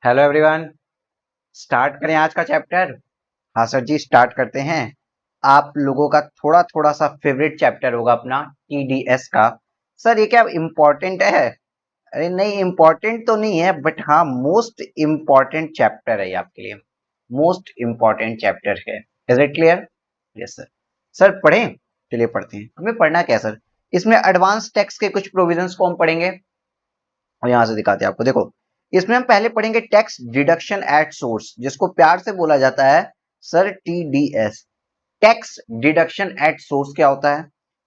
Hello everyone. Start करें आज का चैप्टर। हाँ सर जी, स्टार्ट करते हैं। आप लोगों का थोड़ा थोड़ा सा फेवरेट चैप्टर होगा अपना टीडीएस का। सर ये क्या इम्पोर्टेंट है? अरे नहीं, इम्पोर्टेंट तो नहीं है, बट हाँ मोस्ट इम्पोर्टेंट चैप्टर है ये आपके लिए। मोस्ट इम्पोर्टेंट चैप्टर है। Is it clear? Yes sir. Sir पढ़ें? चलिए पढ़ते हैं। हमें पढ़ना क्या है सर? इसमें एडवांस टैक्स के कुछ प्रोविजंस को हम पढ़ेंगे और यहां से दिखाते हैं आपको। देखो, इसमें हम पहले पढ़ेंगे टैक्स डिडक्शन एट सोर्स, जिसको प्यार से बोला जाता है sir TDS. Tax deduction at source क्या होता है?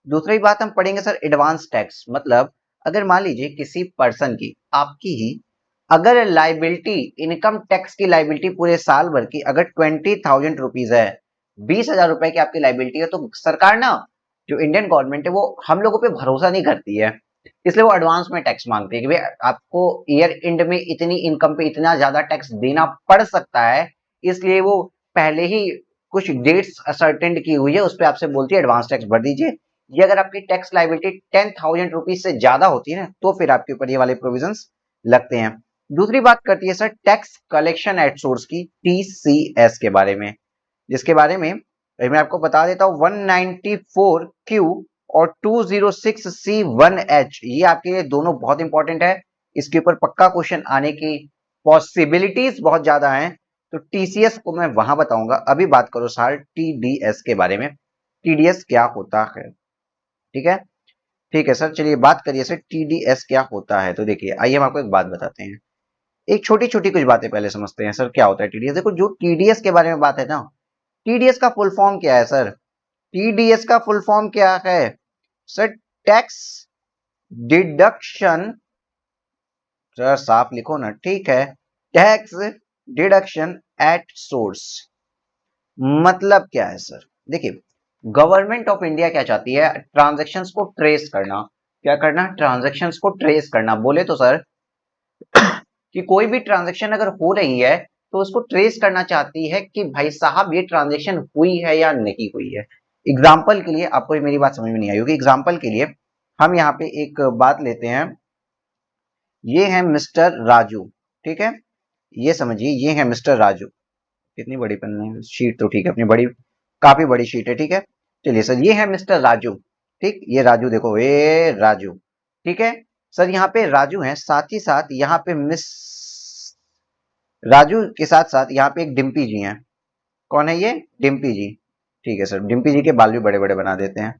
दूसरी बात हम पढ़ेंगे सर एडवांस टैक्स, मतलब अगर मान लीजिए किसी पर्सन की, आपकी ही, अगर लाइबिलिटी, इनकम टैक्स की लाइबिलिटी पूरे साल भर की अगर 20,000 रुपीज है, 20,000 रुपए की आपकी लाइबिलिटी है, तो सरकार ना, जो इंडियन गवर्नमेंट है, वो हम लोगों पे भरोसा नहीं करती है, इसलिए वो एडवांस में टैक्स मांगती है कि भाई आपको ईयर एंड में इतनी इनकम पे इतना ज्यादा टैक्स देना पड़ सकता है, इसलिए वो पहले ही कुछ डेट्स असर्टेंड की हुई है, उस पर आपसे बोलती है एडवांस टैक्स भर दीजिए। ये अगर आपकी टैक्स लाइबिलिटी 10,000 रुपीज से ज्यादा होती है ना, तो फिर आपके ऊपर ये वाले प्रोविजंस लगते हैं। दूसरी बात करती है sir tax collection at source की, टीसीएस के बारे में, जिसके बारे में मैं आपको बता देता हूं। 194Q और 206C1H, ये आपके लिए दोनों बहुत इंपॉर्टेंट है। इसके ऊपर पक्का क्वेश्चन आने की पॉसिबिलिटीज बहुत ज्यादा हैं, तो टीसीएस को मैं वहां बताऊंगा। अभी बात करो सर टीडीएस के बारे में। टीडीएस क्या होता है? ठीक है, ठीक है सर, चलिए बात करिए सर टीडीएस क्या होता है। तो देखिए, आइए हम आपको एक बात बताते हैं। एक छोटी छोटी कुछ बातें पहले समझते हैं सर, क्या होता है टीडीएस। देखो, जो टीडीएस के बारे में बात है ना, टीडीएस का फुल फॉर्म क्या है सर? टीडीएस का फुल फॉर्म क्या है सर? टैक्स डिडक्शन, सर साफ लिखो ना, ठीक है, टैक्स डिडक्शन एट सोर्स। मतलब क्या है सर? देखिए, गवर्नमेंट ऑफ इंडिया क्या चाहती है? ट्रांजैक्शंस को ट्रेस करना। क्या करना? ट्रांजैक्शंस को ट्रेस करना। बोले तो सर कि कोई भी ट्रांजैक्शन अगर हो रही है तो उसको ट्रेस करना चाहती है कि भाई साहब ये ट्रांजैक्शन हुई है या नहीं हुई है। एग्जाम्पल के लिए, आपको मेरी बात समझ में नहीं आई होगी, एग्जाम्पल के लिए हम यहाँ पे एक बात लेते हैं। ये है मिस्टर राजू, ठीक है, ये समझिए, ये है मिस्टर राजू। कितनी बड़ी पेन है, शीट तो ठीक है अपनी, बड़ी, काफी बड़ी शीट है, ठीक है। चलिए सर, ये है मिस्टर राजू, ठीक, ये राजू, देखो ये राजू, ठीक है। सर यहाँ पे राजू है, साथ ही साथ यहाँ पे मिस राजू के साथ साथ यहाँ पे एक डिम्पी जी हैं। कौन है ये? डिम्पी जी, ठीक है सर। डिम्पी जी के बाल भी बड़े बड़े बना देते हैं।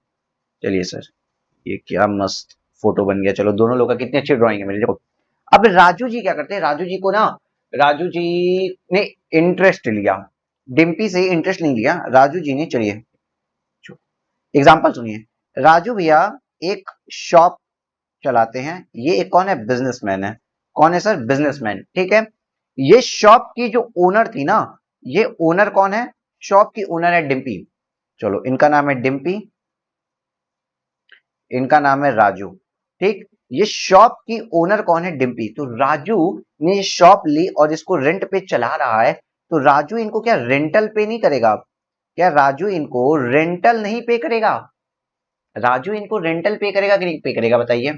चलिए सर, ये क्या मस्त फोटो बन गया। चलो, दोनों लोग का कितनी अच्छी ड्राइंग है मेरी, देखो। अब राजू जी क्या करते हैं? राजू जी को ना, राजू जी ने इंटरेस्ट लिया, डिम्पी से इंटरेस्ट नहीं लिया, राजू जी ने, चलिए एग्जाम्पल सुनिए। राजू भैया एक शॉप चलाते हैं, ये एक कौन है? बिजनेसमैन है। कौन है सर? बिजनेसमैन, ठीक है। ये शॉप की जो ओनर थी ना, ये ओनर कौन है? शॉप की ओनर है डिम्पी। चलो, इनका नाम है डिम्पी, इनका नाम है राजू, ठीक। ये शॉप की ओनर कौन है? डिम्पी। तो राजू ने ये शॉप ली और इसको रेंट पे चला रहा है, तो राजू इनको क्या रेंटल पे नहीं करेगा? क्या राजू इनको रेंटल नहीं पे करेगा? राजू इनको रेंटल पे करेगा कि नहीं पे करेगा, बताइए।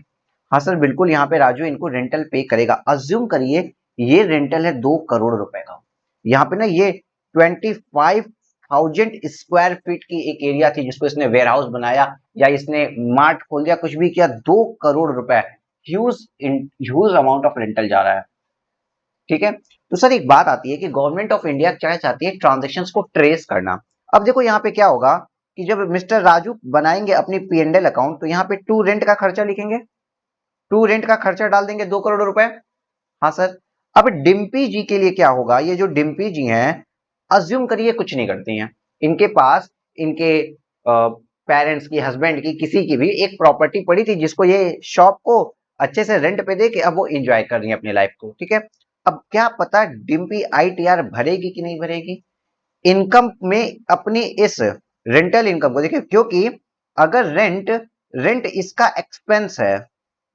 हाँ सर, बिल्कुल, यहाँ पे राजू इनको रेंटल पे करेगा। अज्यूम करिए ये रेंटल है 2 करोड़ रुपए का। यहाँ पे ना ये 25,000 स्क्वायर फीट की एक एरिया थी, जिसको इसने वेयर हाउस बनाया या इसने मार्ट खोल दिया, कुछ भी किया, 2 करोड़ रुपए, huge huge amount of rental जा रहा है, ठीक है। तो सर एक बात आती है कि गवर्नमेंट ऑफ इंडिया क्या चाहती है? ट्रांजेक्शन्स को ट्रेस करना। अब देखो यहाँ पे क्या होगा कि जब मिस्टर राजू बनाएंगे अपनी पीएनएल अकाउंट, तो यहाँ पे टू रेंट का खर्चा लिखेंगे, टू रेंट का खर्चा डाल देंगे 2 करोड़ रुपए। हाँ सर। अब डिम्पी जी के लिए क्या होगा? ये जो डिम्पी जी हैं, अज्यूम करिए कुछ नहीं करती हैं, इनके पास इनके पेरेंट्स की, हस्बैंड की, किसी की भी एक प्रॉपर्टी पड़ी थी, जिसको ये शॉप को अच्छे से रेंट पे दे के अब वो एंजॉय कर रही है अपनी लाइफ को, ठीक है। अब क्या पता डिम्पी आईटीआर भरेगी कि नहीं भरेगी इनकम में, अपनी इस रेंटल इनकम को, देखिए, क्योंकि अगर रेंट रेंट इसका एक्सपेंस है,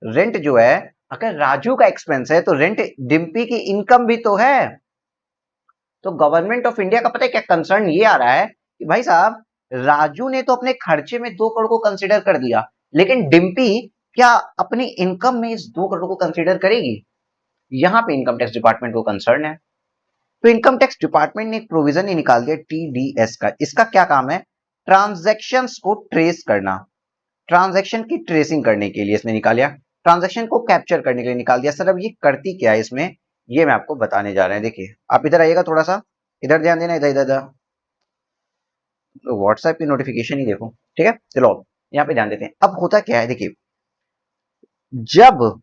रेंट जो है अगर राजू का एक्सपेंस है, तो रेंट डिम्पी की इनकम भी तो है। तो गवर्नमेंट ऑफ इंडिया का पता है क्या कंसर्न ये आ रहा है कि भाई साहब, राजू ने तो अपने खर्चे में 2 करोड़ को कंसिडर कर दिया, लेकिन डिम्पी क्या अपनी इनकम में इस 2 करोड़ को कंसिडर करेगी? यहाँ पे इनकम टैक्स डिपार्टमेंट को कंसर्न है। तो इनकम टैक्स डिपार्टमेंट ने एक प्रोविजन ही निकाल दिया टीडीएस का। इसका क्या काम है? ट्रांजैक्शंस को ट्रेस करना, ट्रांजैक्शन की ट्रेसिंग करने के लिए इसने निकाला, ट्रांजैक्शन को कैप्चर करने के लिए निकाल दिया। सर अब ये करती क्या है इसमें, ये मैं आपको बताने जा रहे हैं। देखिए आप इधर आइएगा, थोड़ा सा इधर ध्यान देना, इधर इधर व्हाट्सएप की नोटिफिकेशन ही देखो, ठीक है। चलो यहाँ पे ध्यान देते हैं। अब होता क्या है, देखिए जब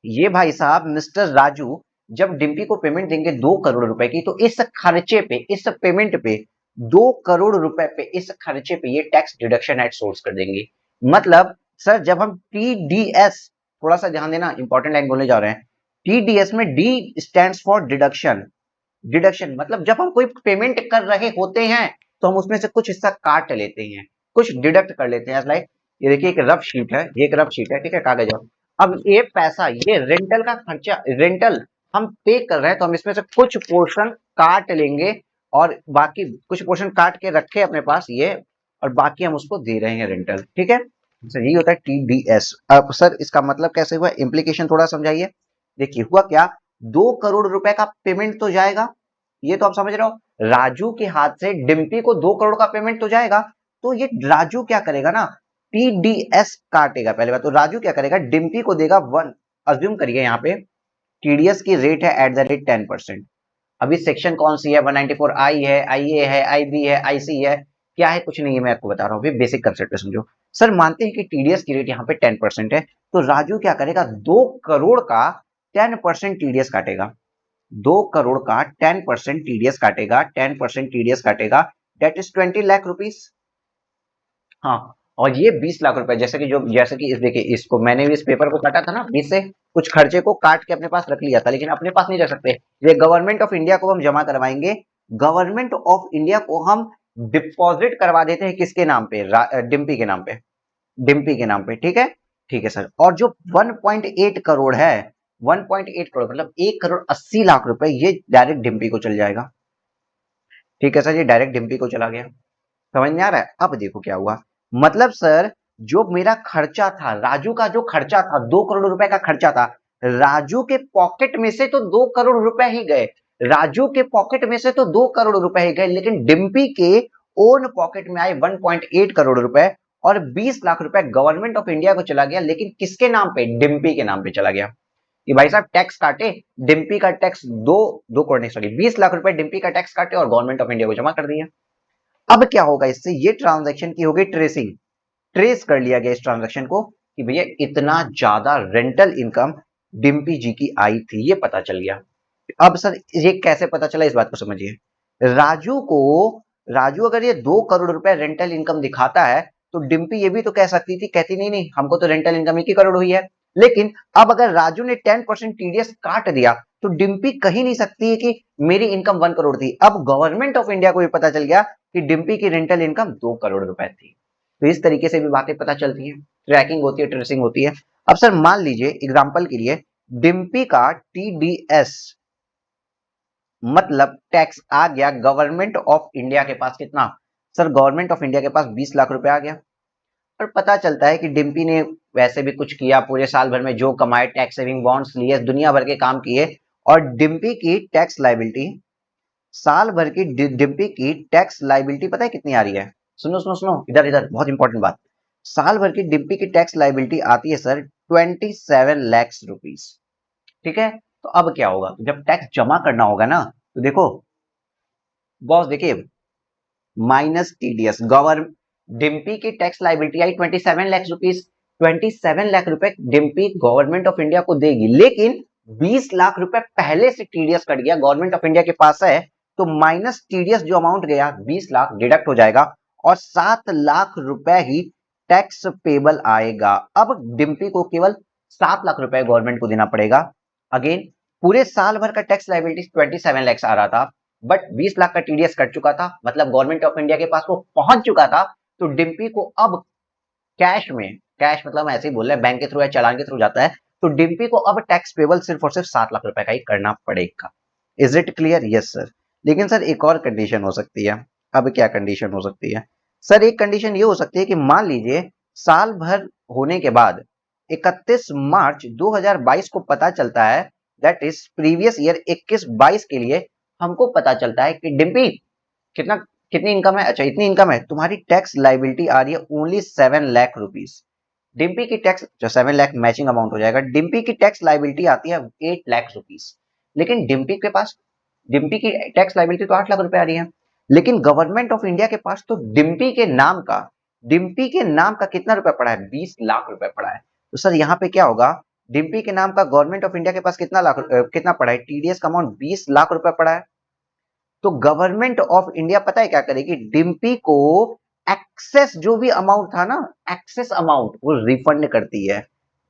ये भाई साहब मिस्टर राजू जब डिम्पी को पेमेंट देंगे 2 करोड़ रुपए की, तो इस खर्चे पे, इस पेमेंट पे 2 करोड़ रुपए पे, इस खर्चे पे ये टैक्स डिडक्शन एट सोर्स कर देंगे। मतलब सर जब हम टीडीएस, थोड़ा सा ध्यान देना, इंपॉर्टेंट लाइन बोलने जा रहे हैं। टीडीएस में D stands for deduction. Deduction मतलब जब हम कोई पेमेंट कर रहे होते हैं तो हम उसमें से कुछ हिस्सा काट लेते हैं, कुछ डिडक्ट कर लेते हैं। लाइक ये देखिए एक रफ शीट है, ये एक रफ शीट है, ठीक है, कागज। अब ये पैसा, ये रेंटल का खर्चा, रेंटल हम पे कर रहे हैं, तो हम इसमें से कुछ पोर्शन काट लेंगे और बाकी कुछ पोर्शन काट के रखे अपने पास ये, और बाकी हम उसको दे रहे हैं रेंटल, ठीक है। सर यही होता है टीडीएस। अब सर इसका मतलब कैसे हुआ, इम्प्लीकेशन थोड़ा समझाइए। देखिए हुआ क्या, 2 करोड़ रुपए का पेमेंट तो जाएगा, ये तो आप समझ रहे हो। राजू के हाथ से डिम्पी को 2 करोड़ का पेमेंट तो जाएगा, तो ये राजू क्या करेगा ना, टीडीएस काटेगा। पहले बात तो राजू क्या करेगा, डिम्पी को देगा 1, अज्यूम करिए यहाँ पे टीडीएस की रेट है एट द रेट 10%। अभी सेक्शन कौन सी है, 194 आई है, आईए है, आईबी है, आईसी है, क्या है, कुछ नहीं है, मैं आपको बता रहा हूँ, अभी बेसिक कंसेप्ट समझो। सर मानते हैं कि टीडीएस की रेट यहाँ पे 10% है, तो राजू क्या करेगा, 2 करोड़ का 10% टीडीएस काटेगा। 2 करोड़ का 10% टीडीएस काटेगा, 10% टीडीएस काटेगा, डेट इज 20 लाख रुपीस। हाँ, और ये 20 लाख रुपए, जैसे कि इस देखिए, इसको मैंने भी इस पेपर को काटा था ना 20 से, कुछ खर्चे को काट के अपने पास रख लिया था, लेकिन अपने पास नहीं रख सकते। ये गवर्नमेंट ऑफ इंडिया को हम जमा करवाएंगे, गवर्नमेंट ऑफ इंडिया को हम डिपॉजिट करवा देते हैं किसके नाम पे, डिम्पी के नाम पे, डिम्पी के नाम पे, ठीक है। ठीक है सर, और जो 1.8 करोड़ है, 1.8 करोड़ मतलब 1 करोड़ 80 लाख रुपए, ये डायरेक्ट डिम्पी को चल जाएगा। ठीक है सर, ये डायरेक्ट डिम्पी को चला गया। समझ में आ रहा है? अब देखो क्या हुआ, मतलब सर जो मेरा खर्चा था, राजू का जो खर्चा था, 2 करोड़ रुपए का खर्चा था, राजू के पॉकेट में से तो 2 करोड़ रुपए ही गए, राजू के पॉकेट में से तो 2 करोड़ रुपए ही गए, लेकिन डिम्पी के ओन पॉकेट में आए 1.8 करोड़ रुपए, और 20 लाख रुपए गवर्नमेंट ऑफ इंडिया को चला गया, लेकिन किसके नाम पे, डिम्पी के नाम पे चला गया। कि भाई साहब टैक्स काटे, डिम्पी का टैक्स, दो करोड़ नहीं सॉरी 20 लाख रुपए डिम्पी का टैक्स काटे और गवर्नमेंट ऑफ इंडिया को जमा कर दिया। अब क्या होगा इससे, ये ट्रांजैक्शन की होगी ट्रेसिंग, ट्रेस कर लिया गया इस ट्रांजैक्शन को कि भैया इतना ज्यादा रेंटल इनकम डिम्पी जी की आई थी, ये पता चल गया। अब सर ये कैसे पता चला, इस बात को समझिए। राजू को, राजू अगर ये 2 करोड़ रुपए रेंटल इनकम दिखाता है, तो डिम्पी ये भी तो कह सकती थी, कहती नहीं नहीं हमको तो रेंटल इनकम 1 ही करोड़ हुई है। लेकिन अब अगर राजू ने 10% टीडीएस काट दिया, तो डिम्पी कही नहीं सकती है कि मेरी इनकम 1 करोड़ थी। अब गवर्नमेंट ऑफ इंडिया को भी पता चल गया कि डिम्पी की रेंटल इनकम 2 करोड़ रुपए थी। तो इस तरीके से भी बातें पता चलती हैं, ट्रैकिंग होती है, ट्रेसिंग होती है। अब सर मान लीजिए एग्जाम्पल के लिए डिम्पी का टीडीएस मतलब टैक्स आ गया गवर्नमेंट ऑफ इंडिया के पास, कितना सर, गवर्नमेंट ऑफ इंडिया के पास 20 लाख रुपए आ गया। और पता चलता है कि डिम्पी ने वैसे भी कुछ किया, पूरे साल भर में जो कमाए, टैक्स सेविंग बॉन्ड्स लिए, दुनिया भर के काम किए, और डिम्पी की टैक्स लाइबिलिटी, साल भर की डिम्पी की टैक्स लाइबिलिटी पता है कितनी आ रही है, सुनो सुनो सुनो, इधर इधर बहुत इंपॉर्टेंट बात, साल भर की डिम्पी की टैक्स लाइबिलिटी आती है सर 27 लाख रुपीस, ठीक है। तो अब क्या होगा, जब टैक्स जमा करना होगा ना, तो देखो बॉस, देखिए माइनस टीडीएस, गवर्न डिम्पी की टैक्स लाइबिलिटी आई 27 लाख रुपीस, 27 लाख रुपए डिम्पी गवर्नमेंट ऑफ इंडिया को देगी, लेकिन 20 लाख रुपए पहले से टीडीएस कट गया, गवर्नमेंट ऑफ इंडिया के पास है, तो माइनस टीडीएस जो अमाउंट गया 20 लाख डिडक्ट हो जाएगा, और 7 लाख रुपए ही टैक्स पेबल आएगा। अब डिम्पी को केवल 7 लाख रुपए गवर्नमेंट को देना पड़ेगा। अगेन पूरे साल भर का टैक्स लाइबिलिटी 27 लाख आ रहा था, बट 20 लाख का टीडीएस कट चुका था, मतलब गवर्नमेंट ऑफ इंडिया के पास वो पहुंच चुका था। तो डिम्पी को अब कैश में, कैश मतलब ऐसे ही बोल रहे हैं, बैंक के थ्रू या चालान के थ्रू जाता है, तो डिम्पी को अब टैक्स पेबल सिर्फ और सिर्फ 7 लाख रुपए का ही करना पड़ेगा। Is it clear? Yes sir. लेकिन सर एक और कंडीशन हो सकती है। अब क्या कंडीशन हो सकती है सर, एक कंडीशन ये हो सकती है कि मान लीजिए साल भर होने के बाद 31 मार्च 2022 को पता चलता है दैट इज प्रीवियस ईयर 21-22 के लिए हमको पता चलता है कि डिम्पी कितना कितनी इनकम है, अच्छा इतनी इनकम है, तुम्हारी टैक्स लाइबिलिटी आ रही है ओनली 7 लाख रुपीज। डिम्पी की टैक्स जो 7 लाख मैचिंग अमाउंट हो जाएगा, डिम्पी की टैक्स लाइबिलिटी आती है 8 लाख रुपीज। लेकिन डिम्पी की टैक्स लाइबिलिटी तो 8 लाख रुपए आ रही है, लेकिन गवर्नमेंट ऑफ इंडिया के पास तो डिम्पी के नाम का कितना रुपया पड़ा है, 20 लाख रुपए पड़ा है। तो सर यहाँ पे क्या होगा, डिम्पी के नाम का गवर्नमेंट ऑफ इंडिया के पास कितना पड़ा है, टीडीएस का अमाउंट 20 लाख रुपए पड़ा है। तो गवर्नमेंट ऑफ इंडिया पता है क्या करेगी, डिम्पी को एक्सेस जो भी अमाउंट था ना, एक्सेस अमाउंट वो रिफंड करती है,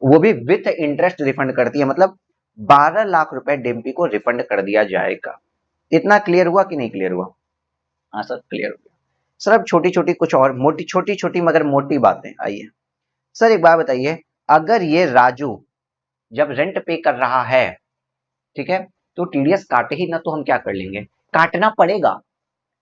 वो भी विथ इंटरेस्ट रिफंड करती है। मतलब 12 लाख रुपए डिम्पी को रिफंड कर दिया जाएगा। इतना क्लियर हुआ कि नहीं क्लियर हुआ? हाँ सर क्लियर हो गया। सर अब छोटी छोटी कुछ और मोटी छोटी छोटी मगर मोटी बातें आइए। सर एक बात बताइए, अगर ये राजू जब रेंट पे कर रहा है, ठीक है, तो टीडीएस काटे ही ना तो हम क्या कर लेंगे, काटना पड़ेगा।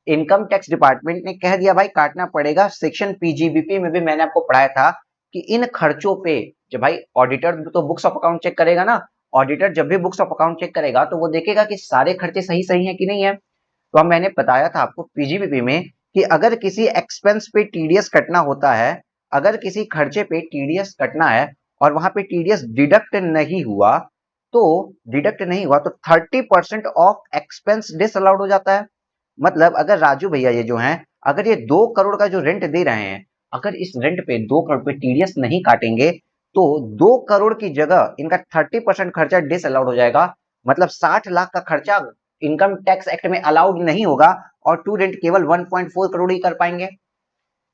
इनकम टैक्स डिपार्टमेंट ने कह दिया भाई काटना पड़ेगा। सेक्शन पीजीबीपी में भी मैंने आपको पढ़ाया था कि इन खर्चों पे जब भाई ऑडिटर तो बुक्स ऑफ अकाउंट चेक करेगा ना, ऑडिटर जब भी बुक्स ऑफ अकाउंट चेक करेगा तो वो देखेगा कि सारे खर्चे सही सही हैं कि नहीं है। तो मैंने बताया था आपको पीजीबीपी में कि अगर किसी एक्सपेंस पे टीडीएस कटना होता है, अगर किसी खर्चे पे टीडीएस कटना है और वहां पे टीडीएस डिडक्ट नहीं हुआ तो 30% ऑफ एक्सपेंस डिसअलाउड हो जाता है। मतलब अगर राजू भैया ये जो हैं, अगर ये 2 करोड़ का जो रेंट दे रहे हैं, अगर इस रेंट पे 2 करोड़ पे टीडीएस नहीं काटेंगे तो 2 करोड़ की जगह इनका 30% खर्चा डिसअलाउड हो जाएगा। मतलब 60 लाख का खर्चा इनकम टैक्स एक्ट में अलाउड नहीं होगा और टू रेंट केवल 1.4 करोड़ ही कर पाएंगे।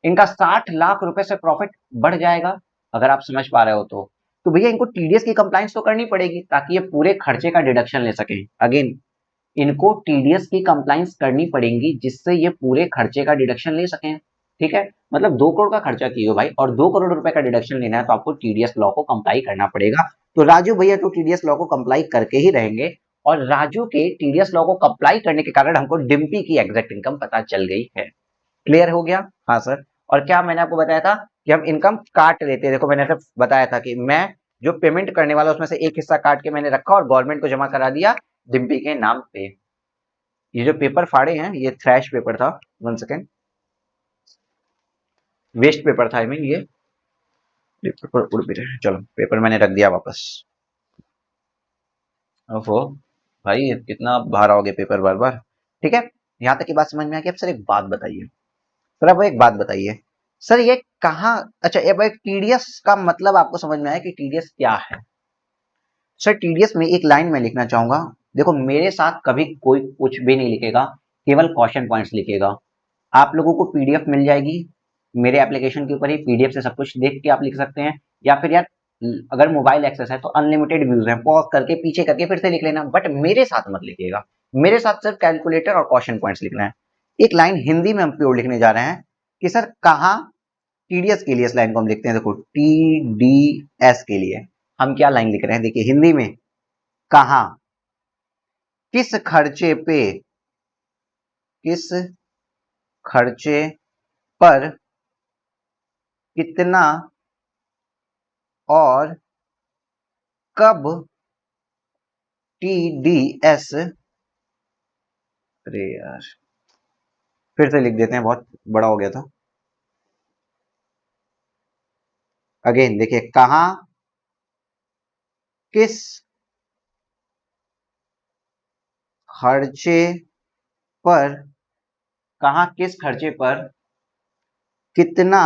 इनका 60 लाख रुपए से प्रॉफिट बढ़ जाएगा, अगर आप समझ पा रहे हो तो भैया इनको टीडीएस की कंप्लायंस तो करनी पड़ेगी ताकि ये पूरे खर्चे का डिडक्शन ले सकें। अगेन इनको टीडीएस की कंप्लायंस करनी पड़ेगी जिससे ये पूरे खर्चे का डिडक्शन ले सकें। ठीक है, मतलब 2 करोड़ का खर्चा किए हो भाई और 2 करोड़ रुपए का डिडक्शन लेना है तो आपको टीडीएस लॉ को कंप्लाई करना पड़ेगा। तो राजू भैया तो टीडीएस लॉ को कंप्लाई करके ही रहेंगे और राजू के टीडीएस लॉ को कंप्लाई करने के कारण हमको डिम्पी की एग्जैक्ट इनकम पता चल गई है। क्लियर हो गया? हाँ सर। और क्या मैंने आपको बताया था कि हम इनकम काट लेते हैं। देखो मैंने ऐसा बताया था कि मैं जो पेमेंट करने वाला उसमें से एक हिस्सा काट के मैंने रखा और गवर्नमेंट को जमा करा दिया डिम्पी के नाम पे। ये जो पेपर फाड़े हैं ये थ्रैश पेपर था, 1 सेकेंड, वेस्ट पेपर था। आई मीन ये पेपर उड़ भी रहे। चलो पेपर मैंने रख दिया वापस। ओहो भाई कितना बाहर आओगे पेपर बार बार। ठीक है, यहाँ तक की बात समझ में आ गई। अब सर एक बात बताइए, सर अब एक बात बताइए, सर ये कहाँ, अच्छा ये भाई टीडीएस का मतलब आपको समझ में आया कि टीडीएस क्या है? सर टीडीएस में एक लाइन में लिखना चाहूंगा। देखो मेरे साथ कभी कोई कुछ भी नहीं लिखेगा, केवल क्वेश्चन पॉइंट्स लिखेगा। आप लोगों को पीडीएफ मिल जाएगी मेरे एप्लीकेशन के ऊपर ही, पीडीएफ से सब कुछ देख के आप लिख सकते हैं या फिर यार अगर मोबाइल एक्सेस है तो अनलिमिटेड व्यूज है, पॉज करके पीछे करके फिर से लिख लेना, बट मेरे साथ मत लिखिएगा। मेरे साथ सिर्फ कैलकुलेटर और क्वेश्चन पॉइंट्स लिखना है। एक लाइन हिंदी में हम प्योर लिखने जा रहे हैं कि सर कहाँ टीडीएस के लिए, इस लाइन को हम लिखते हैं, देखो टीडीएस के लिए हम क्या लाइन लिख रहे हैं, देखिए हिंदी में, कहाँ किस खर्चे पे, किस खर्चे पर कितना और कब टीडीएस, अरे यार फिर से लिख देते हैं, बहुत बड़ा हो गया था। अगेन देखिए, कहां किस खर्चे पर, कहां किस खर्चे पर कितना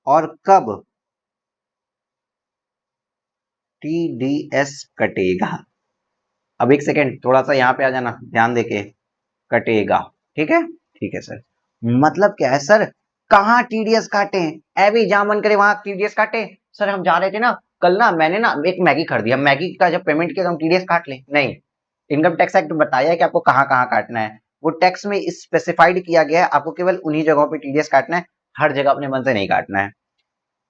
और कब टीडीएस कटेगा। अब एक सेकेंड थोड़ा सा यहाँ पे आ जाना, ध्यान देके, कटेगा। ठीक है सर। मतलब क्या है सर, कहाँ टीडीएस काटे, एवी जहां मन करे वहां टीडीएस काटे। सर हम जा रहे थे ना कल ना, मैंने ना एक मैगी खरीदी, मैगी का जब पेमेंट किया तो हम टीडीएस काट ले, नहीं। इनकम टैक्स एक्ट बताया है कि आपको कहाँ कहाँ काटना है, वो टैक्स में स्पेसिफाइड किया गया है, आपको केवल उन्हीं जगहों पे टीडीएस काटना है, हर जगह अपने मन से नहीं काटना है।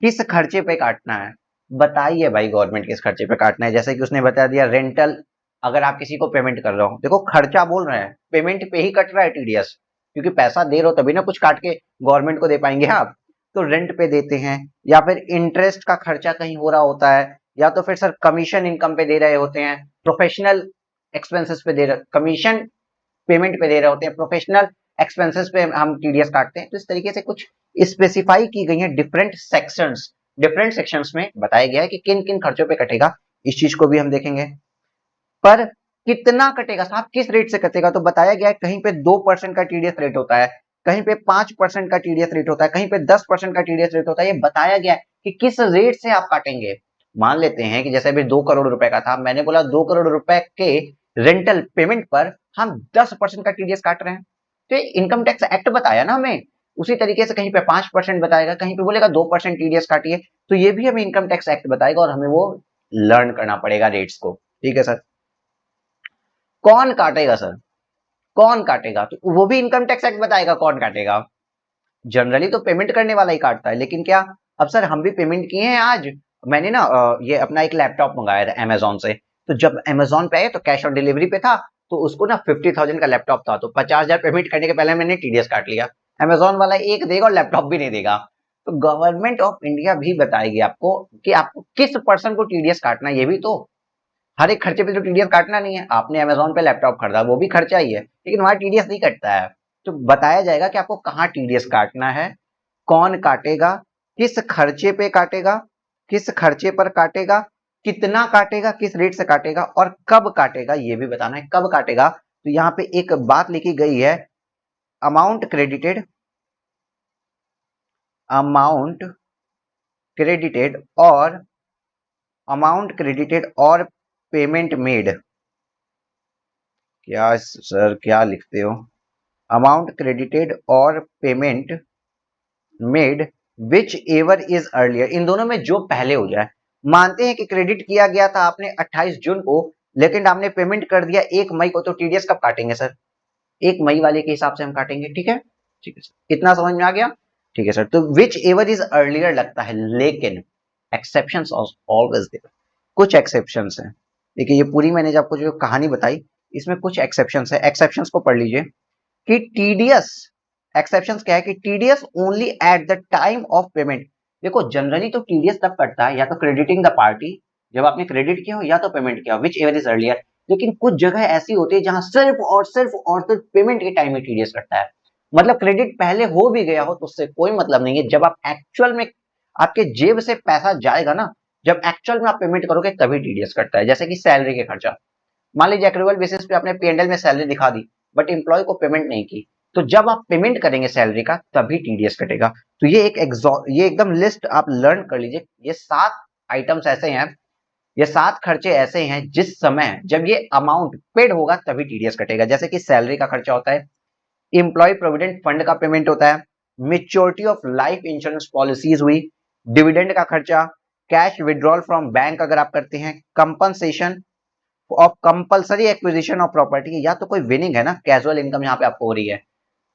किस खर्चे पे काटना है बताइए भाई, गवर्नमेंट किस खर्चे पे काटना है। जैसे कि उसने बता दिया रेंटल, अगर आप किसी को पेमेंट कर रहे हो, देखो खर्चा बोल रहे हैं, पेमेंट पे ही कट रहा है टीडीएस, क्योंकि पैसा दे रहे हो तभी ना कुछ काट के गवर्नमेंट को दे पाएंगे आप। तो रेंट पे देते हैं या फिर इंटरेस्ट का खर्चा कहीं हो रहा होता है या तो फिर सर कमीशन इनकम पे दे रहे होते हैं, प्रोफेशनल एक्सपेंसेस पे दे रहे, कमीशन पेमेंट पे दे रहे होते हैं, प्रोफेशनल एक्सपेंसेस पे हम टीडीएस काटते हैं। तो इस तरीके से कुछ स्पेसिफाई की गई है डिफरेंट सेक्शंस में बताया गया है कि किन किन खर्चों पे कटेगा। इस चीज को भी हम देखेंगे। पर कितना कटेगा साहब, किस रेट से कटेगा, तो बताया गया है कहीं पे 2% का टीडीएस रेट होता है, कहीं पे 5% का टीडीएस रेट होता है, कहीं पे 10% का टीडीएस रेट होता है। ये बताया गया है कि किस रेट से आप काटेंगे। मान लेते हैं कि जैसे अभी 2 करोड़ रुपए का था, मैंने बोला 2 करोड़ रुपए के रेंटल पेमेंट पर हम 10% का टीडीएस काट रहे हैं। तो इनकम टैक्स एक्ट बताया ना हमें, उसी तरीके से कहीं पे 5% बताएगा, कहीं पे बोलेगा 2% टीडीएस काटिए। तो ये भी हमें इनकम टैक्स एक्ट बताएगा और हमें वो लर्न करना पड़ेगा रेट्स को। ठीक है सर। कौन काटेगा सर, कौन काटेगा, तो वो भी इनकम टैक्स एक्ट बताएगा कौन काटेगा। जनरली तो पेमेंट करने वाला ही काटता है, लेकिन क्या अब सर हम भी पेमेंट किए हैं। आज मैंने ना ये अपना एक लैपटॉप मंगाया था अमेजोन से। तो जब अमेजोन पे आया तो कैश ऑन डिलीवरी पे था, तो उसको ना 50,000 का लैपटॉप था, तो 50,000 पेमेंट करने के पहले मैंने टीडीएस काट लिया। अमेजोन वाला एक देगा और लैपटॉप भी नहीं देगा। तो गवर्नमेंट ऑफ इंडिया भी बताएगी आपको कि आपको किस पर्सन को टीडीएस काटना है। ये भी तो हर एक खर्चे पे तो टीडीएस काटना नहीं है। आपने अमेजोन पे लैपटॉप खरीदा, वो भी खर्चा ही है, लेकिन वहां टीडीएस नहीं कटता है। तो बताया जाएगा कि आपको कहाँ टीडीएस काटना है, कौन काटेगा, किस खर्चे पे काटेगा, किस खर्चे पर काटेगा, कितना काटेगा, किस रेट से काटेगा और कब काटेगा, ये भी बताना है कब काटेगा। तो यहाँ पे एक बात लिखी गई है, अमाउंट क्रेडिटेड, अमाउंट क्रेडिटेड और अमाउंट क्रेडिटेड और पेमेंट मेड। क्या सर क्या लिखते हो, अमाउंट क्रेडिटेड और payment made whichever is earlier, इन दोनों में जो पहले हो जाए। मानते हैं कि क्रेडिट किया गया था आपने 28 जून को, लेकिन आपने पेमेंट कर दिया 1 मई को, तो टीडीएस कब काटेंगे सर, 1 मई वाले के हिसाब से हम काटेंगे। ठीक है, ठीक है सर, इतना समझ में आ गया। ठीक है सर, तो विच एवर इज अर्लियर लगता है, लेकिन एक्सेप्शंस ऑलवेज देयर, कुछ एक्सेप्शंस हैं। देखिए ये पूरी मैंने जब आपको जो कहानी बताई, इसमें कुछ एक्सेप्शंस है, एक्सेप्शंस को पढ़ लीजिए कि टीडीएस, एक्सेप्शंस क्या है कि TDS only at the time of payment. देखो जनरली तो टीडीएस तब कटता है या तो क्रेडिटिंग द पार्टी, जब आपने क्रेडिट किया हो, या तो पेमेंट किया हो, विच एवर इज अर्लियर। लेकिन कुछ जगह ऐसी होती है जहां सिर्फ पेमेंट के टाइम में टीडीएस कटता है। मतलब क्रेडिट पहले हो भी गया हो तो उससे कोई मतलब नहीं है, जब आप एक्चुअल में आपके जेब से पैसा जाएगा ना, जब एक्चुअल में आप पेमेंट करोगे तभी टीडीएस कटता है। जैसे कि सैलरी के खर्चा, मान लीजिए एक्रूवल बेसिस पे आपने पीएनएल में सैलरी दिखा दी, बट एम्प्लॉय को पेमेंट नहीं की, तो जब आप पेमेंट करेंगे सैलरी का तभी टीडीएस कटेगा। तो ये एकदम लिस्ट आप लर्न कर लीजिए। ये 7 आइटम्स ऐसे हैं, ये 7 खर्चे ऐसे हैं जिस समय जब ये अमाउंट पेड होगा तभी टीडीएस कटेगा। जैसे कि सैलरी का खर्चा होता है, एम्प्लॉय प्रोविडेंट फंड का पेमेंट होता है, maturity of life insurance policies हुई, डिविडेंड का खर्चा, कैश विड्रॉल फ्रॉम बैंक अगर आप करते हैं, compensation of compulsory acquisition of property, या तो कोई विनिंग है ना, कैजुअल इनकम यहाँ पे आपको हो रही है।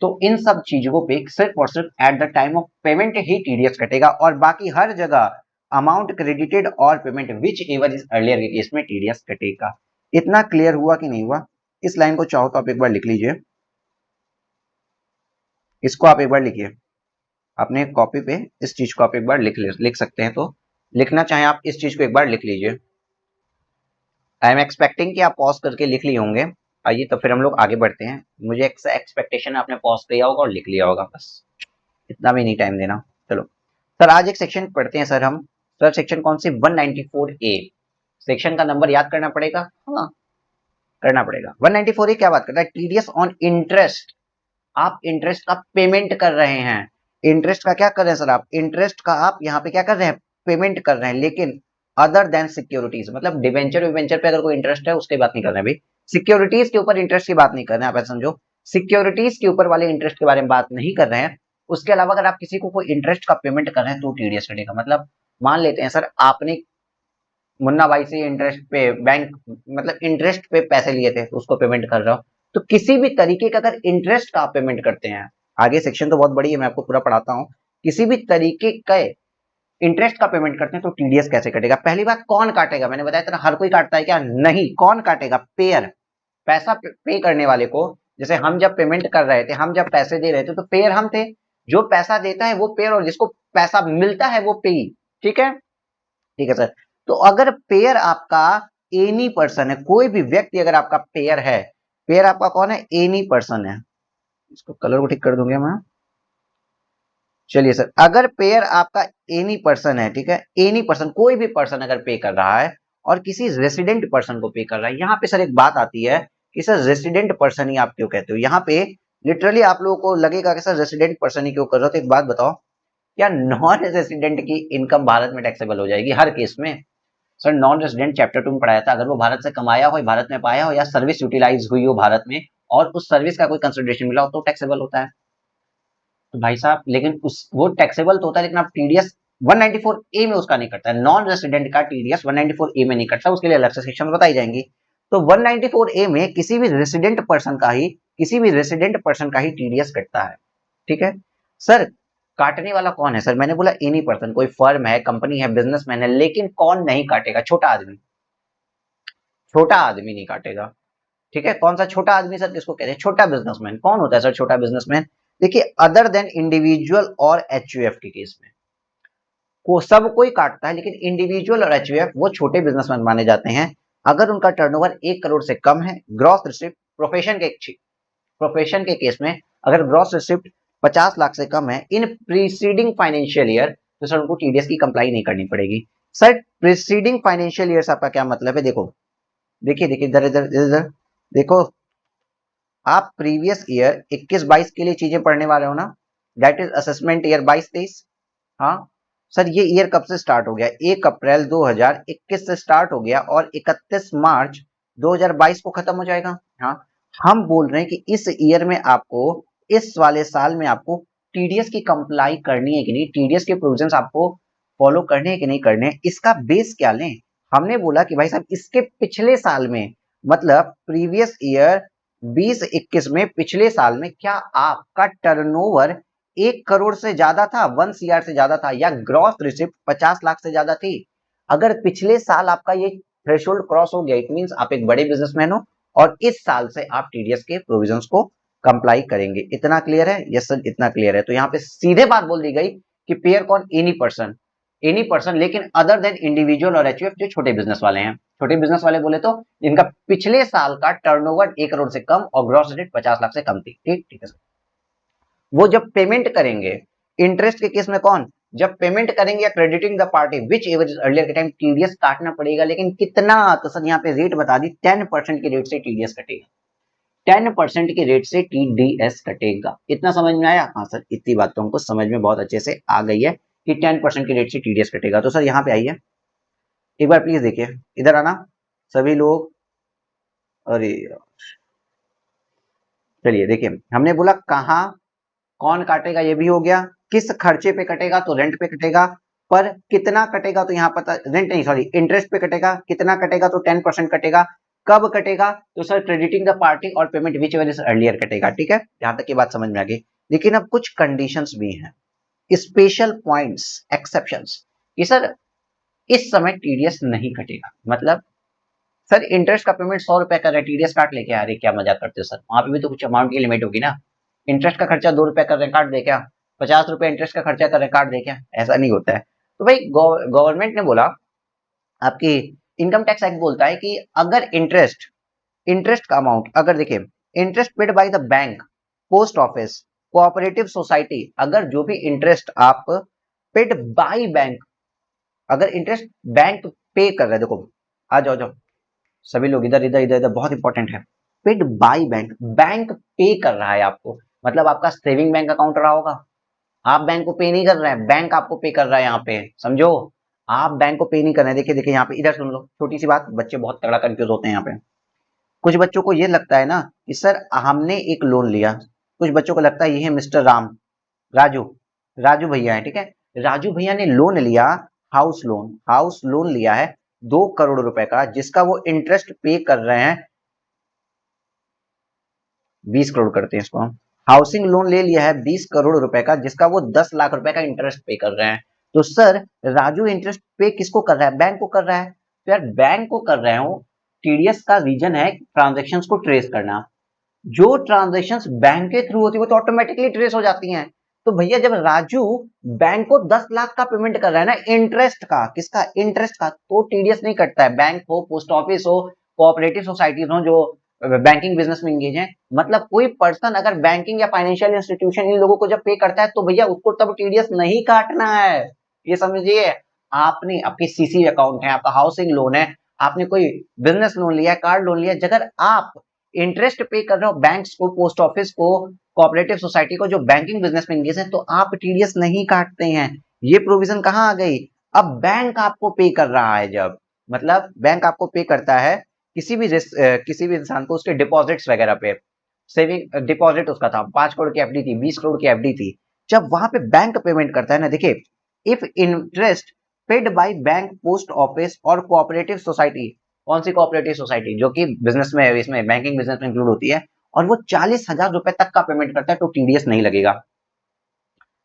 तो इन सब चीजों पे सिर्फ और सिर्फ at the time of payment he TDS कटेगा, और बाकी हर जगह अमाउंट क्रेडिटेड और payment which ever is earlier के केस में टीडीएस कटेगा। इतना क्लियर हुआ कि नहीं हुआ? इस लाइन को चाहो तो आप एक बार लिख लीजिए, इसको आप एक बार लिखिए अपने कॉपी पे, इस चीज को आप एक बार लिख सकते हैं, तो लिखना चाहें आप इस चीज को एक बार लिख लीजिए। आई एम एक्सपेक्टिंग कि आप पॉज करके लिख लिए होंगे। आइए तो फिर हम लोग आगे बढ़ते हैं। मुझे एक्सपेक्टेशन आपने पॉज किया होगा और लिख लिया होगा, बस इतना भी नहीं टाइम देना। चलो सर आज एक सेक्शन पढ़ते हैं सर हम। सर सेक्शन कौन सी, 194A। सेक्शन का नंबर याद करना पड़ेगा, हाँ करना पड़ेगा। 194A क्या बात करता है, टीडीएस ऑन इंटरेस्ट। आप इंटरेस्ट का पेमेंट कर रहे हैं, इंटरेस्ट का क्या कर रहे हैं सर, आप इंटरेस्ट का आप यहाँ पे क्या कर रहे हैं, पेमेंट कर रहे हैं, लेकिन अदर देन सिक्योरिटीज, मतलब डिवेंचर विवेंचर पे अगर कोई इंटरेस्ट है उसकी बात नहीं कर रहे हैं भाई, सिक्योरिटीज के ऊपर इंटरेस्ट की बात नहीं कर रहे हैं। आप ऐसा समझो, सिक्योरिटीज के ऊपर वाले इंटरेस्ट के बारे में बात नहीं कर रहे हैं। उसके अलावा अगर आप किसी को कोई इंटरेस्ट का पेमेंट कर रहे हैं तो टीडीएस कटेगा। मतलब मान लेते हैं सर आपने मुन्ना भाई से इंटरेस्ट पे बैंक, मतलब इंटरेस्ट पे पैसे लिए थे तो उसको पेमेंट कर रहा हूं, तो किसी भी तरीके का अगर इंटरेस्ट का आप पेमेंट करते हैं, आगे सेक्शन तो बहुत बड़ी है, मैं आपको पूरा पढ़ाता हूँ, किसी भी तरीके का इंटरेस्ट का पेमेंट करते हैं तो टीडीएस कैसे कटेगा। पहली बात, कौन काटेगा, मैंने बताया था हर कोई काटता है क्या, नहीं, कौन काटेगा, पेयर, पैसा पे करने वाले को। जैसे हम जब पेमेंट कर रहे थे, हम जब पैसे दे रहे थे तो पेयर हम थे, जो पैसा देता है वो पेयर और जिसको पैसा मिलता है वो पेई। ठीक है, ठीक है सर। तो अगर पेयर आपका एनी पर्सन है, कोई भी व्यक्ति अगर आपका पेयर है, पेयर आपका कौन है, एनी पर्सन है। इसको कलर को ठीक कर दूंगा मैं। चलिए सर, अगर पेयर आपका एनी पर्सन है, ठीक है, एनी पर्सन कोई भी पर्सन अगर पे कर रहा है और किसी रेसिडेंट पर्सन को पे कर रहा है, यहाँ पे सर एक बात आती है कि सर रेसिडेंट पर्सन ही आप क्यों कहते हो। यहाँ पे लिटरली आप लोगों को लगेगा कि सर रेसिडेंट पर्सन ही क्यों कर रहे हो। तो एक बात बताओ, क्या नॉन रेसिडेंट की इनकम भारत में टैक्सेबल हो जाएगी हर केस में। सर नॉन रेसिडेंट चैप्टर 2 में पढ़ाया था, अगर वो भारत से कमाया हो, भारत में पाया हो, या सर्विस यूटिलाइज हुई हो भारत में और उस सर्विस का कोई कंसिडरेशन मिला हो तो टैक्सेबल होता है। तो भाई साहब लेकिन उस वो टैक्सेबल तो होता है, लेकिन आप टीडीएस 194 ए में उसका नहीं करता है। नॉन रेसिडेंट का टीडीएस 194 ए में नहीं कटता, उसके लिए अलग से सेक्शन बताई जाएंगी। तो 194 ए में किसी भी रेसिडेंट पर्सन का ही टीडीएस कटता है, ठीक है। सर काटने वाला कौन है, सर मैंने बोला एनी पर्सन, कोई फर्म है, कंपनी है, बिजनेसमैन है, लेकिन कौन नहीं काटेगा, छोटा आदमी। छोटा आदमी नहीं काटेगा, ठीक है। कौन सा छोटा आदमी सर, किसको कहते हैं, छोटा बिजनेसमैन। कौन होता है सर छोटा बिजनेसमैन, देखिए अदर देन इंडिविजुअल और एचयूएफ के केस में को सब कोई काटता है, लेकिन इंडिविजुअल और एचयूएफ वो छोटे बिजनेसमैन माने जाते हैं अगर उनका टर्नओवर 1 करोड़ से कम है। ग्रॉस रिसिप्ट प्रोफेशन के केस में अगर ग्रॉस रिसिप्ट 50 लाख से कम है इन प्रीसीडिंग फाइनेंशियल ईयर, तो सर उनको टीडीएस की कंप्लाई नहीं करनी पड़ेगी। सर प्रीसीडिंग फाइनेंशियल ईयर से आपका क्या मतलब है, देखो देखिए देखिए इधर इधर इधर देखो, आप प्रीवियस ईयर 21-22 के लिए चीजें पढ़ने वाले हो ना, दैट इज असेसमेंट ईयर 22-23। हाँ सर, ये ईयर कब से स्टार्ट हो गया, 1 अप्रैल 2021 से स्टार्ट हो गया और 31 मार्च 2022 को खत्म हो जाएगा। हाँ, हम बोल रहे हैं कि इस ईयर में आपको, इस वाले साल में आपको टीडीएस की कंप्लाई करनी है कि नहीं, टीडीएस के प्रोविजंस आपको फॉलो करने हैं कि नहीं करने, इसका बेस क्या लें। हमने बोला कि भाई साहब इसके पिछले साल में, मतलब प्रीवियस ईयर 2021 में, पिछले साल में क्या आपका टर्नओवर 1 करोड़ से ज्यादा था, 1 CR से ज्यादा था, या ग्रॉस रिसिप्ट 50 लाख से ज्यादा थी। अगर पिछले साल आपका ये थ्रेशोल्ड क्रॉस हो गया, इट मींस आप एक बड़े बिजनेसमैन हो और इस साल से आप टीडीएस के प्रोविजंस को कंप्लाई करेंगे। इतना क्लियर है, यस सर इतना क्लियर है। तो यहाँ पे सीधे बात बोल दी गई कि पेयर कौन, एनी पर्सन, लेकिन अदर देन इंडिविजुअल और एचयूएफ जो छोटे बिजनेस वाले हैं। छोटे बिजनेस वाले बोले तो जिनका पिछले साल का टर्नओवर 1 करोड़ से कम और ग्रॉस रेट 50 लाख से कम थी। ठीक ठीक है सर। वो जब पेमेंट करेंगे, इंटरेस्ट के केस में कौन, जब पेमेंट करेंगे या crediting the party which ever is earlier के टाइम टीडीएस काटना पड़ेगा, लेकिन कितना, तो सर यहाँ पे रेट बता दी, 10% की रेट से टीडीएस कटेगा। 10% की रेट से टीडीएस कटेगा। इतना समझ में आया, हाँ सर इतनी बात तो हमको समझ में बहुत अच्छे से आ गई है कि 10% की रेट से टीडीएस कटेगा। तो सर यहाँ पे आइए एक बार प्लीज देखिए, इधर आना सभी लोग। अरे चलिए देखिए, हमने बोला कहाँ कौन काटेगा, ये भी हो गया। किस खर्चे पे कटेगा, तो रेंट पे कटेगा। पर कितना कटेगा, तो यहाँ पता, रेंट नहीं सॉरी इंटरेस्ट पे कटेगा। कितना कटेगा, तो 10% कटेगा। कब कटेगा, तो सर क्रेडिटिंग द पार्टी और payment which ever is earlier कटेगा। ठीक है, यहाँ तक की बात समझ में आ गई। लेकिन अब कुछ कंडीशंस भी हैं, स्पेशल पॉइंट्स, एक्सेप्शंस, कि सर इस समय टीडीएस नहीं कटेगा। मतलब सर इंटरेस्ट का पेमेंट 100 रुपए कर रहे हैं, टीडीएस काट लेके आ रही, क्या मजाक करते हो सर, वहां पे भी तो कुछ अमाउंट की लिमिट होगी ना। इंटरेस्ट का खर्चा 2 रुपए कर रहे हैं, काट दे क्या, 50 रुपए इंटरेस्ट का खर्चा कर रहे हैं, काट दे क्या, ऐसा नहीं होता है। तो भाई गवर्नमेंट ने बोला, आपकी इनकम टैक्स एक्ट बोलता है कि अगर इंटरेस्ट का अमाउंट, अगर देखिए interest paid by the bank, post office, cooperative society, अगर जो भी इंटरेस्ट आप पेड बाय बैंक, अगर इंटरेस्ट बैंक पे कर रहा है, देखो आ जाओ जाओ सभी लोग इधर इधर इधर इधर, बहुत इंपॉर्टेंट है। पेड बाय बैंक, बैंक पे कर रहा है आपको, मतलब आपका सेविंग बैंक अकाउंट रहा होगा, आप बैंक को पे नहीं कर रहे हैं, बैंक आपको पे कर रहा है। यहाँ पे समझो, आप बैंक को पे नहीं कर रहे हैं। देखिए देखिए यहाँ पे इधर सुन लो, छोटी सी बात, बच्चे बहुत तगड़ा कंफ्यूज होते हैं यहाँ पे। कुछ बच्चों को ये लगता है ना कि सर हमने एक लोन लिया, कुछ बच्चों को लगता है ये है मिस्टर राजू राजू भैया है, ठीक है, राजू भैया ने लोन लिया, हाउस लोन लिया है 2 करोड़ रुपए का, जिसका वो इंटरेस्ट पे कर रहे हैं, 20 करोड़ करते हैं इसको हम, हाउसिंग लोन ले लिया है 20 करोड़ रुपए का, जिसका वो 10 लाख रुपए का इंटरेस्ट पे कर रहे हैं। तो सर राजू इंटरेस्ट पे किसको कर रहा है, बैंक को कर रहा है। तो यार बैंक को कर रहे हो, टीडीएस का रीजन है ट्रांजेक्शन को ट्रेस करना। जो ट्रांजेक्शन बैंक के थ्रू होती है वो तो ऑटोमेटिकली ट्रेस हो जाती हैं। तो भैया जब राजू बैंक को 10 लाख का पेमेंट कर रहा है ना इंटरेस्ट का, किसका, इंटरेस्ट का, तो टीडीएस नहीं कटता है। बैंक हो, पोस्ट ऑफिस हो, कोऑपरेटिव सोसाइटीज हो जो बैंकिंग बिजनेस में एंगेज है, मतलब कोई पर्सन अगर बैंकिंग या फाइनेंशियल इंस्टीट्यूशन इन लोगों को जब पे करता है तो भैया उसको तब टीडीएस नहीं काटना है। ये समझिए, आपने आपकी सीसी अकाउंट है, आपका हाउसिंग लोन है, आपने कोई बिजनेस लोन लिया है, कार लोन लिया है, अगर आप इंटरेस्ट पे कर रहे हो बैंक्स को, पोस्ट ऑफिस को, कोऑपरेटिव सोसाइटी को जो बैंकिंग बिजनेस में एंगेज है, तो आप टीडीएस नहीं काटते हैं। ये प्रोविजन कहाँ आ गई? अब बैंक आपको पे कर रहा है, जब मतलब बैंक आपको पे करता है किसी भी इंसान को उसके डिपॉजिट्स वगैरह पे, सेविंग डिपॉजिट उसका था 5 करोड़ की एफडी थी, 20 करोड़ की एफडी थी, जब वहां पे बैंक पेमेंट करता है ना, देखिए, if interest paid by bank, post office और कोऑपरेटिव सोसाइटी, कौन सी कोऑपरेटिव सोसाइटी जो कि बिजनेस में, इसमें बैंकिंग बिजनेस में इंक्लूड होती है, और वो 40,000 रुपए तक का पेमेंट करता है तो टीडीएस नहीं लगेगा।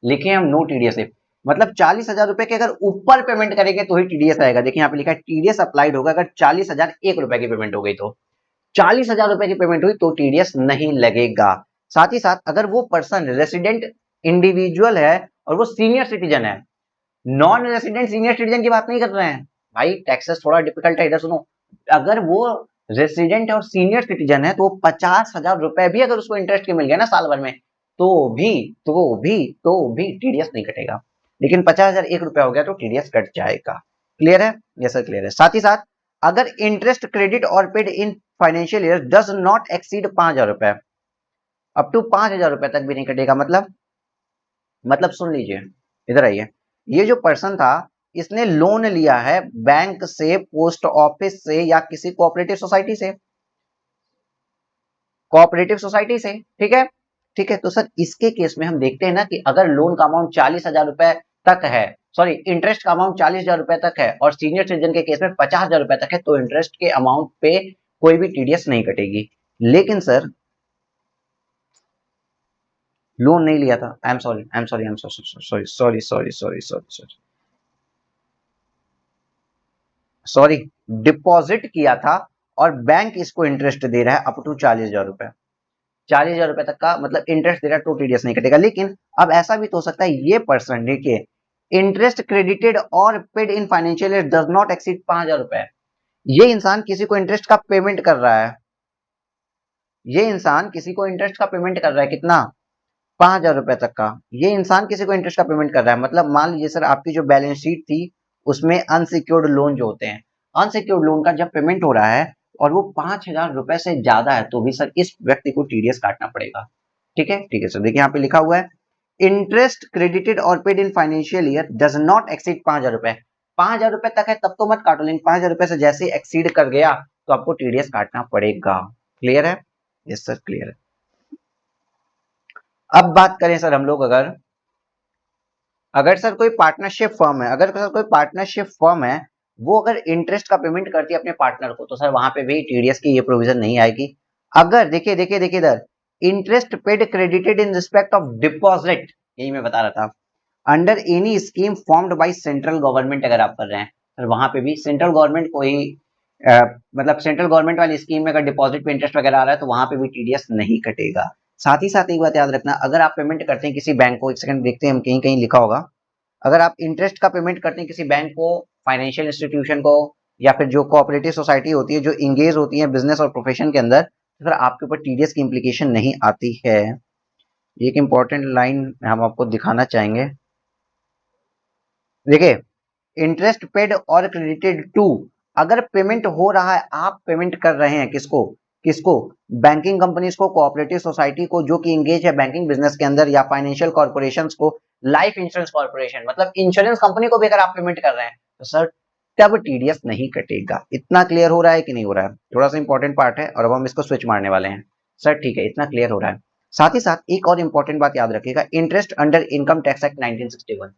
लिखे हम नो टीडीएस, मतलब 40,000 रुपए के अगर ऊपर पेमेंट करेंगे तो ही टीडीएस आएगा। देखिए यहाँ पे लिखा है टीडीएस अप्लाइड होगा अगर 40,000 1 रुपए की पेमेंट हो गई, तो 40,000 रुपए की पेमेंट हुई तो टीडीएस नहीं लगेगा। साथ ही साथ अगर वो पर्सन रेसिडेंट इंडिविजुअल है और वो सीनियर सिटीजन है, नॉन रेसिडेंट सीनियर सिटीजन की बात नहीं कर रहे हैं भाई, टैक्सेस थोड़ा डिफिकल्ट है, इधर सुनो। अगर वो रेसिडेंट और सीनियर सिटीजन है तो 50,000 रुपए भी अगर उसको इंटरेस्ट के मिल गया ना साल भर में, तो भी तो भी टीडीएस नहीं कटेगा। लेकिन 50,000 1 रुपया हो गया तो टीडीएस कट जाएगा। क्लियर है? यस सर, क्लियर है। साथ ही साथ अगर इंटरेस्ट क्रेडिट और paid in financial year does not exceed 5,000 रुपए, अप टू 5,000 रुपए तक भी नहीं कटेगा। मतलब सुन लीजिए, इधर आइए, ये जो पर्सन था इसने लोन लिया है बैंक से, पोस्ट ऑफिस से या किसी कोऑपरेटिव सोसाइटी से, ठीक है, ठीक है। तो सर इसके केस में हम देखते हैं ना कि अगर लोन का अमाउंट 40,000 रुपए तक है, सॉरी इंटरेस्ट का अमाउंट 40,000 रुपए तक है और सीनियर सिटीजन के केस में 50,000 रुपए तक है, तो इंटरेस्ट के अमाउंट पे कोई भी टीडीएस नहीं कटेगी। लेकिन सर लोन नहीं लिया था, I am sorry, sorry, deposit किया था और बैंक इसको इंटरेस्ट दे रहा है अप टू 40,000 रुपए, 40,000 रुपए तक का मतलब इंटरेस्ट दे रहा है तो टीडीएस नहीं कटेगा। लेकिन अब ऐसा भी तो हो सकता है ये पर्सन, देखिए, interest credited or paid in financial year does not exceed 5,000 रुपए, ये इंसान किसी को इंटरेस्ट का पेमेंट कर रहा है, ये इंसान किसी को इंटरेस्ट का पेमेंट कर रहा है, कितना, 5,000 रुपए तक का, ये इंसान किसी को इंटरेस्ट का पेमेंट कर रहा है। मतलब मान लीजिए सर आपकी जो बैलेंस शीट थी उसमें अनसिक्योर्ड लोन जो होते हैं, अनसिक्योर्ड लोन का जब पेमेंट हो रहा है और वो 5,000 रुपए से ज्यादा है तो भी सर इस व्यक्ति को टीडीएस काटना पड़ेगा। ठीक है, ठीक है सर। देखिए यहाँ पे लिखा हुआ है interest credited or paid in financial year does not exceed 5,000 रुपए, 5,000 रुपए तक है तब तो मत काटो, लेकिन 5,000 रुपए से जैसे एक्सीड कर गया तो आपको टीडीएस काटना पड़ेगा। क्लियर है? यस सर, क्लियर है। अब बात करें सर हम लोग, अगर सर कोई पार्टनरशिप फर्म है, अगर सर कोई पार्टनरशिप फर्म है, वो अगर इंटरेस्ट का पेमेंट करती है अपने पार्टनर को, तो सर वहां पे भी टीडीएस की ये प्रोविजन नहीं आएगी। अगर देखिए देखिए देखिए इधर, interest paid credited in respect of deposit, यही मैं बता रहा था, under any scheme formed by central government, अगर आप कर रहे हैं सर वहां पे भी सेंट्रल गवर्नमेंट को ही मतलब सेंट्रल गवर्नमेंट वाली स्कीम में अगर डिपॉजिट पे इंटरेस्ट वगैरह आ रहा है तो वहां पे भी टीडीएस नहीं कटेगा। साथ ही साथ एक बात याद रखना, अगर आप पेमेंट करते हैं किसी बैंक को, एक सेकंड देखते हैं हम कहीं कहीं लिखा होगा, अगर आप इंटरेस्ट का पेमेंट करते हैं किसी बैंक को, फाइनेंशियल इंस्टीट्यूशन को, या फिर जो कोऑपरेटिव सोसाइटी होती है जो इंगेज होती है बिजनेस और प्रोफेशन के अंदर, तो फिर आपके ऊपर टीडीएस की इंप्लीकेशन नहीं आती है। एक इंपॉर्टेंट लाइन हम आपको दिखाना चाहेंगे, देखिए, इंटरेस्ट पेड और क्रेडिटेड टू, अगर पेमेंट हो रहा है, आप पेमेंट कर रहे हैं किसको, किसको, बैंकिंग कंपनीज को, कोऑपरेटिव सोसाइटी को जो कि इंगेज है बैंकिंग बिजनेस के अंदर, या फाइनेंशियल कॉर्पोरेशंस को, लाइफ इंश्योरेंस कॉर्पोरेशन, मतलब इंश्योरेंस कंपनी को भी अगर आप पेमेंट कर रहे हैं तो सर तब टीडीएस नहीं कटेगा। इतना क्लियर हो रहा है कि नहीं हो रहा है? थोड़ा सा इंपॉर्टेंट पार्ट है और अब हम इसको स्विच मारने वाले हैं। सर ठीक है, इतना क्लियर हो रहा है। साथ ही साथ एक और इंपॉर्टेंट बात याद रखिएगा, interest under income tax act 1961,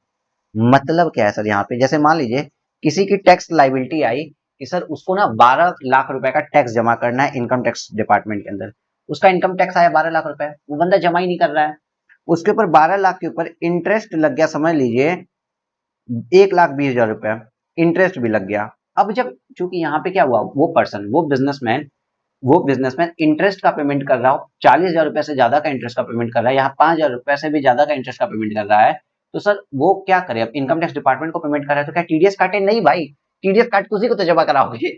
मतलब क्या है सर, यहाँ पे जैसे मान लीजिए किसी की टैक्स लाइबिलिटी आई कि सर उसको ना 12 लाख रुपए का टैक्स जमा करना है इनकम टैक्स डिपार्टमेंट के अंदर, उसका इनकम टैक्स आया 12 लाख रुपए, वो बंदा जमा ही नहीं कर रहा है, उसके ऊपर 12 लाख के ऊपर इंटरेस्ट लग गया, समझ लीजिए 1,20,000 रुपए इंटरेस्ट भी लग गया। अब जब चूंकि यहाँ पे क्या हुआ, वो पर्सन, वो बिजनेसमैन वो बिजनेसमैन इंटरेस्ट का पेमेंट कर रहा हो, 40,000 रुपए से ज्यादा का इंटरेस्ट का पेमेंट कर रहा है, यहाँ 5,000 रुपए से भी ज्यादा का इंटरेस्ट का पेमेंट कर रहा है, तो सर वो क्या करे? अब इनकम टैक्स डिपार्टमेंट को पेमेंट कर रहा है तो क्या टीडीएस काटे? नहीं भाई, टीडीएस काट के उसी को तो जमा कराओगे।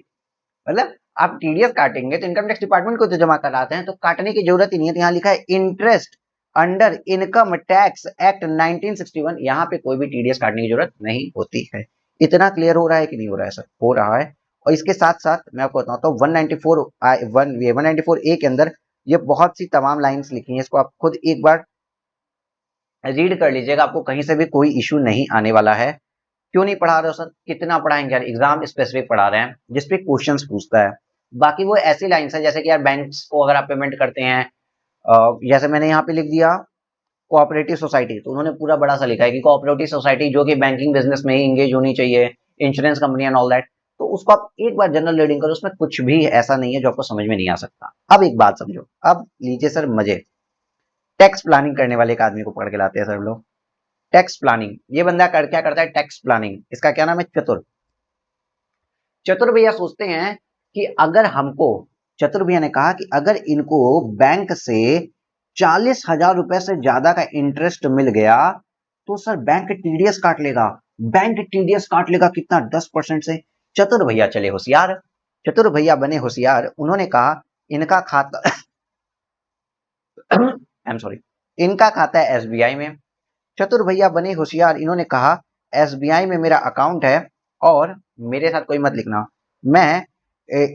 मतलब आप टीडीएस काटेंगे तो इनकम टैक्स डिपार्टमेंट को तो जमा कराते हैं, तो काटने की जरूरत ही नहीं है। तो यहाँ लिखा है interest under income tax act 1961, यहाँ पे कोई भी टीडीएस काटने की जरूरत नहीं होती है। इतना क्लियर हो रहा है कि नहीं हो रहा है सर? हो रहा है। और इसके साथ साथ मैं आपको बताता हूँ 194 ए के अंदर ये बहुत सी तमाम लाइंस लिखी हैं, इसको आप खुद एक बार रीड कर लीजिएगा, आपको कहीं से भी कोई इशू नहीं आने वाला है। क्यों नहीं पढ़ा रहे हो सर? कितना पढ़ाएंगे यार, एग्जाम स्पेसिफिक पढ़ा रहे हैं जिसपे क्वेश्चंस पूछता है। बाकी वो ऐसी लाइंस है जैसे कि यार बैंक्स को अगर आप पेमेंट करते हैं, जैसे मैंने यहाँ पे लिख दिया कोऑपरेटिव सोसाइटी, तो उन्होंने पूरा बड़ा सा लिखा है कि कोऑपरेटिव सोसाइटी जो कि बैंकिंग बिजनेस में ही इंगेज होनी चाहिए, insurance company and all that. तो उसको आप एक बार जनरल रीडिंग करो, उसमें कुछ भी ऐसा नहीं है जो आपको समझ में नहीं आ सकता। अब एक बात समझो, अब लीजिए सर मजे, टैक्स प्लानिंग करने वाले एक आदमी को पकड़ के लाते हैं सर लोग। टैक्स प्लानिंग, ये बंदा क्या करता है? Tax planning. इसका क्या नाम है? चतुर। चतुर भैया सोचते हैं कि अगर हमको, चतुर भैया ने कहा कि अगर इनको बैंक से 40,000 रुपए से ज्यादा का इंटरेस्ट मिल गया तो सर बैंक टीडीएस काट लेगा। बैंक टीडीएस काट लेगा कितना? 10% से। चतुर भैया चले होशियार, चतुर भैया बने होशियार, उन्होंने कहा इनका खाता आई एम सॉरी, इनका खाता है एसबीआई में। चतुर भैया बने होशियार, इन्होंने कहा एसबीआई में मेरा अकाउंट है और मेरे साथ कोई मत लिखना, मैं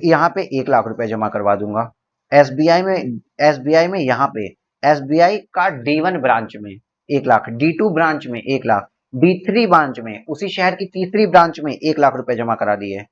यहाँ पे 1 लाख रुपए जमा करवा दूंगा एसबीआई में। एसबीआई में यहाँ पे एसबीआई का D1 ब्रांच में 1 लाख, D2 ब्रांच में 1 लाख, D3 ब्रांच में, उसी शहर की तीसरी ब्रांच में 1 लाख रुपए जमा करा दिए,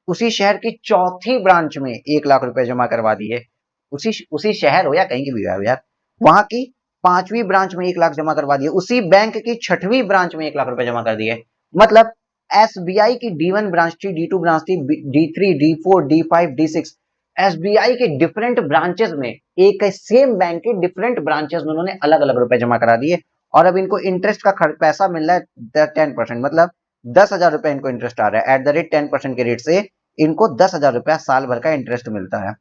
उसी शहर की चौथी ब्रांच में 1 लाख रुपए जमा करवा दिए, उसी शहर हो या कहीं की भी हो यार, वहां की 5वीं ब्रांच में 1 लाख जमा करवा दिए, उसी बैंक की 6वीं ब्रांच में 1 लाख रुपए जमा कर दिए। मतलब एसबीआई की D1 ब्रांच थी, D2 ब्रांच थी, D3, D4, D5, D6, SBI के डिफरेंट ब्रांचेस में, एक सेम बैंक के डिफरेंट ब्रांचेस में उन्होंने अलग अलग रुपए जमा करा दिए। और अब इनको इंटरेस्ट का पैसा मिल रहा है 10%, मतलब 10,000 रुपए इनको इंटरेस्ट आ रहा है एट द रेट 10% के रेट से। इनको 10,000 रुपया साल भर का इंटरेस्ट मिलता है,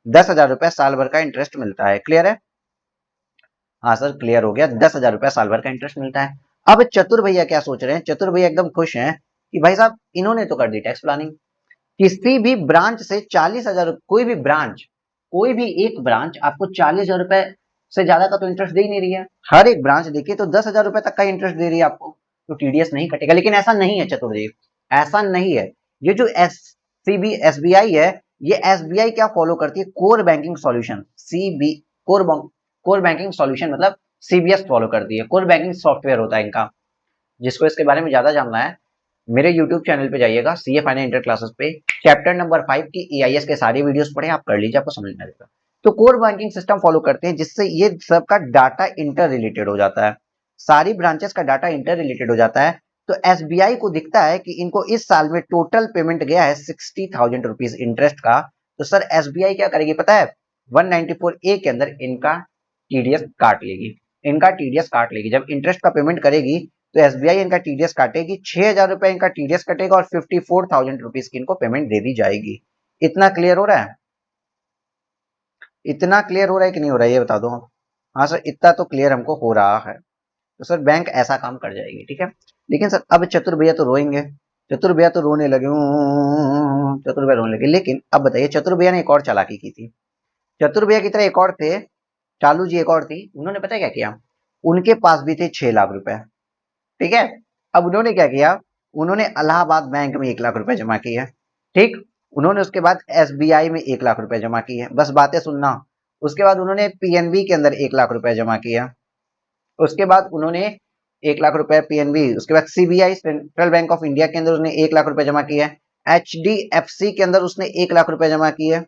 10,000 रुपया साल भर का इंटरेस्ट मिलता है। क्लियर है? हाँ सर क्लियर हो गया, 10,000 रुपया साल भर का इंटरेस्ट मिलता है। अब चतुर भैया क्या सोच रहे हैं? चतुर भैया एकदम खुश हैं कि भाई साहब इन्होंने तो कर दी टैक्स प्लानिंग, किसी भी ब्रांच से 40,000, कोई भी ब्रांच, कोई भी एक ब्रांच आपको 40,000 रुपए से ज्यादा का तो इंटरेस्ट दे ही नहीं रही है। हर एक ब्रांच देखिए तो 10,000 रुपए तक का इंटरेस्ट दे रही है आपको, तो टीडीएस नहीं कटेगा। लेकिन ऐसा नहीं है चतुर्देव, ऐसा नहीं है। ये जो एसबीआई है, ये एसबीआई क्या फॉलो करती है? Core banking solution, CB, core core banking solution मतलब सीबीएस फॉलो करती है। कोर बैंकिंग सॉफ्टवेयर होता है इनका। जिसको इसके बारे में ज्यादा जानना है मेरे YouTube चैनल पे जाइएगा, सीए फाइनल इंटर क्लासेस पे, चैप्टर नंबर 5 की ईआईएस के सारी वीडियोस पढ़े, आप कर लीजिए, आपको समझ में आएगा। तो कोर बैंकिंग सिस्टम फॉलो करते हैं जिससे ये सबका डाटा इंटर रिलेटेड हो जाता है, सारी ब्रांचेस का डाटा इंटर रिलेटेड हो जाता है। तो एसबीआई को दिखता है कि इनको इस साल में टोटल पेमेंट गया है 60,000 रुपीज इंटरेस्ट का, तो सर एसबीआई क्या करेगी पता है? 194 ए के अंदर इनका टीडीएस काट लेगी, इनका टीडीएस काट लेगी। जब इंटरेस्ट का पेमेंट करेगी तो एसबीआई इनका टीडीएस काटेगी, 6,000 रुपए इनका टीडीएस कटेगा और 54,000 रुपीज की इनको पेमेंट दे दी जाएगी। इतना क्लियर हो रहा है? इतना क्लियर हो रहा है कि नहीं हो रहा है ये बता दो। हाँ सर इतना तो क्लियर हमको हो रहा है। तो सर बैंक ऐसा काम कर जाएगी, ठीक है। लेकिन सर अब चतुर भैया तो रोएंगे, चतुर भैया तो रोने लगे, चतुर भैया रोने लगे। लेकिन अब बताइए, चतुर भैया ने एक और चालाकी की थी। चतुर भैया की तरह एक और थे, चालू जी एक और थी, उन्होंने पता है क्या किया? उनके पास भी थे 6 लाख रुपए, ठीक है। अब उन्होंने क्या किया? उन्होंने इलाहाबाद बैंक में 1 लाख रुपए जमा किए, ठीक। उन्होंने उसके बाद एसबीआई में 1 लाख रुपए जमा किए, बस बातें सुनना। उसके बाद उन्होंने पीएनबी के अंदर 1 लाख रुपए जमा किया, उसके बाद उन्होंने 1 लाख रुपए पीएनबी, उसके बाद CBI central bank of India के अंदर उसने 1 लाख रुपए जमा किया, एचडीएफसी के अंदर उसने 1 लाख रुपए जमा किए,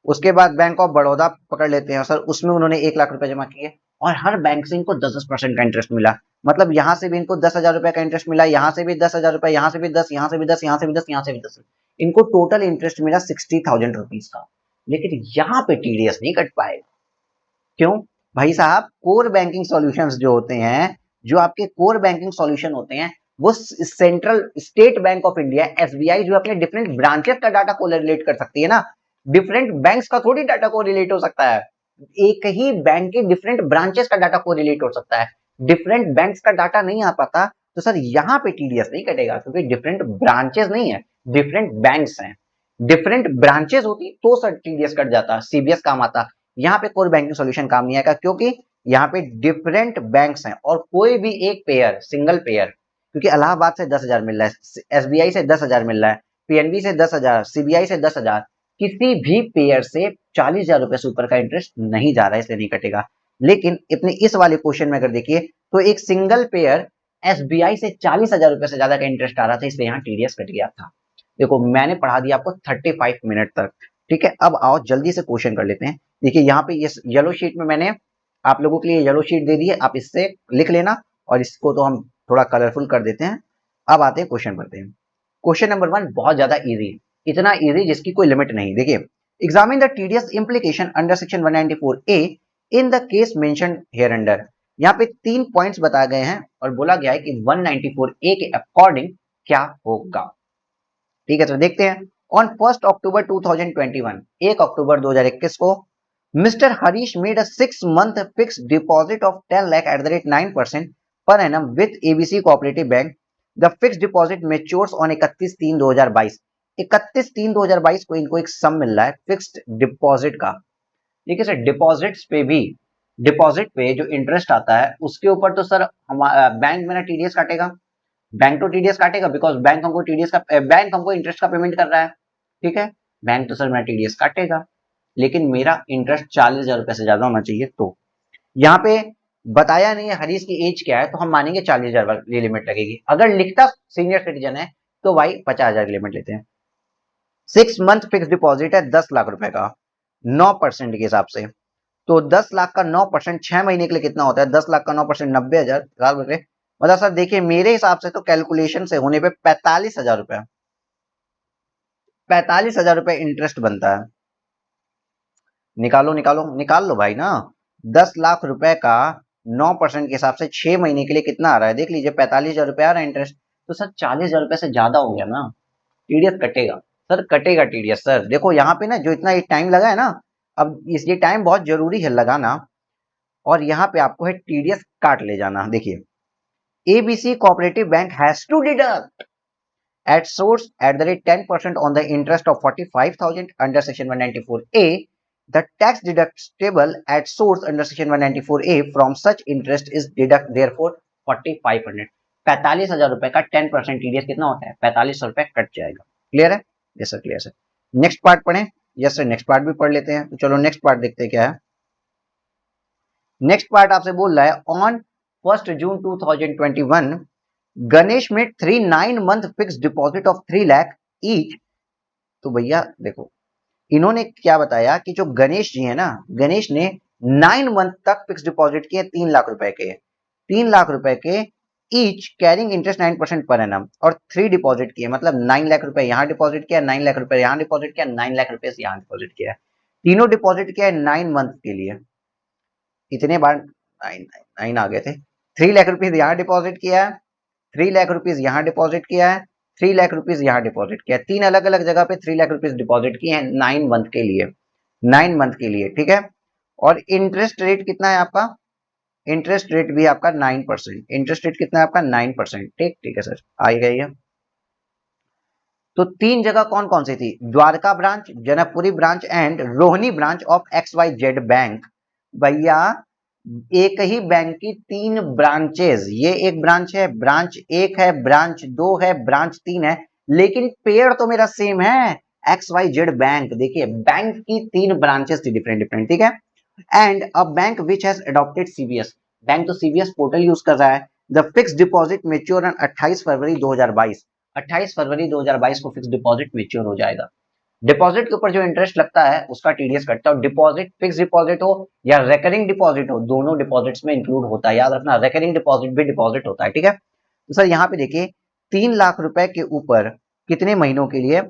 उसके बाद बैंक ऑफ बड़ौदा पकड़ लेते हैं सर, उसमें उन्होंने 1 लाख रुपए जमा किए। और हर बैंक से इनको 10% का इंटरेस्ट मिला, मतलब यहाँ से भी इनको 10,000 रुपए का इंटरेस्ट मिला, यहाँ से भी 10,000 रुपए, यहाँ से भी 10, यहाँ से भी 10, यहाँ से भी 10, यहाँ से भी 10, इनको टोटल इंटरेस्ट मिला 60,000 रुपीज का। लेकिन यहाँ पे टीडीएस नहीं कट पाएगा। क्यों भाई साहब? कोर बैंकिंग सॉल्यूशंस जो होते हैं, जो आपके कोर बैंकिंग सॉल्यूशन होते हैं, वो central state bank of India SBI जो अपने डिफरेंट ब्रांचेस का डाटा कोरिलेट कर सकती है ना, डिफरेंट बैंक्स का थोड़ी डाटा को रिलेट हो सकता है, एक ही बैंक के डिफरेंट ब्रांचेस का डाटा को रिलेट हो सकता है, डिफरेंट बैंक्स का डाटा नहीं आ पाता, तो सर यहाँ पे टीडीएस नहीं कटेगा क्योंकि डिफरेंट ब्रांचेस नहीं है, डिफरेंट बैंक्स हैं। डिफरेंट ब्रांचेस होती तो सर टीडीएस कट जाता, सीबीएस काम आता। यहाँ पे कोर बैंकिंग सॉल्यूशन काम नहीं आएगा क्योंकि यहाँ पे डिफरेंट बैंक्स हैं और कोई भी एक पेयर, सिंगल पेयर, क्योंकि इलाहाबाद से 10,000 मिल रहा है, एसबीआई से 10,000 मिल रहा है, पीएनबी से 10,000, सीबीआई से 10,000, किसी भी पेयर से 40,000 रुपए से ऊपर का इंटरेस्ट नहीं जा रहा है, इसलिए नहीं कटेगा। लेकिन अपने इस वाले क्वेश्चन में अगर देखिए तो एक सिंगल पेयर एसबीआई से 40,000 रुपए से ज्यादा का इंटरेस्ट आ रहा था, इसलिए यहाँ टीडीएस कट गया था। देखो मैंने पढ़ा दिया आपको 35 मिनट तक, ठीक है। अब आओ जल्दी से क्वेश्चन कर लेते हैं। देखिए यहाँ पे ये येलो शीट में मैंने आप लोगों के लिए येलो शीट दे दी है, आप इससे लिख लेना और इसको तो हम थोड़ा कलरफुल कर देते हैं। अब आते हैं क्वेश्चन पढ़ते हैं। क्वेश्चन नंबर 1 बहुत ज्यादा इजी, इतना इजी जिसकी कोई लिमिट नहीं। देखिए, examine the TDS implication under section 194A in the case mentioned here under. यहाँ पे 3 पॉइंट्स बताए गए हैं और बोला गया है कि 194A के अकॉर्डिंग क्या होगा। ठीक है, तो देखते हैं। ऑन 1 अक्टूबर 2021, 1 अक्टूबर 2021 को mister Harish made a 6 month fixed deposit of 10 lakh at the rate 9% per annum with ABC Cooperative Bank. The fixed deposit matures on 31/3/2022. 31/3/2022 को इनको एक सम मिल रहा है फिक्स्ड डिपॉजिट का। देखिए सर, डिपॉजिट्स पे भी, डिपॉजिट पे जो इंटरेस्ट आता है उसके ऊपर तो सर बैंक मेरा टीडीएस काटेगा, बैंक तो टीडीएस काटेगा बिकॉज बैंक हमको टीडीएस का बैंक हमको इंटरेस्ट का पेमेंट कर रहा है, ठीक है। बैंक तो सर मेरा टीडीएस काटेगा, लेकिन मेरा इंटरेस्ट 40,000 रुपए से ज्यादा होना चाहिए। तो यहाँ पे बताया नहीं है हरीश की एज क्या है, तो हम मानेंगे 40,000 वाली लिमिट लगेगी। अगर लिखता सीनियर सिटीजन है तो भाई 50,000 की लिमिट लेते हैं। 6 month फिक्स डिपॉजिट है 10 लाख रुपए का 9% के हिसाब से, तो 10 लाख का 9% 6 महीने के लिए कितना होता है? 10 लाख का 9% 90,000 रुपए। मतलब सर देखिए मेरे हिसाब से तो कैलकुलेशन से होने पे 45,000 रुपए, 45,000 रुपए इंटरेस्ट बनता है। निकालो निकालो निकाल लो भाई ना। 10 लाख रुपए का 9% के हिसाब से 6 महीने के लिए कितना आ रहा है? देख लीजिए 45,000 रुपए आ रहा है इंटरेस्ट, तो सर 40,000 रुपए से ज्यादा हो गया ना, टीडीएस कटेगा। सर कटेगा टीडीएस। सर देखो यहाँ पे ना जो इतना ये टाइम लगा है ना, अब इस ये टाइम बहुत जरूरी है लगाना, और यहाँ पे आपको है टीडीएस काट ले जाना। देखिए ABC cooperative bank has to deduct at source at the rate 10% on the interest of 45,000 under section 194A. The tax deductible at source under section 194A from such interest is deduct therefore 4,500। 45,000 रुपए का 10% TDS कितना होता है? 4500 रुपए cut जाएगा। Clear है? Yes sir clear sir. Next part पढ़ें। Yes sir next part भी पढ़ लेते हैं। तो चलो नेक्स्ट पार्ट देखते हैं क्या है। नेक्स्ट पार्ट आपसे बोल रहा है ऑन 1 जून 2021 गणेश में 3 9 month fix deposit of 3 lakh each. तो भैया देखो इन्होंने क्या बताया कि जो गणेश जी है ना, गणेश ने 9 month तक फिक्स डिपॉजिट किए 3 लाख रुपए के, 3 लाख रुपए के each carrying interest 9% per annum, और 3 डिपॉजिट किए, मतलब 9 लाख रुपए यहाँ डिपॉजिट किया, 9 लाख रुपए यहाँ डिपॉजिट किया, 9 लाख रुपए यहाँ डिपॉजिट किया, तीनों डिपॉजिट किया है 9 month के लिए। इतने बार 9 आ गए थे। 3 लाख रुपीज यहाँ डिपॉजिट किया है, 3 लाख रुपीज यहाँ डिपॉजिट किया है, 3 लाख रुपीज यहाँ डिपॉजिट किया है, 3 अलग अलग जगह पे 3 लाख रुपीज डिपॉजिट किए हैं 9 मंथ के लिए, 9 मंथ के लिए, ठीक है। और इंटरेस्ट रेट कितना है आपका? इंटरेस्ट रेट भी आपका 9%। इंटरेस्ट रेट कितना है आपका? 9%। ठीक ठीक है सर, आ गई है। तो 3 जगह कौन कौन सी थी? Dwarka branch, Janakpuri branch and Rohini branch of XYZ bank. भैया एक ही बैंक की 3 ब्रांचेस, ये एक ब्रांच है, ब्रांच 1 है, ब्रांच 2 है, ब्रांच 3 है, लेकिन पेयर तो मेरा सेम है, XYZ बैंक। देखिए बैंक की 3 ब्रांचेस थी डिफरेंट डिफरेंट, ठीक है। And a bank which has adopted CBS, bank तो सीबीएस पोर्टल यूज कर रहा है। The fix deposit mature on 28 फरवरी 2022, 28 फरवरी 2022 को फिक्स डिपॉजिट मेच्योर हो जाएगा। डिपॉजिट के ऊपर जो इंटरेस्ट लगता है उसका टीडीएस कटता है। डिपॉजिट फिक्स डिपॉजिट हो या रेकरिंग डिपॉजिट हो, दोनों डिपॉजिट्स में इंक्लूड होता है, याद रखना रेकरिंग डिपॉजिट भी डिपॉजिट होता है, ठीक है। तो सर यहाँ पे देखिए 3 लाख रुपए के ऊपर कितने महीनों के लिए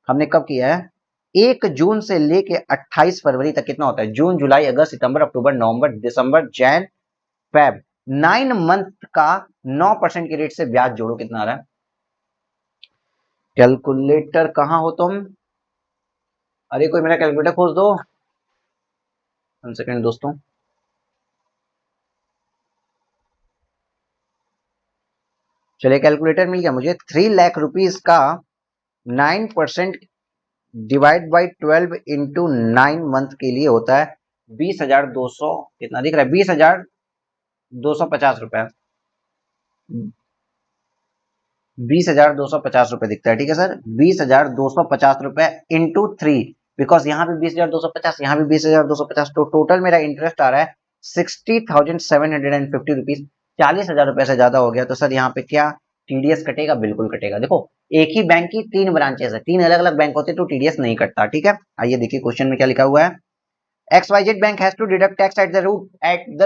हमने कब किया है? 1 जून से लेके 28 फरवरी तक कितना होता है? जून जुलाई अगस्त सितंबर अक्टूबर नवंबर दिसंबर जैन फेब, 9 मंथ का 9% के रेट से ब्याज जोड़ो, कितना आ रहा है? कैलकुलेटर कहां हो तुम? अरे कोई मेरा कैलकुलेटर खोज दो। 1 सेकेंड दोस्तों। चलिए कैलकुलेटर मिल गया मुझे। 3 लाख रुपीज का 9% डिवाइड बाई 12 × 9 मंथ के लिए होता है 20,200, कितना दिख रहा है, 20,250 रुपए। 20,250 रुपए दिखता है, ठीक है सर। 20,250 रुपए × 3, बिकॉज यहाँ भी 20,250, यहाँ भी 20,250, तो टोटल मेरा इंटरेस्ट आ रहा है 60,750 रुपीज। 40,000 रुपए से ज्यादा हो गया तो सर यहाँ पे क्या टीडीएस कटेगा? बिल्कुल कटेगा। देखो एक ही बैंक की 3 ब्रांचेस है, 3 अलग अलग बैंक होते तो टीडीएस नहीं कटता, ठीक है। आइए देखिए क्वेश्चन में क्या लिखा हुआ है। XYZ bank has to deduct tax at the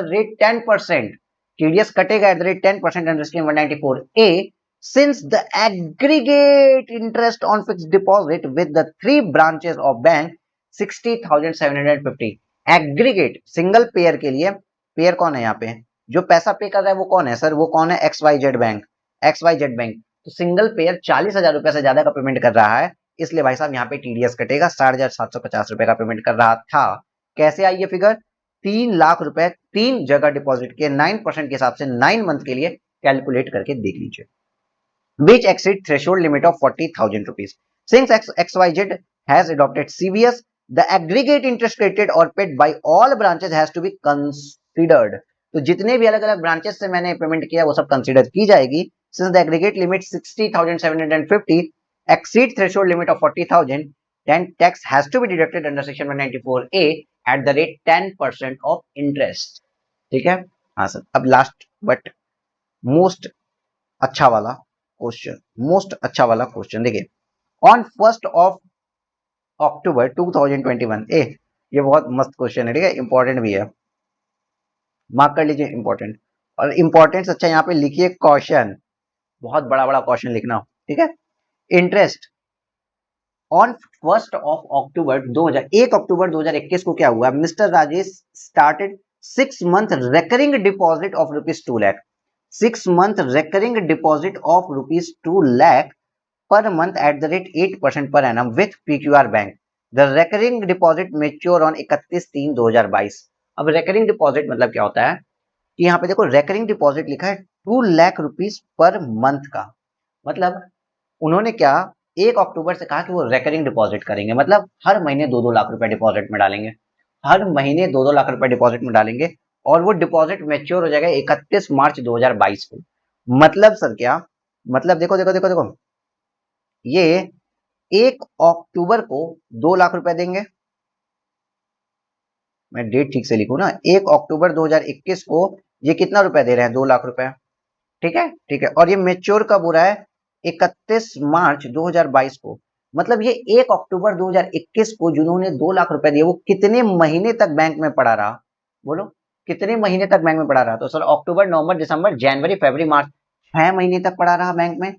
rate 10%। TDS कटेगा at the rate 10% under scheme 194A since the aggregate interest on fixed deposit with the 3 branches of bank 60,750। Aggregate single pair के लिए, pair कौन है यहाँ पे, जो पैसा पे कर रहा है वो कौन है सर, वो कौन है, XYZ बैंक। XYZ बैंक तो सिंगल पेयर 40,000 रुपए से ज्यादा का पेमेंट कर रहा है, इसलिए भाई साहब यहाँ पे टीडीएस कटेगा। 60,750 रुपए का पेमेंट कर रहा था। कैसे आई ये फिगर? 3 लाख रुपए 3 जगह डिपॉजिट किए 9% के हिसाब से 9 मंथ के लिए, कैलकुलेट करके देख लीजिए। which exceed threshold limit of 40,000 rupees. Since XYZ has adopted CBS, the aggregate interest credited or paid by all branches has to be considered. तो जितने भी अलग अलग ब्रांचेस से मैंने पेमेंट किया वो सब कंसीडर की जाएगी। Since the aggregate limit 60,750 exceed threshold limit of 40,000, then tax has to be deducted under section 194A at the rate 10% of interest. ठीक है, हाँ सर। अब लास्ट बट मोस्ट अच्छा वाला क्वेश्चन, मोस्ट अच्छा वाला क्वेश्चन देखिए। ऑन 1 अक्टूबर 2021, ये बहुत मस्त क्वेश्चन है, ठीक है, इंपॉर्टेंट भी है, मार्क कर लीजिए इंपॉर्टेंट। और इंपॉर्टेंस अच्छा यहाँ पे लिखिए क्वेश्चन, बहुत बड़ा बड़ा क्वेश्चन लिखना, ठीक है। इंटरेस्ट ऑन 1 अक्टूबर 2021 को क्या हुआ, mister Rajesh started 6 month recurring deposit of ₹2 lakh, 6 month recurring deposit of ₹2 lakh per month at the rate 8% per annum with PQR Bank. The recurring deposit mature on 31/3/2022। अब recurring deposit मतलब क्या होता है कि यहाँ पे देखो recurring deposit लिखा है 2 लाख रुपीस पर मंथ का। मतलब उन्होंने क्या 1 अक्टूबर से कहा कि वो recurring deposit करेंगे, मतलब हर महीने 2-2 लाख रुपए डिपॉजिट में डालेंगे, हर महीने 2-2 लाख रुपए डिपॉजिट में डालेंगे, और वो डिपॉजिट मैच्योर हो जाएगा 31 मार्च 2022 को। मतलब सर क्या, मतलब देखो देखो देखो देखो, ये 1 अक्टूबर को 2 लाख रुपए देंगे, मैं डेट ठीक से लिखूं ना, 1 अक्टूबर 2021 को ये कितना रुपए दे रहे हैं, 2 लाख रुपए, ठीक है ठीक है। और ये मेच्योर कब हो रहा है, 31 मार्च 2022 को। मतलब ये 1 अक्टूबर 2021 को जिन्होंने 2 लाख रुपए दिए वो कितने महीने तक बैंक में पड़ा रहा, बोलो कितने महीने तक बैंक में पड़ा रहा। तो सर अक्टूबर नवंबर दिसंबर जनवरी फरवरी मार्च 6 महीने तक पड़ा रहा बैंक में,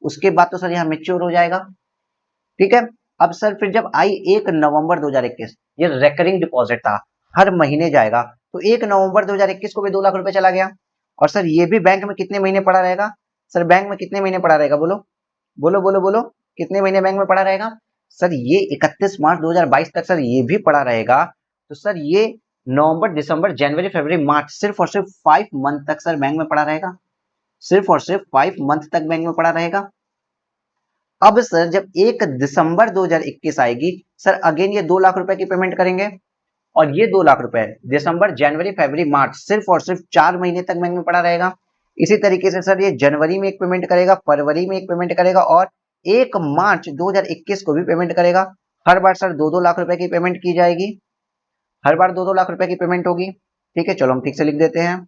उसके बाद तो सर यहाँ मेच्योर हो जाएगा, ठीक है। अब सर फिर जब आई 1 नवंबर 2021, ये रेकरिंग डिपॉजिट था, हर महीने जाएगा, तो 1 नवंबर 2021 को भी 2 लाख रुपए चला गया। और सर ये भी बैंक में कितने महीने पड़ा रहेगा, सर बैंक में कितने महीने पड़ा रहेगा, बोलो बोलो बोलो बोलो, कितने महीने बैंक में पड़ा रहेगा। सर ये 31 मार्च 2022 तक सर ये भी पड़ा रहेगा। तो सर ये नवंबर दिसंबर जनवरी फरवरी मार्च सिर्फ और सिर्फ 5 मंथ तक सर बैंक में पड़ा रहेगा, सिर्फ और सिर्फ 5 मंथ तक बैंक में पड़ा रहेगा। अब सर जब 1 दिसंबर 2021 आएगी, सर अगेन ये 2 लाख रुपए की पेमेंट करेंगे, और ये 2 लाख रुपए दिसंबर जनवरी फरवरी मार्च सिर्फ और सिर्फ 4 महीने तक बैंक में पड़ा रहेगा। इसी तरीके से सर ये जनवरी में एक पेमेंट करेगा, फरवरी में एक पेमेंट करेगा, और 1 मार्च 2021 को भी पेमेंट करेगा। हर बार सर 2-2 लाख रुपए की पेमेंट की जाएगी, हर बार 2-2 लाख रुपए की पेमेंट होगी, ठीक है। चलो हम ठीक से लिख देते हैं।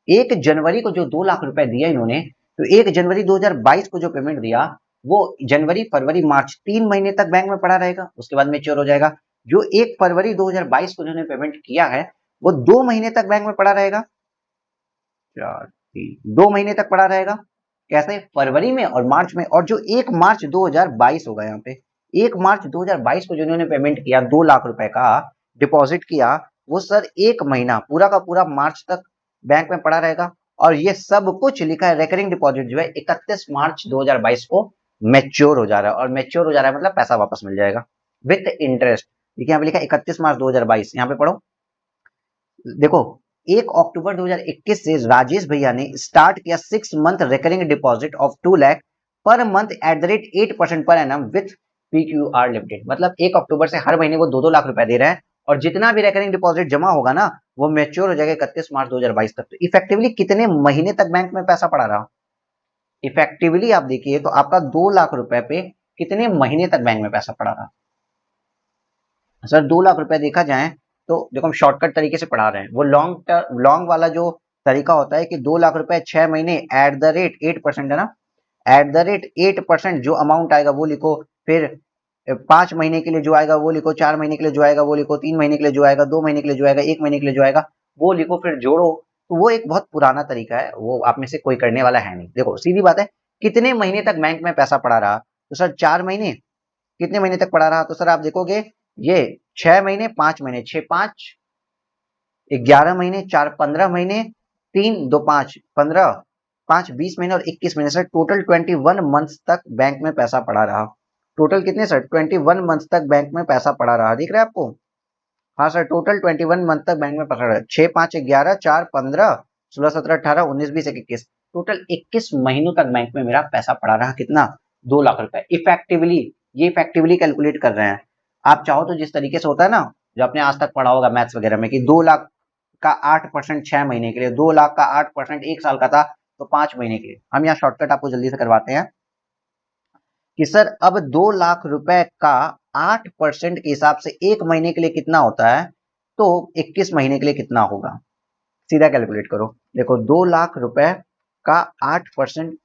1 जनवरी को जो 2 लाख रुपए दिया इन्होंने, तो 1 जनवरी 2022 को जो पेमेंट दिया वो जनवरी फरवरी मार्च 3 महीने तक बैंक में पड़ा रहेगा, उसके बाद मेच्योर हो जाएगा। जो 1 फरवरी 2022 को जिन्होंने पेमेंट किया है वो 2 महीने तक बैंक में पड़ा रहेगा, 2 महीने तक पड़ा रहेगा। कैसे, फरवरी में और मार्च में। और जो 1 मार्च 2022 होगा, यहाँ पे 1 मार्च 2022 को जिन्होंने पेमेंट किया 2 लाख रुपए का डिपॉजिट किया, वो सर 1 महीना पूरा का पूरा मार्च तक बैंक में पड़ा रहेगा। और ये सब कुछ लिखा है, रेकरिंग डिपॉजिट जो है 31 मार्च 2022 को मैच्योर हो जा रहा है, और मैच्योर हो जा रहा है मतलब पैसा वापस मिल जाएगा विथ इंटरेस्ट। देखिए यहाँ पे लिखा 31 मार्च 2022, यहाँ पे पढ़ो, देखो 1 अक्टूबर 2021 से राजेश भैया ने स्टार्ट किया 6 month recurring deposit of 2 lakh per month eight the rate 8% per annum with PQR limited. मतलब 1 अक्टूबर से हर महीने वो 2-2 लाख रुपए दे रहे हैं, और जितना भी रिकरिंग डिपॉजिट जमा होगा ना वो मैच्योर हो जाएगा 31 मार्च 2022 तक। तो इफेक्टिवली कितने महीने तक बैंक में पैसा पड़ा रहा? इफेक्टिवली आप देखिए तो आपका 2 लाख रुपए पे कितने महीने तक बैंक में पैसा पड़ा रहा? सर 2 लाख रुपए देखा जाए तो देखो हम शॉर्टकट तरीके से पढ़ा रहे हैं, वो लॉन्ग वाला जो तरीका होता है कि 2 लाख रुपए 6 महीने एट द रेट 8% है ना, एट द रेट 8% जो अमाउंट आएगा वो लिखो, फिर 5 महीने के लिए जो आएगा वो लिखो, 4 महीने के लिए जो आएगा वो लिखो, 3 महीने के लिए जो आएगा, 2 महीने के लिए जो आएगा, 1 महीने के लिए जो आएगा वो लिखो, फिर जोड़ो। तो वो एक बहुत पुराना तरीका है, वो आप में से कोई करने वाला है नहीं। देखो सीधी बात है, कितने महीने तक बैंक में पैसा पड़ा रहा? तो सर 4 महीने। कितने महीने तक पड़ा रहा? तो सर आप देखोगे ये 6 महीने, 5 महीने, 6 5 11 महीने, 4 15 महीने, 3 2 5 15, 5 20 महीने और 21 महीने, सर टोटल 21 मंथ्स तक बैंक में पैसा पड़ा रहा। टोटल कितने सर? 21 मंथ्स तक बैंक में पैसा पड़ा रहा, दिख रहा है आपको? हाँ सर टोटल 21 मंथ तक बैंक में पैसा रहा। 6 5 11 4 15 16 17 18 19 20 21, टोटल 21 महीनों तक बैंक में मेरा पैसा पड़ा रहा। कितना? 2 लाख रुपए इफेक्टिवली। ये इफेक्टिवली कैलकुलेट कर रहे हैं। आप चाहो तो जिस तरीके से होता है ना, जो आपने आज तक पढ़ा होगा मैथ्स वगैरह में, कि 2 लाख का 8% 6 महीने के लिए, 2 लाख का 8% 1 साल का था, तो 5 महीने के लिए। हम यहाँ शॉर्टकट आपको जल्दी से करवाते हैं कि सर अब 2 लाख रुपए का 8% के हिसाब से 1 महीने के लिए कितना होता है, तो 21 महीने के लिए कितना होगा? सीधा कैलकुलेट करो। देखो 2 लाख रुपए का 8%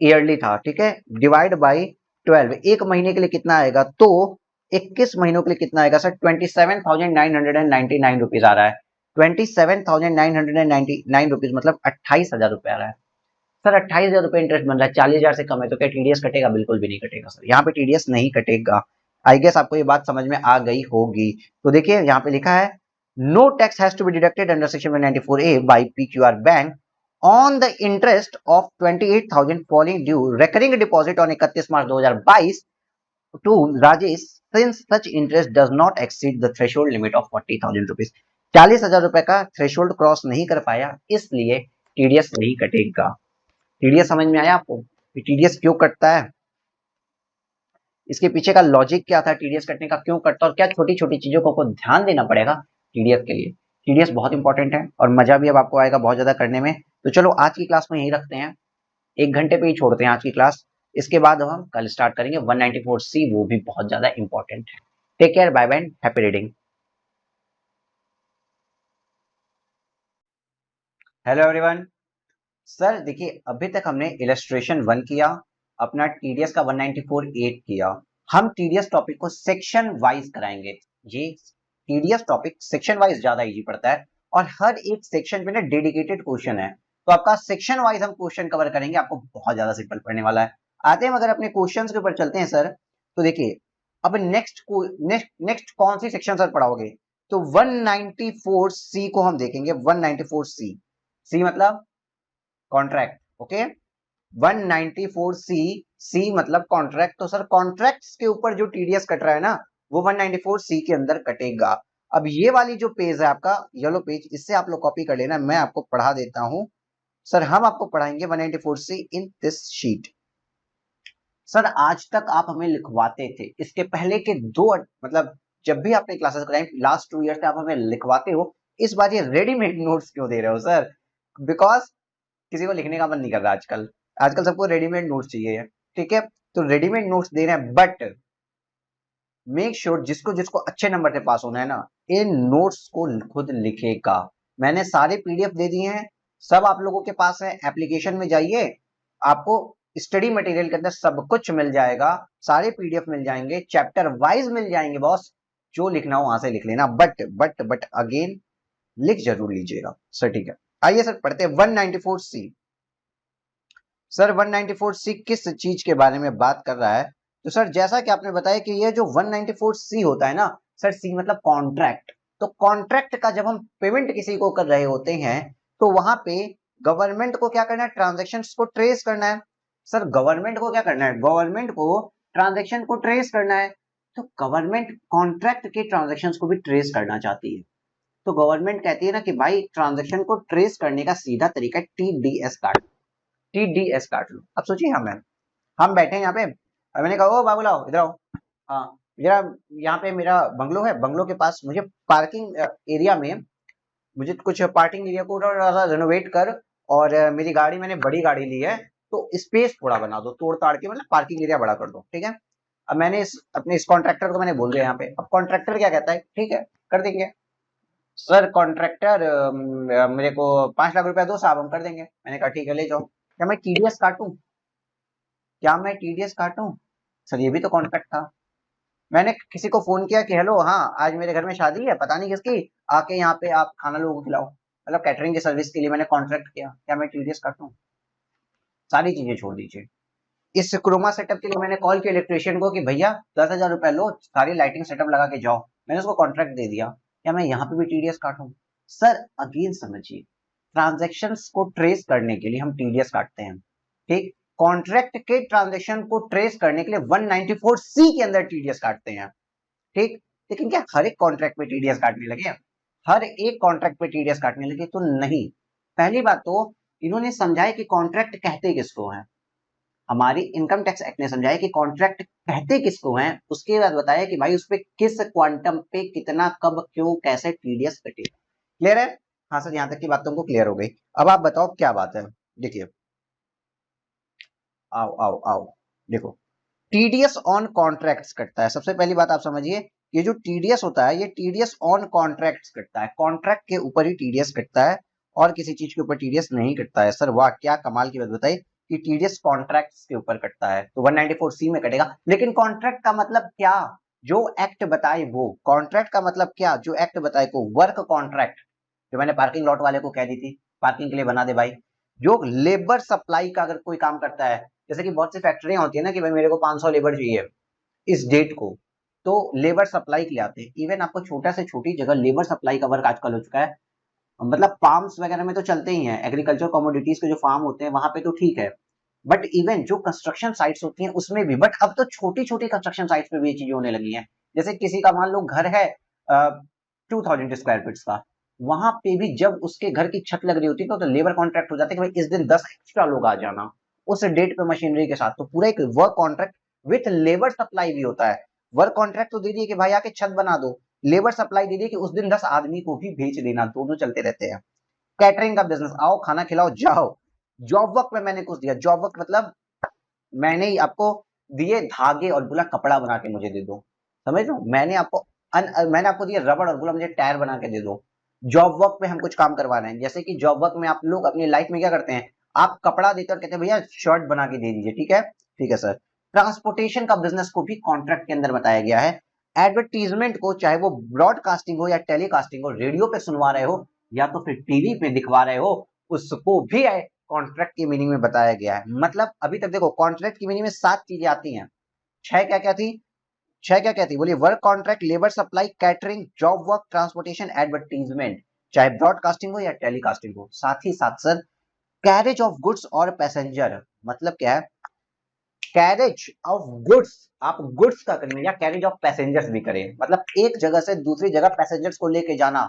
ईयरली था, ठीक है, डिवाइड बाई 12, 1 महीने के लिए कितना आएगा? तो 21 महीनों के लिए कितना आएगा सर? 27,999 रुपीज आ रहा है। 27,999 रुपीज मतलब 28,000 रुपए आ रहा है। सर 28,000 रुपए इंटरेस्ट बन रहा है, 40,000 से कम है, तो क्या टीडीएस कटेगा? बिल्कुल भी नहीं कटेगा सर, यहाँ पे टीडीएस नहीं कटेगा। आई गेस आपको ये बात समझ में आ गई होगी। तो देखिए यहाँ पे लिखा है no tax has to be deducted under section 194A by PQR bank on the interest of 28,000 falling due recurring deposit on 31 March 2022 to Rajesh since such interest does not exceed the threshold limit of 40,000 rupees. 40,000 रुपए का threshold cross नहीं कर पाया, इसलिए TDS नहीं कटेगा। TDS समझ में आया आपको? टीडीएस क्यों कटता है, इसके पीछे का लॉजिक क्या था, टीडीएस कटने का क्यों कटता है, और क्या छोटी छोटी चीजों को आपको ध्यान देना पड़ेगा टीडीएस के लिए। टीडीएस बहुत इंपॉर्टेंट है और मजा भी अब आपको आएगा बहुत ज्यादा करने में। तो चलो आज की क्लास में यही रखते हैं, 1 घंटे पे ही छोड़ते हैं आज की क्लास। इसके बाद हम कल स्टार्ट करेंगे 194C, वो भी बहुत ज्यादा इंपॉर्टेंट है। Take care, bye bye, happy reading. Hello everyone. Sir देखिए अभी तक हमने इलस्ट्रेशन 1 किया, अपना टीडीएस का 194 किया। हम टीडीएस टॉपिक को सेक्शन वाइज कराएंगे। ये टीडीएस टॉपिक सेक्शन वाइज ज्यादा इजी पड़ता है, और हर एक सेक्शन पे ना डेडिकेटेड क्वेश्चन है, तो आपका सेक्शन वाइज हम क्वेश्चन कवर करेंगे, आपको बहुत ज्यादा सिंपल पड़ने वाला है। आते हैं अगर अपने क्वेश्चंस के ऊपर चलते हैं सर, तो देखिए अब नेक्स्ट कौन सी सेक्शन सर पढ़ाओगे? तो 194C को हम देखेंगे। 194C, सी मतलब कॉन्ट्रैक्ट, ओके। 194C, सी मतलब कॉन्ट्रैक्ट। तो सर कॉन्ट्रैक्ट्स के ऊपर जो टीडीएस कट रहा है ना, वो 194C के अंदर कटेगा। अब ये वाली जो पेज है आपका येलो पेज, इससे आप लोग कॉपी कर लेना, मैं आपको पढ़ा देता हूं। सर हम आपको पढ़ाएंगे 194C in this sheet. Sir आज तक आप हमें लिखवाते थे, इसके पहले के दो मतलब जब भी आपने क्लासेस कराई लास्ट 2 ईयर से आप हमें लिखवाते हो, इस बार ये रेडीमेड नोट्स क्यों दे रहे हो सर? बिकॉज किसी को लिखने का मन नहीं कर रहा आजकल, आजकल सबको रेडीमेड नोट्स चाहिए, ठीक है। तो रेडीमेड नोट्स दे रहे हैं, बट मेक श्योर जिसको जिसको अच्छे नंबर से पास होना है ना, इन नोट्स को खुद लिखेगा। मैंने सारे पीडीएफ दे दिए हैं, सब आप लोगों के पास है। एप्लीकेशन में जाइए, आपको स्टडी मटेरियल के अंदर सब कुछ मिल जाएगा, सारे पीडीएफ मिल जाएंगे, चैप्टर वाइज मिल जाएंगे बॉस। जो लिखना हो वहां से लिख लेना, बट अगेन लिख जरूर लीजिएगा सर, ठीक है। आइए सर पढ़ते हैं 194C। सर 194C किस चीज के बारे में बात कर रहा है? तो सर जैसा कि आपने बताया कि ये जो 194C होता है ना सर, सी मतलब कॉन्ट्रैक्ट। तो कॉन्ट्रैक्ट का जब हम पेमेंट किसी को कर रहे होते हैं, तो वहां पे गवर्नमेंट को क्या करना है? ट्रांजेक्शन को ट्रेस करना है। सर गवर्नमेंट को क्या करना है, गवर्नमेंट को ट्रांजैक्शन को ट्रेस करना है, तो गवर्नमेंट कॉन्ट्रैक्ट के ट्रांजैक्शन को भी ट्रेस करना चाहती है। तो गवर्नमेंट कहती है ना कि भाई ट्रांजैक्शन को ट्रेस करने का सीधा तरीका है टीडीएस काट, टीडीएस काट लो। अब सोचिए हम बैठे हैं यहाँ पे, और मैंने कहा ओ बाबूलाल इधर आओ, हाँ जरा यहाँ पे मेरा बंगलो है, बंगलो के पास मुझे पार्किंग एरिया में मुझे कुछ पार्किंग एरिया को थोड़ा सा रेनोवेट कर, और मेरी गाड़ी मैंने बड़ी गाड़ी ली है तो स्पेस थोड़ा बना दो, तोड़ ताड़ के मतलब पार्किंग एरिया बड़ा कर दो, ठीक है। अब मैंने अपने इस कॉन्ट्रैक्टर को मैंने बोल दिया यहाँ पे, अब कॉन्ट्रैक्टर क्या कहता है, ठीक है कर देंगे। सर कॉन्ट्रैक्टर मेरे को 5 लाख रुपया दो साहब, हम कर देंगे। मैंने कहा ठीक है ले जाओ। क्या मैं टीडीएस काटूं, क्या मैं टीडीएस काटूं? सर ये भी तो कॉन्ट्रैक्ट था। मैंने किसी को फोन किया कि हेलो हाँ आज मेरे घर में शादी है पता नहीं किसकी, आके यहाँ पे आप खाना लोगों को खिलाओ, मतलब कैटरिंग की सर्विस के लिए मैंने कॉन्ट्रैक्ट किया, क्या मैं टीडीएस काटूं? सारी चीजें छोड़ दीजिए। इस क्रोमा सेटअप के लिए मैंने कॉल किया इलेक्ट्रिशियन को कि भैया 10,000 रुपए लो, सारी लाइटिंग सेटअप लगा के जाओ, मैंने उसको कॉन्ट्रैक्ट दे दिया, क्या मैं यहाँ पे भी टीडीएस काटूं? सर अगेन समझिए, ट्रांजेक्शन्स को ट्रेस करने के लिए हम टीडीएस काटते हैं, ठीक। कॉन्ट्रैक्ट के ट्रांजेक्शन को ट्रेस करने के लिए 194C के अंदर टीडीएस काटते हैं, ठीक। लेकिन क्या हर एक कॉन्ट्रैक्ट पे टीडीएस काटने लगे, हर एक कॉन्ट्रैक्ट पे टीडीएस काटने लगे? तो नहीं। पहली बात तो इन्होंने समझाया कि कॉन्ट्रैक्ट कहते किसको है, हमारी इनकम टैक्स एक्ट ने समझाया कि कॉन्ट्रैक्ट कहते किसको हैं, उसके बाद बताया कि भाई उस पे किस क्वांटम पे कितना कब क्यों कैसे टीडीएस कटेगा। क्लियर है? हाँ सर यहाँ तक की बात तुमको क्लियर हो गई। अब आप बताओ क्या बात है, देखिए आओ आओ आओ देखो, टीडीएस ऑन कॉन्ट्रैक्ट्स कटता है। सबसे पहली बात आप समझिए, ये जो टीडीएस होता है ये टीडीएस ऑन कॉन्ट्रैक्ट्स कटता है, कॉन्ट्रैक्ट के ऊपर ही टीडीएस कटता है और किसी चीज के ऊपर टीडीएस नहीं कटता है। सर वाह क्या कमाल की बात बताई कि टीडीएस कॉन्ट्रैक्ट्स के ऊपर कटता है, तो 194C में कटेगा। लेकिन कॉन्ट्रैक्ट का मतलब क्या, जो एक्ट बताए वो, कॉन्ट्रैक्ट का मतलब क्या, जो एक्ट बताए को, वर्क कॉन्ट्रैक्ट जो मैंने पार्किंग लॉट वाले को कह दी थी पार्किंग के लिए बना दे भाई, जो लेबर सप्लाई का अगर कोई काम करता है, जैसे कि बहुत सी फैक्ट्रियां होती है ना कि भाई मेरे को 500 लेबर चाहिए इस डेट को, तो लेबर सप्लाई के लिए आते हैं। इवन आपको छोटा से छोटी जगह लेबर सप्लाई का वर्क आजकल हो चुका है, मतलब फार्म्स वगैरह में तो चलते ही हैं, एग्रीकल्चर कमोडिटीज के जो फार्म होते हैं वहां पे तो ठीक है, बट इवन जो कंस्ट्रक्शन साइट्स होती हैं उसमें भी, बट अब तो छोटी छोटी कंस्ट्रक्शन साइट्स पे भी ये चीजें होने लगी हैं। जैसे किसी का मान लो घर है 2000 स्क्वायर फीट का, वहां पे भी जब उसके घर की छत लग रही होती है तो लेबर कॉन्ट्रैक्ट हो जाता है कि भाई इस दिन 10 एक्स्ट्रा लोग आ जाना उस डेट पे मशीनरी के साथ, तो पूरा एक work contract with labour supply भी होता है। वर्क कॉन्ट्रैक्ट तो दे दिए कि भाई आके छत बना दो, लेबर सप्लाई दे दी कि उस दिन 10 आदमी को भी भेज देना, दोनों चलते रहते हैं। कैटरिंग का बिजनेस, आओ खाना खिलाओ जाओ। जॉब वर्क में मैंने कुछ दिया, जॉब वर्क मतलब मैंने ही आपको दिए धागे और बोला कपड़ा बना के मुझे दे दो, समझ लो, मैंने आपको दिया रबड़ और बोला मुझे टायर बना के दे दो। जॉब वर्क में हम कुछ काम करवा रहे हैं, जैसे कि जॉब वर्क में आप लोग अपनी लाइफ में क्या करते हैं, आप कपड़ा देते और कहते हैं भैया शर्ट बना के दे दीजिए, ठीक है सर। ट्रांसपोर्टेशन का बिजनेस को भी कॉन्ट्रैक्ट के अंदर बताया गया है। एडवर्टीजमेंट को, चाहे वो ब्रॉडकास्टिंग हो या टेलीकास्टिंग हो, रेडियो पे सुनवा रहे हो या तो फिर टीवी पे दिखवा रहे हो, उसको भी कॉन्ट्रैक्ट की मीनिंग में बताया गया है। मतलब अभी तक देखो कॉन्ट्रैक्ट की मीनिंग में 7 चीजें आती हैं, 6 क्या क्या थी, 6 क्या क्या थी बोलिए, work contract, labour supply, catering, job work, transportation, advertisement, चाहे ब्रॉडकास्टिंग हो या टेलीकास्टिंग हो। साथ ही साथ सर कैरेज ऑफ गुड्स और पैसेंजर, मतलब क्या है, कैरेज ऑफ गुड्स, आप गुड्स का करें या कैरेज ऑफ पैसेंजर्स भी करें, मतलब एक जगह से दूसरी जगह पैसेंजर्स को लेके जाना,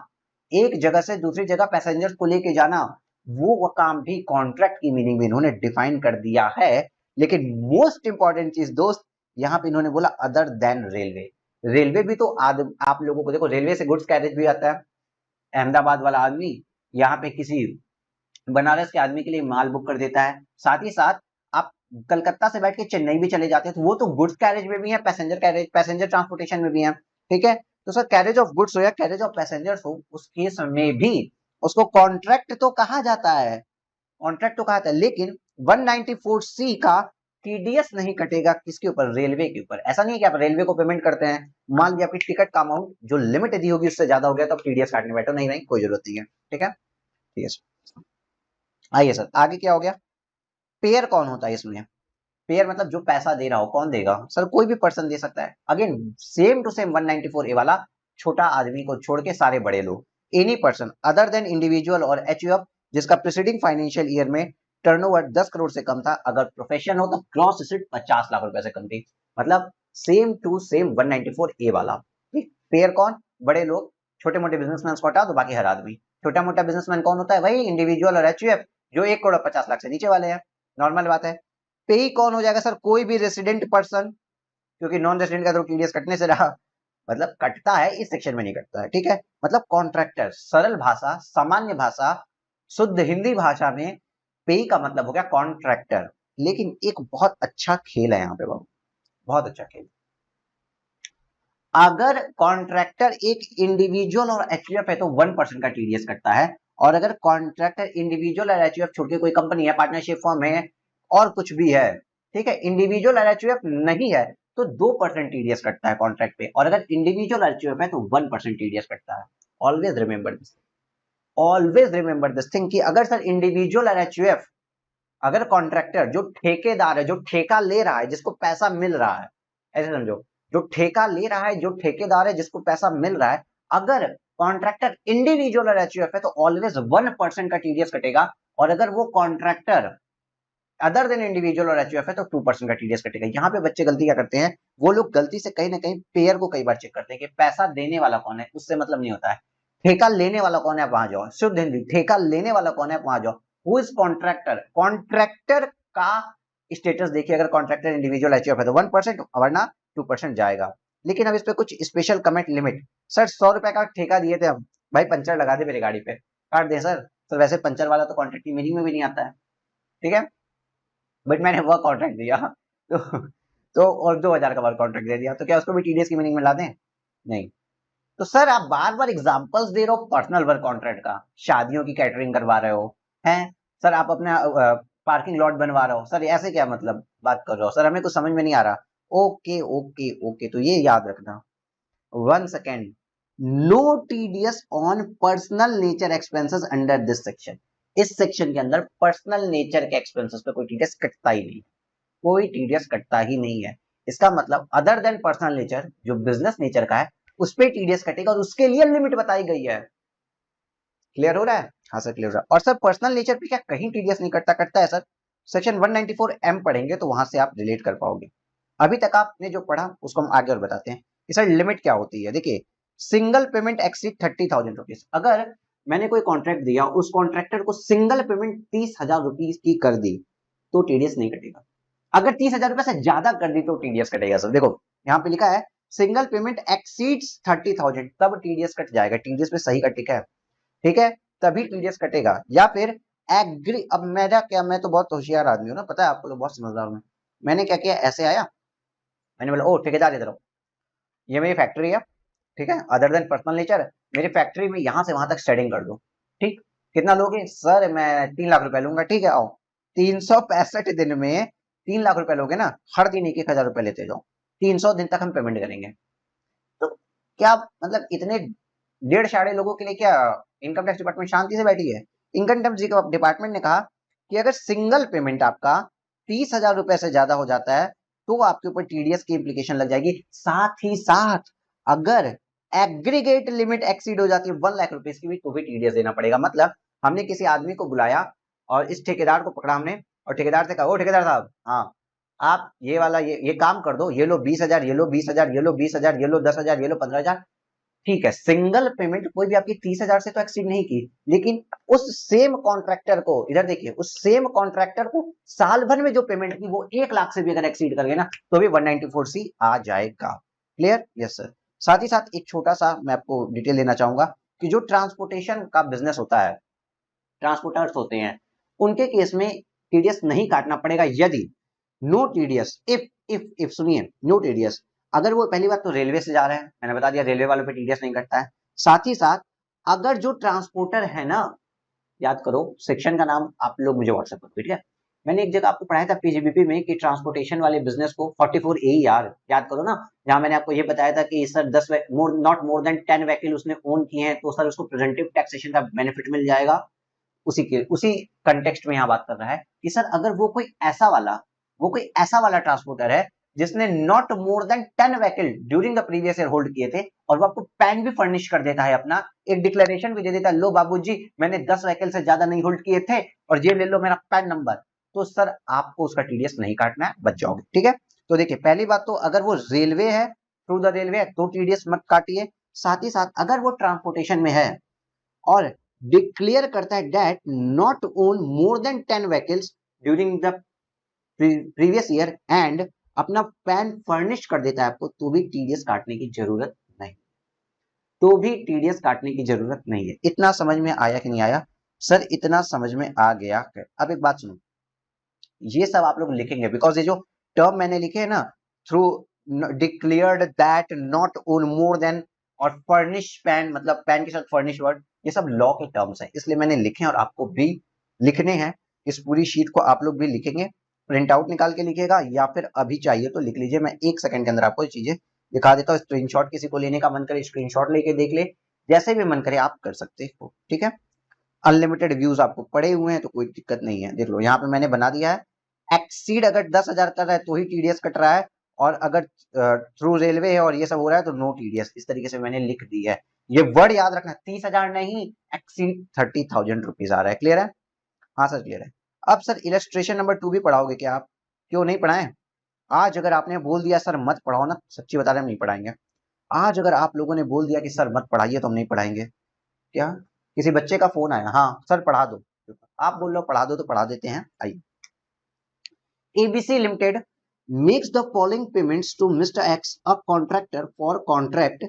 एक जगह से दूसरी जगह पैसेंजर्स को लेके जाना, वो काम भी कॉन्ट्रैक्ट की मीनिंग में इन्होंने डिफाइन कर दिया है। लेकिन मोस्ट इंपॉर्टेंट चीज दोस्त, यहाँ पे इन्होंने बोला अदर देन रेलवे। रेलवे भी तो आप लोगों को देखो, रेलवे से गुड्स कैरेज भी आता है। अहमदाबाद वाला आदमी यहाँ पे किसी बनारस के आदमी के लिए माल बुक कर देता है, साथ ही साथ आप कलकत्ता से बैठ के चेन्नई भी चले जाते हैं, तो वो तो गुड्स कैरेज में भी है, पैसेंजर कैरेज, पैसेंजर ट्रांसपोर्टेशन में भी है, ठीक है। तो सर कैरेज ऑफ गुड्स हो या कैरेज ऑफ पैसेंजर्स हो, उस केस में भी उसको कॉन्ट्रैक्ट तो कहा जाता है, कॉन्ट्रैक्ट तो कहा जाता है, लेकिन 194C का टीडीएस नहीं कटेगा किसके ऊपर, रेलवे के ऊपर। ऐसा नहीं है कि आप रेलवे को पेमेंट करते हैं, मान लिया आपकी टिकट का अमाउंट जो लिमिट दी होगी उससे ज्यादा हो गया तो आप टीडीएस काटने बैठो, नहीं नहीं कोई जरूरत नहीं है, ठीक है। ठीक है सर, आइए सर आगे क्या हो गया, पेयर कौन होता है इसमें, पेयर मतलब जो पैसा दे रहा हो, कौन देगा, सर कोई भी पर्सन दे सकता है। Again same to same 194A वाला, छोटा आदमी को छोड़ के सारे बड़े लोग, any person other than individual और एचयूएफ जिसका प्रीसीडिंग फाइनेंशियल ईयर में टर्नओवर 10 करोड़ से कम था, अगर प्रोफेशन हो तो ग्रॉस एसेट 50 लाख रुपए से कम थी। मतलब सेम टू सेम 194A वाला। ठीक, पेयर कौन? बड़े लोग, छोटे मोटे बिजनेसमैन को हटा दो, बाकी हर आदमी। छोटा मोटा बिजनेसमैन कौन होता है? वही इंडिविजुअल और एचयूएफ जो 1 करोड़ 50 लाख से नीचे वाले हैं। नॉर्मल बात है। पेई कौन हो जाएगा सर? कोई भी रेसिडेंट पर्सन, क्योंकि नॉन रेसिडेंट का तो टीडीएस कटने से रहा, मतलब कटता है, इस सेक्शन में नहीं कटता है। ठीक है, मतलब कॉन्ट्रैक्टर, सरल भाषा, सामान्य भाषा, शुद्ध हिंदी भाषा में पेई का मतलब हो गया कॉन्ट्रैक्टर। लेकिन एक बहुत अच्छा खेल है यहाँ पे बाबू, बहुत अच्छा खेल। अगर कॉन्ट्रैक्टर एक इंडिविजुअल और एचयूएफ है तो 1% का टीडीएस कटता है, और अगर कॉन्ट्रैक्टर इंडिविजुअल और एचयूएफ छोड़ के कोई कंपनी है, पार्टनरशिप फर्म है और कुछ भी है, ठीक है, इंडिविजुअल और एचयूएफ नहीं है तो 2% टीडीएस कटता है कॉन्ट्रैक्ट पे, और अगर इंडिविजुअल और एचयूएफ है तो 1% टीडीएस कटता है। Always remember this, always remember this thing कि अगर सर इंडिविजुअल और एचयूएफ, अगर कॉन्ट्रैक्टर जो ठेकेदार है, जो ठेका ले रहा है, जिसको पैसा मिल रहा है, ऐसे समझो, जो ठेका ले रहा है, जो ठेकेदार है, जिसको पैसा मिल रहा है, अगर कॉन्ट्रैक्टर इंडिविजुअल और एचयूएफ है तो ऑलवेज 1% का टीडीएस कटेगा, और अगर वो कॉन्ट्रैक्टर अदर देन इंडिविजुअल और एचयूएफ है तो 2% का टीडीएस कटेगा। यहाँ पे बच्चे गलती क्या करते हैं? वो लोग गलती से कहीं ना कहीं पेयर को कई बार चेक करते हैं कि पैसा देने वाला कौन है, उससे मतलब नहीं होता है। ठेका लेने वाला कौन है, आप वहां जाओ। शुद्ध हिंदी, ठेका लेने वाला कौन है, आप वहां जाओ। Who is contractor? कॉन्ट्रैक्टर का स्टेटस देखिए, अगर कॉन्ट्रैक्टर इंडिविजुअल एचयूएफ है तो 1%, वरना 2% जाएगा। लेकिन अब इस पे कुछ स्पेशल कमेंट लिमिट। सर 100 रुपए का ठेका दिए थे हम, भाई पंचर लगा दे मेरी गाड़ी पे, काट दे सर। तो वैसे पंचर वाला तो कॉन्ट्रैक्ट की मीनिंग में भी नहीं आता है, ठीक है, बट मैंने वर्क कॉन्ट्रैक्ट दिया तो और 2000 का वर्क कॉन्ट्रैक्ट दे दिया, तो क्या उसको भी टीडीएस की मीनिंग में ला दें? नहीं। तो सर आप बार बार एग्जांपल्स दे रहे हो पर्सनल वर्क कॉन्ट्रैक्ट का, शादियों की कैटरिंग करवा रहे हो हैं सर, आप अपने पार्किंग लॉट बनवा रहे हो सर, ऐसे क्या मतलब बात कर रहे हो सर, हमें कुछ समझ में नहीं आ रहा। ओके ओके ओके, तो ये याद रखना। 1 second, no TDS on personal nature expenses under this section. इस सेक्शन के अंदर पर्सनल नेचर के एक्सपेंसेस पे कोई टीडीएस कटता ही नहीं, कोई टीडीएस कटता ही नहीं है। इसका मतलब अदर देन पर्सनल नेचर, जो बिजनेस नेचर का है, उस पे टीडीएस कटेगा, और उसके लिए लिमिट बताई गई है। क्लियर हो रहा है? हाँ सर क्लियर हो रहा है। और सर पर्सनल नेचर पे क्या कहीं टीडीएस नहीं कटता? कटता है सर, सेक्शन 194M पढ़ेंगे तो वहां से आप रिलेट कर पाओगे। अभी तक आपने जो पढ़ा उसको हम आगे और बताते हैं कि सर लिमिट क्या होती है। देखिए, सिंगल पेमेंट एक्सीड 30,000 रुपीज, अगर मैंने कोई कॉन्ट्रैक्ट दिया, उस कॉन्ट्रैक्टर को सिंगल पेमेंट 30,000 रुपीज की कर दी तो टीडीएस नहीं कटेगा। अगर 30,000 रुपए से ज्यादा कर दी तो टीडीएस कटेगा। सर देखो यहाँ पे लिखा है सिंगल पेमेंट एक्सीड्स 30,000, तब टीडीएस कट जाएगा। टीडीएस पे सही कट है, ठीक है, तभी टीडीएस कटेगा। या फिर एग्री, अब मेरा क्या, मैं तो बहुत होशियार आदमी हूँ ना, पता है आपको, तो बहुत समझदार हूँ। मैंने क्या किया, ऐसे आया, मैंने बोला ओ ठेकेदार इधर आओ, ये मेरी फैक्ट्री है, ठीक है, अदर देन पर्सनल नेचर, मेरी फैक्ट्री में यहां से वहां तक शेडिंग कर दो। ठीक, कितना लोगे सर? मैं 3 लाख रुपए लूंगा। ठीक है आओ, 365 दिन में 3 लाख रुपए लोगे ना, हर दिन 1,000 रुपए लेते जाओ, 300 दिन तक हम पेमेंट करेंगे। तो क्या मतलब इतने 1.5 लोगों के लिए क्या इनकम टैक्स डिपार्टमेंट शांति से बैठी है? इनकम टैक्स डिपार्टमेंट ने कहा कि अगर सिंगल पेमेंट आपका 30,000 रुपए से ज्यादा हो जाता है तो आपके ऊपर टीडीएस की इम्प्लीकेशन लग जाएगी। साथ ही साथ अगर एग्रीगेट लिमिट एक्सीड हो जाती है 1 लाख रुपीज की भी, तो भी टीडीएस देना पड़ेगा। मतलब हमने किसी आदमी को बुलाया और इस ठेकेदार को पकड़ा हमने, और ठेकेदार से कहा ओ ठेकेदार साहब, हाँ आप ये वाला ये काम कर दो, ये लो 20,000, ये लो 20,000, ये लो 20,000, ये लो 10,000, ये लो 15,000। ठीक है, सिंगल पेमेंट कोई भी आपकी 30,000 से तो एक्सीड नहीं की, लेकिन उस सेम कॉन्ट्रैक्टर को, इधर देखिए, उस सेम कॉन्ट्रैक्टर को साल भर में जो पेमेंट की वो 1 लाख से भी अगर एक्सीड कर गए ना, तो भी 194C आ जाएगा। क्लियर? Yes sir. साथ ही साथ एक छोटा सा मैं आपको डिटेल देना चाहूंगा कि जो ट्रांसपोर्टेशन का बिजनेस होता है, ट्रांसपोर्टर्स होते हैं, उनके केस में टीडीएस नहीं काटना पड़ेगा यदि नो टीडीएस, इफ सुनिए, नो टीडीएस अगर वो, पहली बात तो रेलवे से जा रहे हैं, मैंने बता दिया रेलवे वालों पे टीडीएस नहीं कटता है। साथ ही साथ अगर जो ट्रांसपोर्टर है ना, याद करो सेक्शन का नाम आप लोग मुझे व्हाट्सएप करो, ठीक है, मैंने एक जगह आपको पढ़ाया था पीजीबीपी में कि ट्रांसपोर्टेशन वाले बिजनेस को 44A यार, याद करो ना, जहां मैंने आपको ये बताया था कि sir 10 not more than 10 vehicle उसने ओन किए हैं तो सर उसको प्रेजेंटिव टैक्सेशन का बेनिफिट मिल जाएगा। उसी कंटेक्स्ट में यहाँ बात कर रहा है कि सर अगर वो कोई ऐसा वाला ट्रांसपोर्टर है जिसने not more than 10 vehicle during the previous year hold किए थे, और वो आपको पैन भी फर्निश कर देता है, अपना एक डिक्लेरेशन भी दे देता है, लो बाबूजी मैंने 10 व्हीकल से ज्यादा नहीं होल्ड किए थे और ये ले लो मेरा पैन नंबर, तो सर आपको उसका टीडीएस नहीं काटना है, बच जाओगे। ठीक है, तो देखिए पहली बात तो अगर वो रेलवे है, थ्रू द रेलवे है, तो टीडीएस मत काटिए। साथ ही साथ अगर वो ट्रांसपोर्टेशन में है और डिक्लेयर करता है that not own more than 10 vehicles during the previous year and अपना पैन फर्निश कर देता है आपको, तो भी टीडीएस काटने की जरूरत नहीं, तो भी टीडीएस काटने की जरूरत नहीं है। इतना समझ में आया कि नहीं आया? सर इतना समझ में आ गया। अब एक बात सुनो, ये सब आप लोग लिखेंगे बिकॉज ये जो टर्म मैंने लिखे है ना, through declared that not own more then, और फर्निश पैन मतलब पैन के साथ फर्निश वर्ड, ये सब लॉ के टर्म्स हैं, इसलिए मैंने लिखे हैं और आपको भी लिखने हैं। इस पूरी शीट को आप लोग भी लिखेंगे, प्रिंट आउट निकाल के लिखेगा या फिर अभी चाहिए तो लिख लीजिए। मैं 1 सेकंड के अंदर आपको ये चीजें दिखा देता हूँ। स्क्रीनशॉट किसी को लेने का मन करे स्क्रीनशॉट लेके देख ले, जैसे भी मन करे आप कर सकते हो। ठीक है, अनलिमिटेड व्यूज आपको पड़े हुए हैं तो कोई दिक्कत नहीं है। देख लो यहाँ पे मैंने बना दिया है, एक्सीड अगर 10,000 कर रहा है तो ही टीडीएस कट रहा है, और अगर थ्रू रेलवे है और ये सब हो रहा है तो नो टीडीएस। इस तरीके से मैंने लिख दी है, ये वर्ड याद रखना, 30,000 नहीं, एक्सीड 30,000 रुपीज आ रहा है। क्लियर है? हाँ सर क्लियर है। अब सर इलस्ट्रेशन नंबर 2 भी पढ़ाओगे क्या आप? क्यों नहीं पढ़ाएं? आज अगर आपने बोल दिया सर मत पढ़ाओ ना, सच्ची बता रहे हम नहीं पढ़ाएंगे। आज अगर आप लोगों ने बोल दिया कि सर मत पढ़ाइए तो हम नहीं पढ़ाएंगे। क्या किसी बच्चे का फोन आया? हाँ सर पढ़ा दो, आप बोल रहे हो पढ़ा दो तो पढ़ा देते हैं। आइए, ABC Limited makes the following payments to Mr. X, a contractor, for contract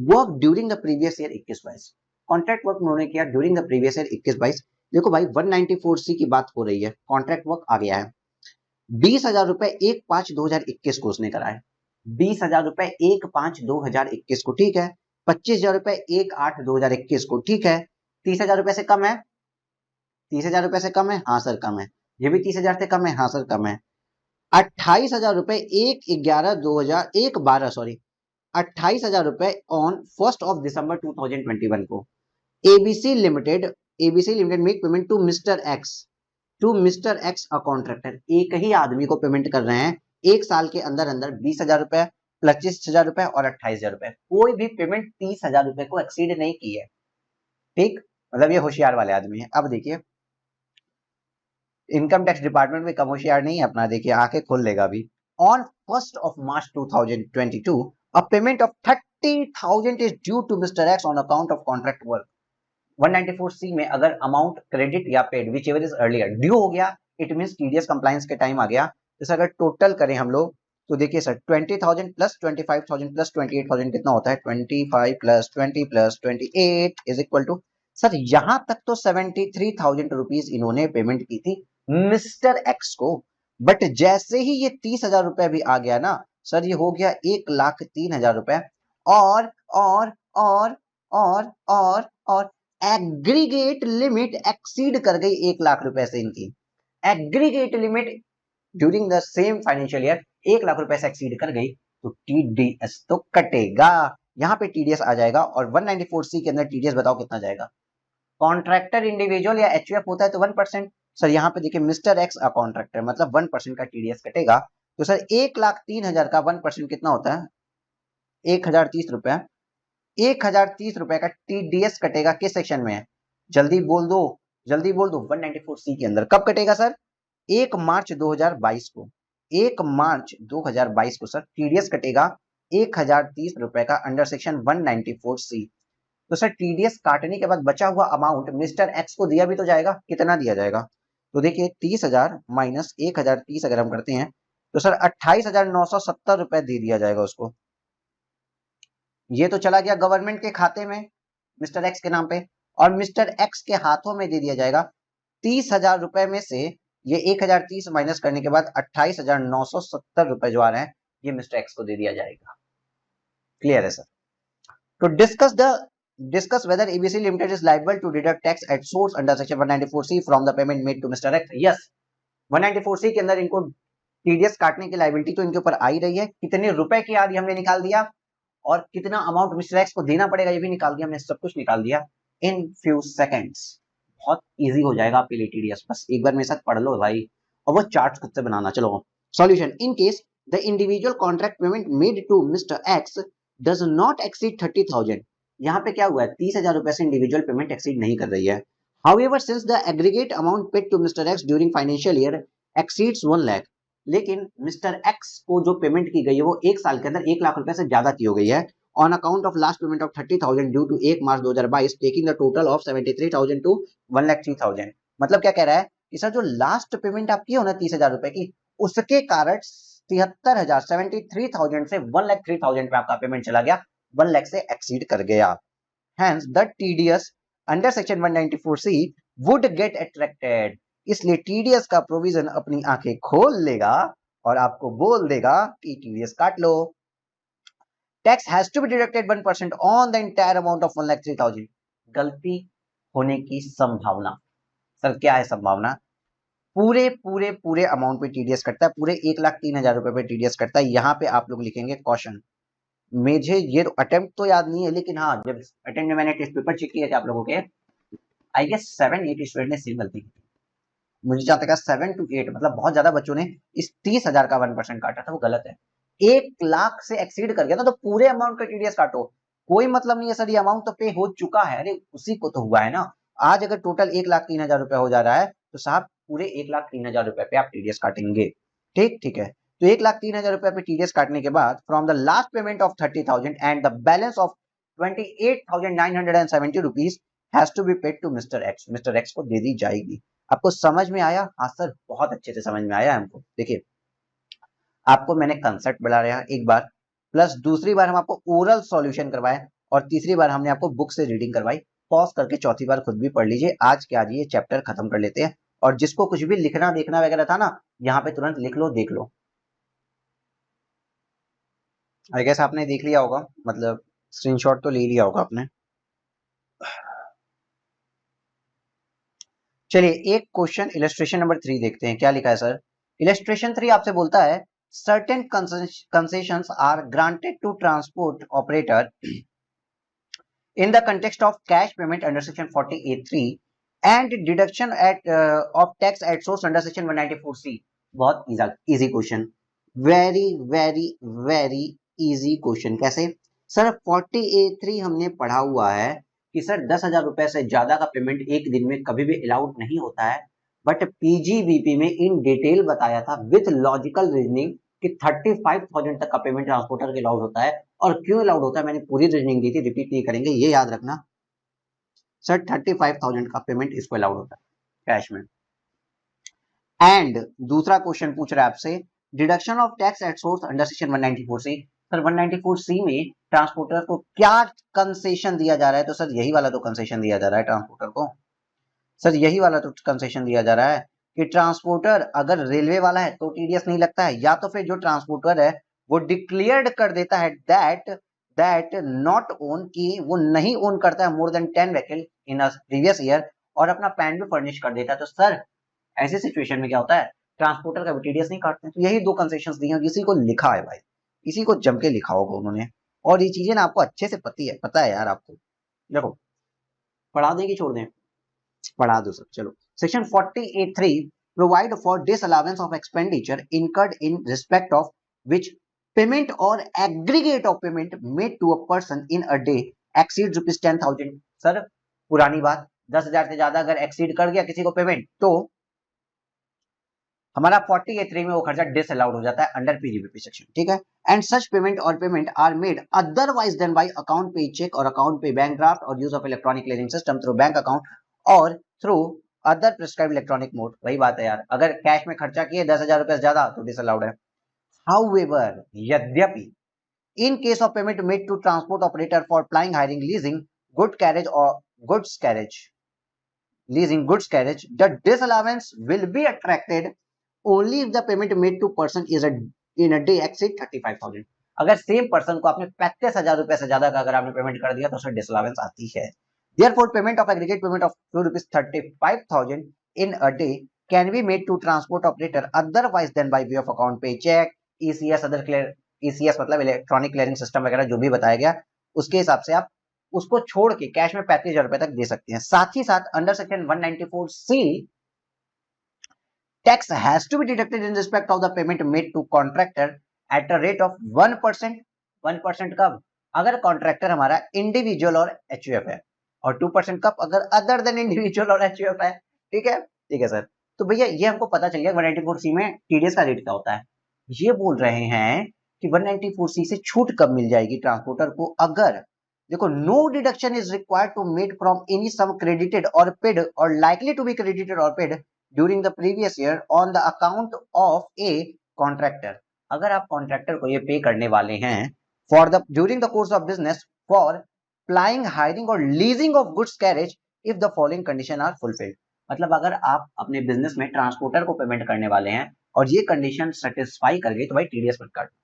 work during the previous year 21-22। Contract work उन्होंने किया ड्यूरिंग द प्रीवियस ईयर 21-22। देखो भाई 194C की बात हो रही है, कॉन्ट्रैक्ट वर्क आ गया है। 20,000 रुपए 1/5/2021 को उसने कराया, 20,000 रुपए 1/5/2021 को, ठीक है। 25,000 रुपए 1/8/2021 को, ठीक है। 30,000 रुपए से कम है? 30,000 रुपए से कम है? हाँ सर कम है। ये भी 30,000 से कम है? हाँ सर कम है। 28,000 रुपए 28,000 रुपए ऑन 1 दिसंबर 2021 को ABC limited make payment to mister X a contractor. एक ही आदमी को पेमेंट कर रहे हैं एक साल के अंदर अंदर 20,000 रुपए, 25,000 रुपए और 28,000 रुपए। कोई भी पेमेंट 30,000 रुपए को एक्सीड नहीं की है। ठीक, मतलब ये होशियार वाले आदमी है। अब देखिए इनकम टैक्स डिपार्टमेंट में कम होशियार नहीं है अपना, देखिए आंखें खोल लेगा अभी। On 1 March 2022 a payment of 30,000 is due to Mr. X on account of contract work। 194C में अगर अमाउंट क्रेडिट या paid which ever is earlier due हो गया, इट मींस टीडीएस कंप्लायंस के टाइम आ गया। जैसे अगर टोटल करें हम लोग तो देखिए सर 20,000 प्लस 25,000 प्लस 28,000 कितना होता है? 25 plus 20 plus 28 is equal to, sir यहां तक तो 73,000 रुपीज इन्होंने पेमेंट की थी मिस्टर एक्स को, बट जैसे ही ये 30,000 रुपए भी आ गया ना सर, ये हो गया 1,03,000 रुपए, और और और और और और एग्रीगेट लिमिट एक्सीड कर गई 1,00,000 रुपए से इनकी। Aggregate limit during the same financial year 1,00,000 रुपए से एक्सीड कर गई तो टीडीएस तो कटेगा, यहाँ पे टीडीएस आ जाएगा। और 194C के अंदर टीडीएस बताओ कितना जाएगा? कॉन्ट्रैक्टर इंडिविजुअल या एचयूएफ होता है तो 1%। सर यहाँ पे देखिए मिस्टर एक्स अ कॉन्ट्रैक्टर मतलब 1% का टीडीएस कटेगा। तो सर 1,03,000 का 1% कितना होता है? 1,030 रुपए। 1,030 रुपए का टीडीएस कटेगा किस सेक्शन में? जल्दी बोल दो, जल्दी बोल दो। 194C के अंदर। कब कटेगा सर? 1 मार्च 2022 को। 1 मार्च 2022 को सर टीडीएस कटेगा 1,030 रुपए का अंडर सेक्शन 194C। तो सर टीडीएस काटने के बाद बचा हुआ अमाउंट मिस्टर एक्स को दिया भी तो जाएगा। कितना दिया जाएगा? तो देखिए 30,000 माइनस 1,030 अगर हम करते हैं तो सर 28,970 रुपए दे दिया जाएगा उसको। ये तो चला गया गवर्नमेंट के खाते में मिस्टर एक्स के नाम पे, और मिस्टर एक्स के हाथों में दे दिया जाएगा 30,000 रुपए में से ये 1,030 माइनस करने के बाद 28,970 रुपए जो आ रहे हैं ये मिस्टर एक्स को दे दिया जाएगा। क्लियर है सर? तो discuss whether ABC Limited is liable to deduct tax at source under section 194C from the payment made to Mr. X। yes, 194C के अंदर इनको टीडीएस काटने की लाइबिलिटी तो इनके ऊपर आ ही रही है। कितने रुपए की आदि हमने निकाल दिया, और कितना अमाउंट मिस्टर एक्स को देना पड़ेगा ये भी निकाल दिया हमने, सब कुछ निकाल दिया इन फ्यू सेकेंड्स। बहुत इजी हो जाएगा आपके लिए टीडीएस, बस एक बार मेरे साथ पढ़ लो भाई, और वो चार्ट खुद से बनाना। चलो solution. In case the individual contract payment made to mister X does not exceed 30,000। यहाँ पे क्या हुआ है, 30,000 रुपए से इंडिविजुअल पेमेंट एक्सीड नहीं कर रही है। However, since the aggregate amount paid to Mr. X during financial year exceeds 1 lakh, लेकिन मिस्टर एक्स को जो पेमेंट की गई है वो एक साल के अंदर 1 लाख रुपए से ज्यादा की हो गई है, on account of last payment of 30,000 due to 1 March 2022, taking the total of 73,000 to 1,03,000। मतलब क्या कह रहा है कि सर जो लास्ट पेमेंट आपकी हो ना 30,000 रुपए की, उसके कारण 73,000 73,000 से 1,03,000 पे आपका पेमेंट चला गया, 1 लाख से एक्सीड कर गया। Hence, the TDS under section 194C would get attracted। इसलिए TDS का प्रोविजन अपनी आंखें खोल लेगा और आपको बोल देगा कि TDS काट लो। Tax has to be deducted 1% on the entire amount of 1,03,000। गलती होने की संभावना, सर क्या है संभावना? पूरे पूरे पूरे अमाउंट पे TDS कटता है, पूरे 1,03,000 रुपए पे TDS कटता है। यहाँ पे आप लोग लिखेंगे क्वेश्चन। मुझे ये अटेम्प्ट तो याद नहीं है, लेकिन हाँ जब अटेम्प्ट में मैंने टेस्ट पेपर चेक किया था आप लोगों के, आई गेस 7-8 स्टूडेंट ने सेम गलती की। मुझे जहां तक 7 to 8 मतलब बहुत ज्यादा बच्चों ने इस 30,000 का 1% काटा था, वो गलत है। 1 लाख से एक्सीड कर गया था तो पूरे अमाउंट का टीडीएस काटो, कोई मतलब नहीं है सर ये अमाउंट तो पे हो चुका है, अरे उसी को तो हुआ है ना। आज अगर टोटल 1,03,000 रुपए हो जा रहा है तो साहब पूरे 1,03,000 रुपए पे आप टीडीएस काटेंगे। ठीक है, तो 1,03,000 रुपए पे टीडीएस काटने के बाद from the last payment of 30,000 and the balance of 28,970 rupees has to be paid to mister X. Mister X को दे दी जाएगी। आपको समझ में आया? हाँ सर बहुत अच्छे से समझ में आया हमको। देखिए आपको मैंने कंसेप्ट बता रहा एक बार, प्लस दूसरी बार हम आपको ओरल सॉल्यूशन करवाए और तीसरी बार हमने आपको बुक से रीडिंग करवाई। पॉज करके चौथी बार खुद भी पढ़ लीजिए। आज के आज ये चैप्टर खत्म कर लेते हैं और जिसको कुछ भी लिखना देखना वगैरह था ना, यहाँ पे तुरंत लिख लो, देख लो। आई गेस आपने देख लिया होगा, मतलब स्क्रीनशॉट तो ले लिया होगा आपने। चलिए एक क्वेश्चन इलस्ट्रेशन नंबर 3 देखते हैं क्या लिखा है सर। इलस्ट्रेशन 3 आपसे बोलता है certain concessions are granted to transport operator in the context of cash payment under section 40A3 and deduction of tax at source under section 194C। बहुत easy question, very very very easy question. कैसे sir? 40A3 हमने पढ़ा हुआ है कि sir 10,000 रुपए से ज्यादा का पेमेंट एक दिन में कभी भी अलाउड नहीं होता है, बट पीजीबीपी में इन डिटेल बताया था विथ लॉजिकल रीजनिंग कि 35,000 तक का पेमेंट ट्रांसपोर्टर के अलाउड होता है। और क्यों अलाउड होता है मैंने पूरी रीजनिंग दी थी, रिपीट नहीं करेंगे, ये याद रखना। सर 35,000 का पेमेंट इसको अलाउड होता है कैश में। एंड दूसरा क्वेश्चन पूछ रहा है आपसे deduction of tax at source under section 194C। Sir 194C में ट्रांसपोर्टर को क्या कंसेशन दिया जा रहा है? तो सर यही वाला तो कंसेशन दिया जा रहा है ट्रांसपोर्टर को। सर यही वाला तो कंसेशन दिया जा रहा है कि ट्रांसपोर्टर अगर रेलवे वाला है तो टीडीएस नहीं लगता है, या तो फिर जो ट्रांसपोर्टर है वो डिक्लेयर्ड कर देता है दैट नॉट ओन, की वो नहीं ओन करता है मोर than 10 vehicle in a previous year और अपना पैन भी फर्निश कर देता है। तो सर ऐसी सिचुएशन में क्या होता है, ट्रांसपोर्टर का भी टीडीएस नहीं काटते। तो यही दो कंसेशन दिए, इसी को लिखा है भाई, इसी को जम के लिखा होगा उन्होंने। और ये चीजें ना आपको अच्छे से पता है यार आपको। देखो पढ़ा दें कि छोड़ दें? पढ़ा दो सर। चलो section 40A3 provide for disallowance of expenditure incurred in respect of which payment और aggregate of payment made to a person in a day exceed rupees 10,000। Sir पुरानी बात, 10,000 से ज्यादा अगर एक्सीड कर गया किसी को पेमेंट तो हमारा 40A3 में वो खर्चा डिसअलाउड हो जाता है अंडर पीजीबीपी सेक्शन। ठीक है, एंड सच पेमेंट और payment are made otherwise than by account payee cheque और अकाउंट पे बैंक ड्राफ्ट और use of electronic clearing system through bank account और through other prescribed electronic mode. वही बात है यार, अगर कैश में खर्चा किए 10,000 रुपए से ज्यादा तो डिसअलाउड है। हाउएवर यद्यपि in case of payment made to transport operator for flying, hiring, leasing good carriage or goods carriage, leasing goods carriage, the disallowance will be attracted only if the payment made to person is in a day exceed 35,000। अगर same person को आपने 35,000 रुपए से ज्यादा का अगर आपने payment कर दिया तो उसमें डिसअलाउंस आती है। Therefore, payment of aggregate payment of rupees 35,000 in a day can be made to transport operator otherwise than by way of account pay check, ECS other clear, ECS मतलब इलेक्ट्रॉनिक क्लियरिंग सिस्टम वगैरह जो भी बताया गया उसके हिसाब से आप उसको छोड़ के कैश में 35,000 रुपए तक दे सकते हैं। साथ ही साथ under section 194C tax has to be deducted in respect of the payment made to contractor at a rate of 1%। 1% कब? अगर कॉन्ट्रैक्टर हमारा इंडिविजुअल और एचयूएफ है, और 2% कब? अगर अदर देन इंडिविजुअल और एचयूएफ है। ठीक है, ठीक है सर। तो भैया ये हमको पता चल गया 194C में टीडीएस का रेट क्या होता है। ये बोल रहे हैं कि 194C से छूट कब मिल जाएगी ट्रांसपोर्टर को? अगर देखो, no deduction is required to made from any sum credited or paid or likely to be credited or paid during the previous year on the account of a contractor. अगर आप contractor को ये pay करने वाले हैं for the during the course of business for plying, hiring or leasing of goods carriage if the following condition are fulfilled. मतलब अगर आप अपने बिजनेस में ट्रांसपोर्टर को पेमेंट करने वाले हैं और ये कंडीशन सेटिस्फाई कर गई तो भाई टीडीएस मत काटो।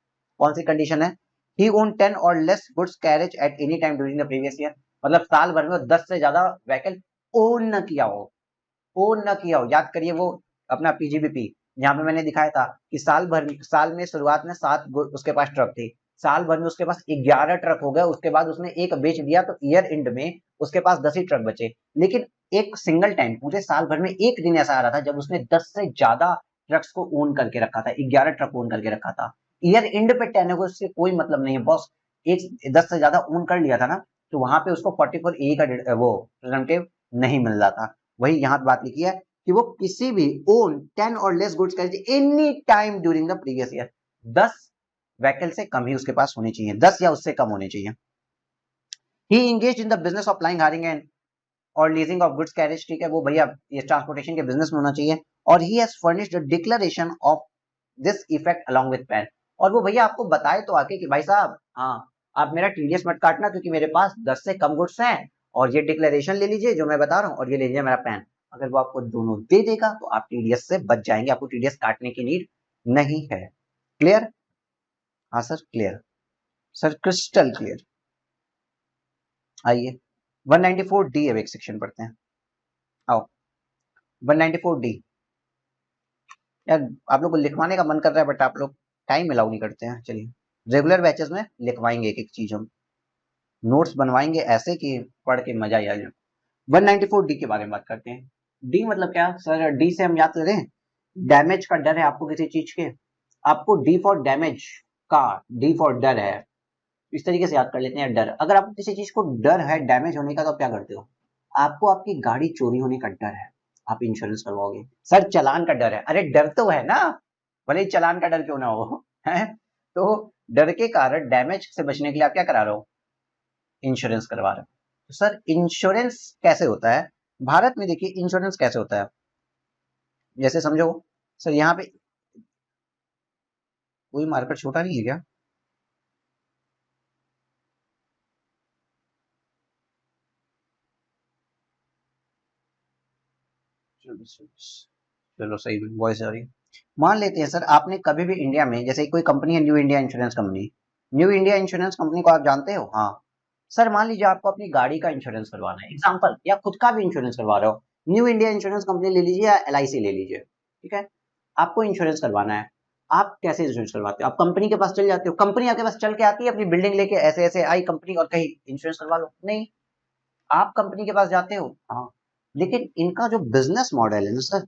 कौन सी कंडीशन है? He owned 10 or less goods carriage at any time during the previous year। मतलब साल भर में 10 से ज्यादा व्हीकल ओन न किया हो, ओन न किया हो। याद करिए वो अपना पीजीबीपी, यहाँ पे मैंने दिखाया था कि साल में शुरुआत में 7 उसके पास ट्रक थी, साल भर में उसके पास 11 ट्रक हो गए, उसके बाद उसने एक बेच दिया तो ईयर एंड में उसके पास 10 ही ट्रक बचे। लेकिन एक सिंगल टाइम पूरे साल भर में एक दिन ऐसा आ रहा था जब उसने 10 से ज्यादा ट्रक्स को ओन करके रखा था, 11 ट्रक ओन करके रखा था। ईयर एंड पे 10 होगा, उससे कोई मतलब नहीं है बॉस। एक 10 से ज्यादा ओन कर लिया था ना, तो वहां पे उसको 44A का वो रिप्रेजेंटेटिव नहीं मिल रहा था। वही यहाँ बात लिखी है कि वो किसी भी ओन 10 और less goods carriage any time during the previous year. 10 vehicle से कम ही उसके पास होनी चाहिए, 10 या उससे कम होने चाहिए। He engage in the business of flying, hiring and or leasing of goods carriage. ठीक है, वो भैया ये ट्रांसपोर्टेशन के बिजनेस में होना चाहिए। और he has furnished declaration of this effect along with pan. और वो भैया आपको बताए तो आके कि भाई साहब, हाँ आप मेरा टीडीएस मत काटना क्योंकि मेरे पास 10 से कम गुड्स हैं, और ये डिक्लेरेशन ले लीजिए जो मैं बता रहा हूँ, और ये ले लीजिए मेरा पैन। अगर वो आपको दोनों दे देगा तो आप टीडीएस से बच जाएंगे, आपको टीडीएस काटने की नीड नहीं है। क्लियर? हाँ sir clear, sir crystal clear. आइए 194D अब एक सेक्शन पढ़ते हैं। आओ 194D। यार आप लोग को लिखवाने का मन कर रहा है बट आप लोग टाइम अलाउ नहीं करते हैं। चलिए रेगुलर बैचेस में लिखवाएंगे एक एक चीज, हम नोट्स बनवाएंगे ऐसे कि पढ़ के मजा ही आ जाए। 194D के बारे में बात करते हैं। डी मतलब क्या सर? डी से हम याद करें, डैमेज का डर है आपको किसी चीज के, आपको डी फॉर डैमेज का, डी फॉर डर है, इस तरीके से याद कर लेते हैं। डर, अगर आपको किसी चीज को डर है डैमेज होने का तो आप क्या करते हो? आपको आपकी गाड़ी चोरी होने का डर है, आप इंश्योरेंस करवाओगे। सर चालान का डर है, अरे डर तो है ना, भले ही चालान का डर क्यों ना हो है। तो डर के कारण डैमेज से बचने के लिए आप क्या करा रहे हो? इंश्योरेंस करवा रहे हो। तो सर इंश्योरेंस कैसे होता है भारत में? देखिए इंश्योरेंस कैसे होता है, जैसे समझो सर, यहाँ पे कोई मार्कर छोटा नहीं है क्या? चलो सही में वॉइस आ रही है। मान लेते हैं सर आपने कभी भी इंडिया में, जैसे कोई कंपनी है new India insurance company, new India insurance company को आप जानते हो? हाँ सर, मान लीजिए आपको अपनी गाड़ी का इंश्योरेंस करवाना है एग्जाम्पल, या खुद का भी इंश्योरेंस करवा रहे हो, न्यू इंडिया इंश्योरेंस कंपनी ले लीजिए या LIC ले लीजिए। ठीक है, आपको इंश्योरेंस करवाना है। आप कैसे इंश्योरेंस करवाते हो? आप कंपनी के पास चल जाते हो, कंपनी आपके पास चल के आती है अपनी बिल्डिंग लेके, ऐसे ऐसे आई कंपनी और कहीं इंश्योरेंस करवा लो? नहीं, आप कंपनी के पास जाते हो। हाँ, लेकिन इनका जो बिजनेस मॉडल है ना सर,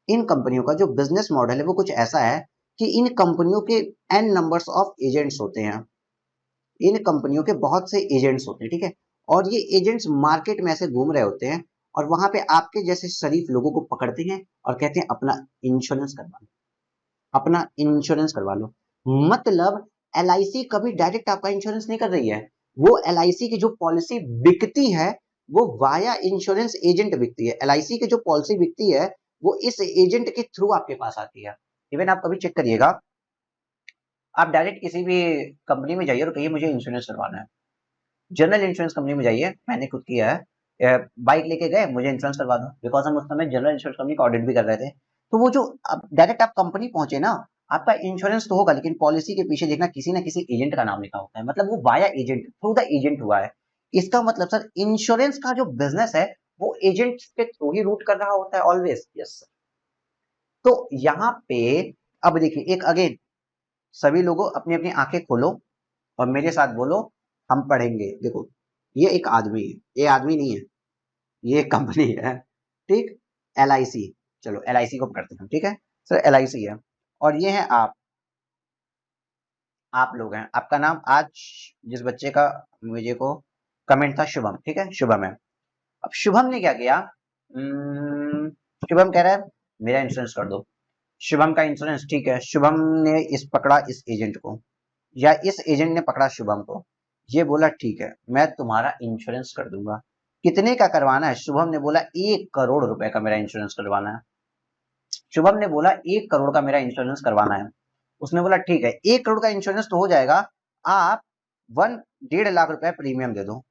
इन कंपनियों का जो बिजनेस मॉडल है वो कुछ ऐसा है कि इन कंपनियों के n नंबर्स ऑफ एजेंट्स होते हैं, इन कंपनियों के बहुत से एजेंट्स होते हैं। ठीक है, और ये एजेंट्स मार्केट में ऐसे घूम रहे होते हैं और वहां पे आपके जैसे शरीफ लोगों को पकड़ते हैं और कहते हैं अपना इंश्योरेंस करवा लो, अपना इंश्योरेंस करवा लो। मतलब LIC कभी डायरेक्ट आपका इंश्योरेंस नहीं कर रही है, वो LIC की जो पॉलिसी बिकती है वो वाया इंश्योरेंस एजेंट बिकती है। LIC की जो पॉलिसी बिकती है वो इस एजेंट के थ्रू आपके पास आती है। इवन आप कभी चेक करिएगा, आप डायरेक्ट किसी भी कंपनी में जाइए और कहिए मुझे इंश्योरेंस करवाना है, जनरल इंश्योरेंस कंपनी में जाइए, मैंने खुद किया है, बाइक लेके गए मुझे इंश्योरेंस करवा दो, बिकॉज हम उस समय जनरल इंश्योरेंस कंपनी का ऑडिट भी कर रहे थे। तो वो जो डायरेक्ट आप कंपनी पहुंचे ना, आपका इंश्योरेंस तो होगा लेकिन पॉलिसी के पीछे देखना किसी ना किसी एजेंट का नाम लिखा होता है, मतलब वो via agent, through the agent हुआ है। इसका मतलब सर इंश्योरेंस का जो बिजनेस है वो एजेंट के थ्रू ही रूट कर रहा होता है ऑलवेज। यस, तो यहाँ पे अब देखिए एक अगेन, सभी लोगों अपनी अपनी आंखें खोलो और मेरे साथ बोलो, हम पढ़ेंगे। देखो ये एक आदमी है, ये आदमी नहीं है, ये कंपनी है। ठीक, LIC, चलो LIC को करते हैं, ठीक है सर LIC है, और ये है आप, आप लोग हैं, आपका नाम आज जिस बच्चे का मुझे को कमेंट था शुभम, ठीक है, शुभम है। अब शुभम ने क्या किया, शुभम कह रहा है मेरा इंश्योरेंस कर दो। शुभम का इंश्योरेंस, ठीक है, शुभम ने इस पकड़ा इस एजेंट को, या इस एजेंट ने पकड़ा शुभम को, ये बोला ठीक है मैं तुम्हारा इंश्योरेंस कर दूंगा। कितने का करवाना है? शुभम ने बोला 1 करोड़ रुपए का मेरा इंश्योरेंस करवाना है। शुभम ने बोला 1 करोड़ का मेरा इंश्योरेंस करवाना है। उसने बोला ठीक है 1 करोड़ का इंश्योरेंस तो हो जाएगा, आप 1.5 लाख रुपए प्रीमियम दे दो,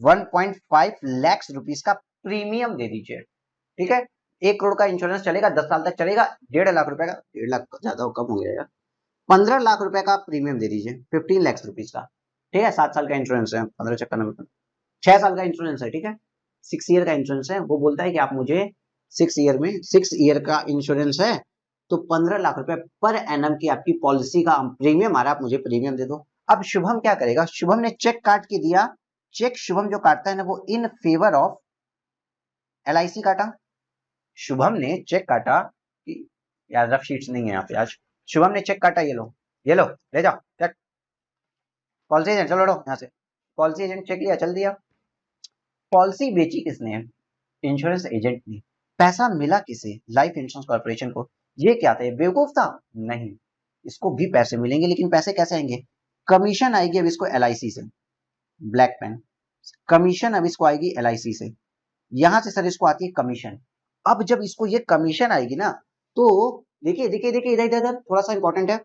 1.5 लाख रुपीस का प्रीमियम दे दीजिए, ठीक है। 1 करोड़ का इंश्योरेंस चलेगा, 10 साल तक चलेगा, 1.5 लाख रुपए का, 1.5 लाख ज्यादा कम हो गया यार, 15 लाख रुपए का प्रीमियम दे दीजिए, 15 लाख रुपीज का, ठीक है। 7 साल का इंश्योरेंस है, 15 चक्कर 6 साल का इंश्योरेंस है, ठीक है, 6 ईयर का इंश्योरेंस है। वो बोलता है कि आप मुझे 6 ईयर का इंश्योरेंस है तो 15 लाख रुपए पर एनम की आपकी पॉलिसी का प्रीमियम आ रहा है, आप मुझे प्रीमियम दे दो। अब शुभम क्या करेगा, शुभम ने चेक काट के दिया, चेक शुभम जो काटता है ना वो इन फेवर ऑफ LIC काटा। शुभम ने चेक काटा कि यार रफ शीट्स नहीं है यहाँ पे आज। शुभम ने चेक काटा, ये लो ले जाओ चेक, पॉलिसी एजेंट चलो यहाँ से, पॉलिसी एजेंट चेक लिया चल दिया। पॉलिसी बेची किसने? इंश्योरेंस एजेंट ने। पैसा मिला किसे? लाइफ इंश्योरेंस कॉर्पोरेशन को। ये क्या था, बेवकूफ था? नहीं, इसको भी पैसे मिलेंगे, लेकिन पैसे कैसे आएंगे? कमीशन आएगी अब इसको LIC से, ब्लैक पेन कमीशन अब इसको आएगी LIC से, यहां से सर इसको आती है कमीशन। अब जब इसको ये कमीशन आएगी ना, तो देखिए देखिए देखिए इधर इधर थोड़ा सा इंपॉर्टेंट है,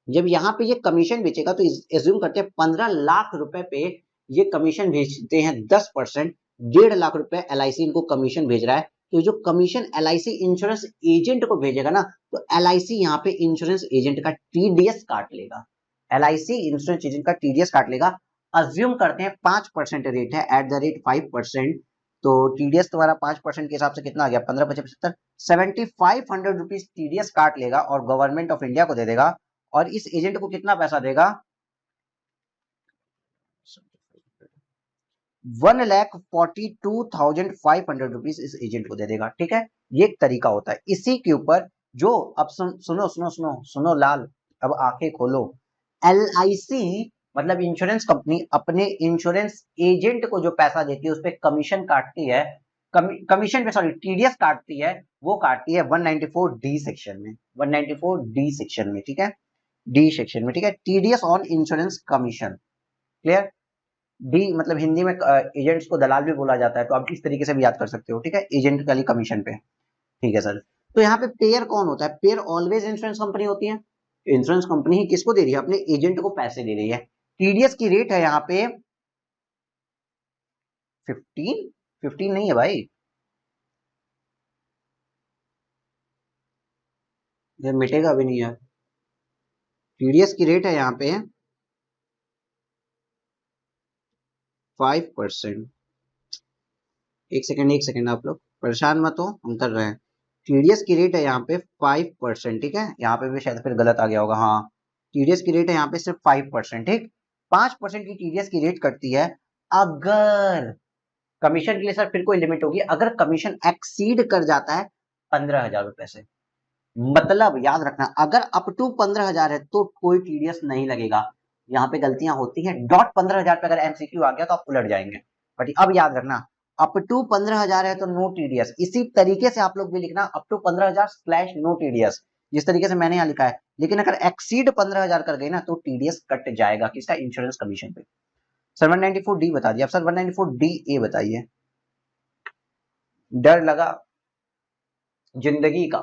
जब यहाँ पे ये कमीशन बेचेगा तो एज्यूम करते हैं 15 लाख रुपए पे ये कमीशन भेजते हैं 10%, 1.5 लाख रुपए LIC इनको कमीशन भेज रहा है। तो जो कमीशन LIC इंश्योरेंस एजेंट को भेजेगा ना, तो LIC यहाँ पे इंश्योरेंस एजेंट का TDS काट लेगा, LIC इंश्योरेंस एजेंट का TDS काट लेगा। अज्यूम करते हैं 5% रेट है, एट द रेट 5%, तो TDS तुम्हारा 5% के हिसाब से कितना आ गया, 15 75 रुपीज TDS काट लेगा और गवर्नमेंट ऑफ इंडिया को दे देगा। और इस एजेंट को कितना पैसा देगा, 1,42,500 रुपीज इस एजेंट को दे देगा, ठीक है। ये एक तरीका होता है। इसी के ऊपर जो अब सुनो सुनो सुनो सुनो लाल, अब आंखें खोलो। LIC मतलब इंश्योरेंस कंपनी अपने इंश्योरेंस एजेंट को जो पैसा देती है उस पर कमीशन काटती है, कमीशन पे सॉरी TDS काटती है, वो काटती है 194D सेक्शन में, 194D सेक्शन में, ठीक है, डी सेक्शन में, ठीक है। TDS on insurance commission, clear. D मतलब हिंदी में एजेंट्स को दलाल भी बोला जाता है, तो आप इस तरीके से भी याद कर सकते हो, ठीक है, एजेंट वाली कमीशन पे, ठीक है सर। तो यहाँ पे पेयर कौन होता है? पेयर ऑलवेज इंश्योरेंस कंपनी होती है। इंश्योरेंस कंपनी ही किसको दे रही है? अपने एजेंट को पैसे दे रही है। TDS की रेट है यहाँ पे 15 नहीं है भाई, ये मिटेगा भी नहीं है। TDS की रेट है यहाँ पे 5%। एक सेकंड आप लोग परेशान मत हो, हम कर रहे हैं। TDS की रेट है यहाँ पे 5%, ठीक है, यहाँ पे भी शायद फिर गलत आ गया होगा, हाँ TDS की रेट है यहाँ पे सिर्फ 5%, ठीक। 5% की TDS की रेट कटती है अगर कमीशन के लिए सर फिर कोई लिमिट होगी, अगर कमीशन एक्सीड कर जाता है 15,000 रुपए से। मतलब याद रखना, अगर अप टू 15,000 है तो कोई TDS नहीं लगेगा। यहाँ पे गलतियां होती हैं, डॉट 15,000 पे अगर MCQ आ गया तो आप उलट जाएंगे, बट अब याद रखना अप टू 15,000 है तो नो TDS। इसी तरीके से आप लोग भी लिखना up to 15,000 slash no TDS, जिस तरीके से मैंने यहाँ लिखा है। लेकिन अगर एक्सीड 15,000 कर गई ना तो TDS कट जाएगा, किसका? इंश्योरेंस कमीशन पे। सर 194D बता दिया, अब सर 194DA बताइए। डर लगा जिंदगी का,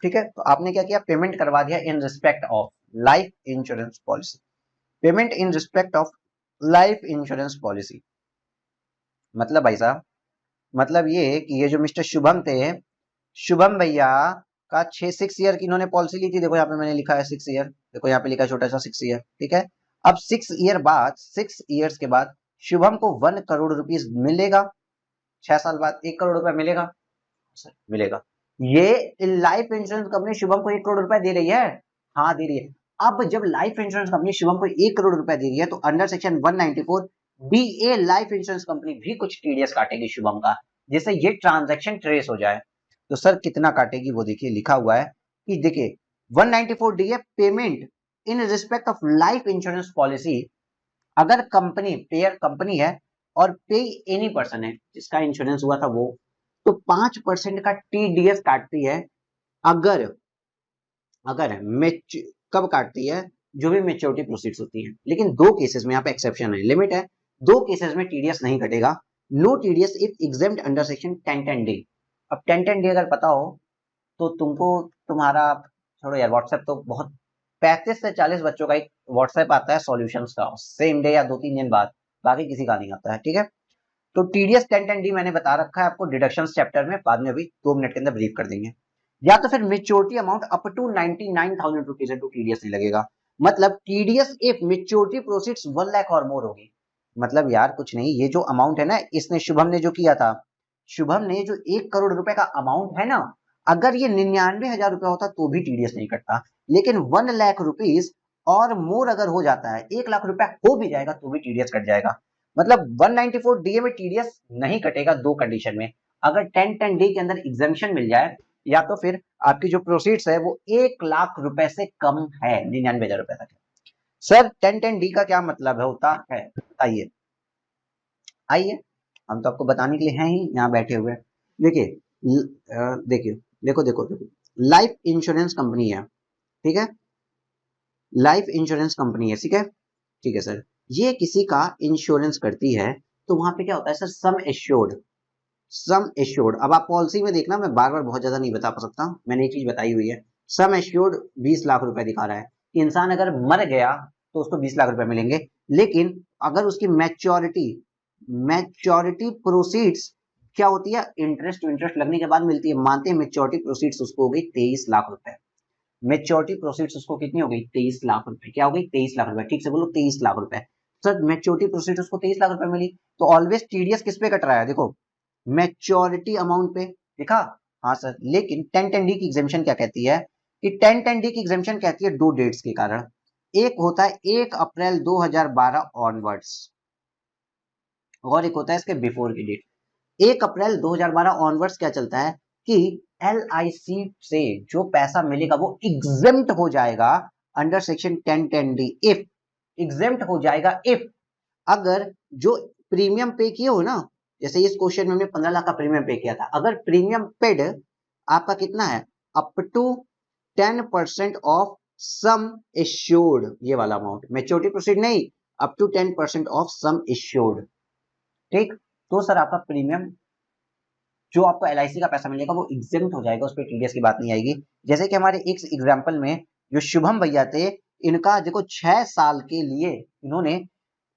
ठीक है, तो आपने क्या किया, पेमेंट करवा दिया इन respect of life insurance policy, payment in respect of life insurance policy. मतलब भाई साहब, मतलब ये कि ये जो मिस्टर शुभम थे, शुभम भैया का 6 ईयर की इन्होंने पॉलिसी ली थी, देखो यहाँ पे मैंने लिखा है 6 ईयर, देखो यहाँ पे लिखा है छोटा सा 6 ईयर, ठीक है। अब 6 ईयर बाद, 6 ईयर्स के बाद शुभम को 1 करोड़ रुपीज मिलेगा, 6 साल बाद 1 करोड़ रुपया मिलेगा, मिलेगा। ये लाइफ इंश्योरेंस कंपनी शुभम को 1 करोड़ रुपया दे रही है, हाँ दे रही है। अब जब लाइफ इंश्योरेंस कंपनी शुभम को 1 करोड़ रुपया दे रही है तो under section 194 life insurance company भी कुछ TDS काटेगी शुभम का, जिससे ये ट्रांजैक्शन ट्रेस हो जाए। तो सर कितना काटेगी वो देखिए, लिखा हुआ है कि देखिए 194D है payment in respect of life insurance policy, अगर कंपनी पेयर कंपनी है और पे एनी पर्सन है जिसका इंश्योरेंस हुआ था वो, तो 5% का टीडीएस काटती है। अगर अगर कब काटती है, जो भी मेच्योरिटी प्रोसीड्स होती है। लेकिन दो केसेस में यहाँ पे एक्सेप्शन है, लिमिट है, दो केसेस में टीडीएस नहीं कटेगा। No TDS if exempt under section 1010D। अब 1010D अगर पता हो तो तुमको, तुम्हारा, छोड़ो यार, व्हाट्सएप तो बहुत 35 से 40 बच्चों का एक व्हाट्सएप आता है सॉल्यूशंस का, सेम डे या 2-3 दिन बाद, बाकी किसी का नहीं आता है, ठीक है। तो टीडीएस 1010D मैंने बता रखा है आपको डिडक्शंस चैप्टर में, बाद में अभी 2 मिनट के अंदर ब्रीफ कर देंगे। या तो फिर maturity amount up to 99,000 rupees है तो टीडीएस नहीं लगेगा। मतलब TDS if maturity proceeds 1 lakh और मोर होगी। मतलब यार कुछ नहीं, ये जो अमाउंट है ना, इसने शुभम ने जो किया था, शुभम ने जो 1 करोड़ रुपए का अमाउंट है ना, अगर ये 99,000 रुपया होता तो भी टीडीएस नहीं कटता। लेकिन 1 लाख रुपीज और मोर अगर हो जाता है, 1 लाख रुपया हो भी जाएगा तो भी टीडीएस कट जाएगा। मतलब 194 में टीडीएस नहीं कटेगा दो कंडीशन में, अगर 1010D के अंदर एग्जेम्पशन मिल जाए, या तो फिर आपकी जो प्रोसीड्स है वो 1 लाख रुपए से कम है, 99,000 रुपए तक है। सर 1010D का क्या मतलब होता है बताइए, आइए हम तो आपको बताने के लिए हैं ही यहाँ बैठे हुए। देखिए देखिए, देखो देखो देखो, लाइफ इंश्योरेंस कंपनी है, ठीक है, लाइफ इंश्योरेंस कंपनी है, ठीक है, ठीक है सर, ये किसी का इंश्योरेंस करती है तो वहां पे क्या होता है sir, sum assured, sum assured. अब आप पॉलिसी में देखना, मैं बार बार बहुत ज्यादा नहीं बता सकता, मैंने एक चीज बताई हुई है, सम एश्योर्ड 20 लाख रुपए दिखा रहा है कि इंसान अगर मर गया तो उसको 20 लाख रुपए मिलेंगे। लेकिन अगर उसकी मैच्योरिटी मैच्योरिटी प्रोसीड्स क्या होती है, इंटरेस्ट इंटरेस्ट लगने के बाद मिलती है, मानते हैं मैच्योरिटी प्रोसीड्स उसको हो गई 23 लाख रुपए। मैच्योरिटी प्रोसीड्स उसको कितनी हो गई, 23 लाख रुपए। क्या हो गई, 23 लाख रुपए, ठीक से बोलो, 23 लाख रुपए। सर मैच्योरिटी प्रोसीड्स उसको 23 लाख रुपए मिली, तो ऑलवेज टीडीएस किस पे कट रहा है, देखो मैच्योरिटी अमाउंट पे, देखा। हाँ सर, लेकिन 1010D की एग्जेम्पशन क्या कहती है कि 1010D की एग्जेम्पशन कहती है दो डेट्स के कारण। एक होता है 1 अप्रैल 2012 ऑनवर्ड्स, और एक होता है इसके बिफोर की डेट। 1 अप्रैल 2012 ऑनवर्ड्स क्या चलता है कि एलआईसी से जो पैसा मिलेगा वो एग्जेम्प्ट हो जाएगा under section 1010D। If exempt हो जाएगा, इफ अगर जो प्रीमियम पे किए हो ना, जैसे इस क्वेश्चन में हमने 15 लाख का प्रीमियम पे किया था, अगर प्रीमियम पेड आपका कितना है, up to 10% of sum assured, ये वाला अमाउंट, मैच्योरिटी प्रोसीड नहीं, up to 10% of sum assured, ठीक। तो सर आपका प्रीमियम जो आपको एलआईसी का पैसा मिलेगा वो एग्जेम्प्ट हो जाएगा, उस पर टीडीएस की बात नहीं आएगी। जैसे कि हमारे एक एग्जाम्पल में जो शुभम भैया थे, इनका देखो 6 साल के लिए इन्होंने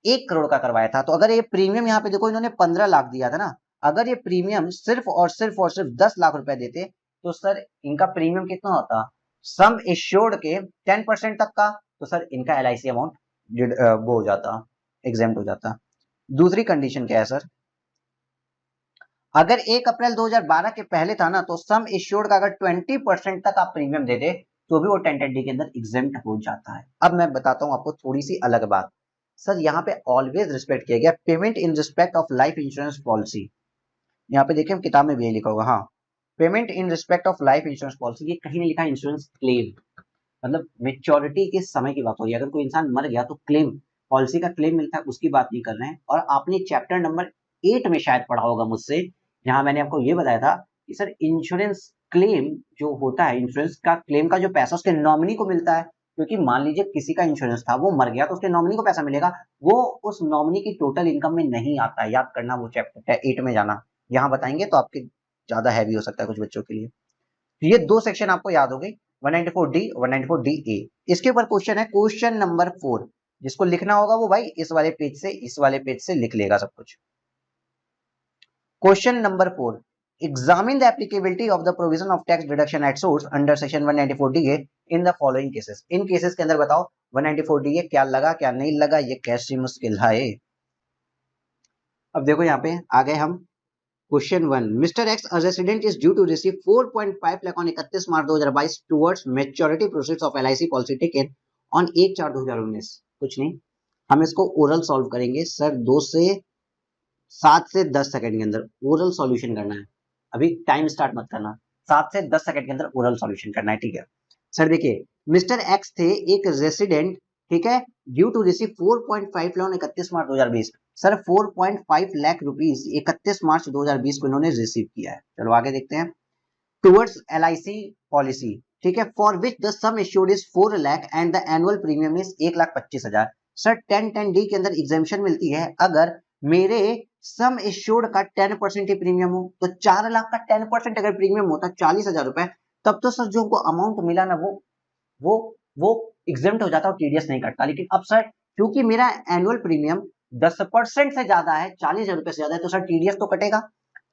1 करोड़ का करवाया था। तो अगर ये प्रीमियम यहाँ पे देखो इन्होंने 15 लाख दिया था ना, अगर ये प्रीमियम सिर्फ और सिर्फ 10 लाख रुपए देते तो सर इनका प्रीमियम कितना होता, सम एश्योर्ड के 10% तक का, तो सर इनका एलआईसी अमाउंट वो हो जाता, एग्जेम्प्ट हो जाता। दूसरी कंडीशन क्या है सर, अगर 1 अप्रैल 2012 के पहले था ना, तो सम एश्योर्ड का अगर 20% तक आप प्रीमियम दे दे तो भी वो 1010D के अंदर एग्जेम्प्ट हो जाता है। अब मैं बताता हूं आपको थोड़ी सी अलग बात। सर यहाँ पे ऑलवेज रिस्पेक्ट किया गया payment in respect of life insurance policy. यहाँ पे देखिए किताब में भी यही लिखा होगा, हाँ, payment in respect of life insurance policy, ये कहीं नहीं लिखा इंश्योरेंस क्लेम, मतलब मेच्योरिटी के समय की बात हो रही है। अगर कोई इंसान मर गया तो क्लेम, पॉलिसी का क्लेम मिलता है, उसकी बात नहीं कर रहे हैं। और आपने चैप्टर नंबर 8 में शायद पढ़ा होगा मुझसे, जहां मैंने आपको ये बताया था कि सर इंश्योरेंस क्लेम जो होता है, इंश्योरेंस का क्लेम का जो पैसा उसके नॉमिनी को मिलता है, क्योंकि मान लीजिए किसी का इंश्योरेंस था, वो मर गया तो उसके नॉमिनी को पैसा मिलेगा, वो उस नॉमिनी की टोटल इनकम में नहीं आता। याद करना, वो चैप्टर 8 में जाना, यहाँ बताएंगे तो आपके ज्यादा हैवी हो सकता है कुछ बच्चों के लिए। तो ये दो सेक्शन आपको याद हो गई, 194D 194DA। इसके ऊपर क्वेश्चन है, क्वेश्चन नंबर 4, जिसको लिखना होगा वो भाई इस वाले पेज से, इस वाले पेज से लिख लेगा सब कुछ। Question number 4, examine the applicability of the provision of tax deduction at source under section 194DA in the following cases. In cases के अंदर बताओ 194DA क्या लगा क्या नहीं लगा, ये कैसी मुश्किल है। अब देखो यहाँ पे आ गए हम। Question 1, mister X a resident is due to receive 4.5 lakh on 31 March 2022 towards maturity proceeds of LIC policy taken on 1/4/2019। कुछ नहीं, हम इसको ओरल सॉल्व करेंगे सर, 7 से 10 सेकंड के अंदर ओरल सॉल्यूशन करना है। अभी टाइम स्टार्ट मत करना, 7 से 10 सेकंड के अंदर ओरल सॉल्यूशन करना है, ठीक है। सर देखिए मिस्टर एक्स थे एक रेसिडेंट, ठीक है, ड्यू टू रिसीव 4.5 लॉन 31 मार्च 2020। सर 4.5 लाख रुपीस 31 मार्च 2020 को इन्होंने रिसीव किया है। चलो आगे देखते हैं। टुवर्ड्स LIC पॉलिसी, ठीक है, for which the sum issued is 4 lakh and the annual premium is 1,25,000। Sir 10(10)D के अंदर एग्जेम्पशन मिलती है अगर मेरे सम इश्यूड का 10% ही प्रीमियम हो, तो 4 लाख का 10% अगर प्रीमियम होता 40,000 रुपए, तब तो सर जो हमको अमाउंट मिला ना वो वो एग्जेम्प्ट हो जाता और टीडीएस नहीं कटता। लेकिन अब सर क्योंकि मेरा एनुअल प्रीमियम 10% से ज्यादा है, 40,000 रुपए से ज्यादा है, तो सर टीडीएस तो कटेगा।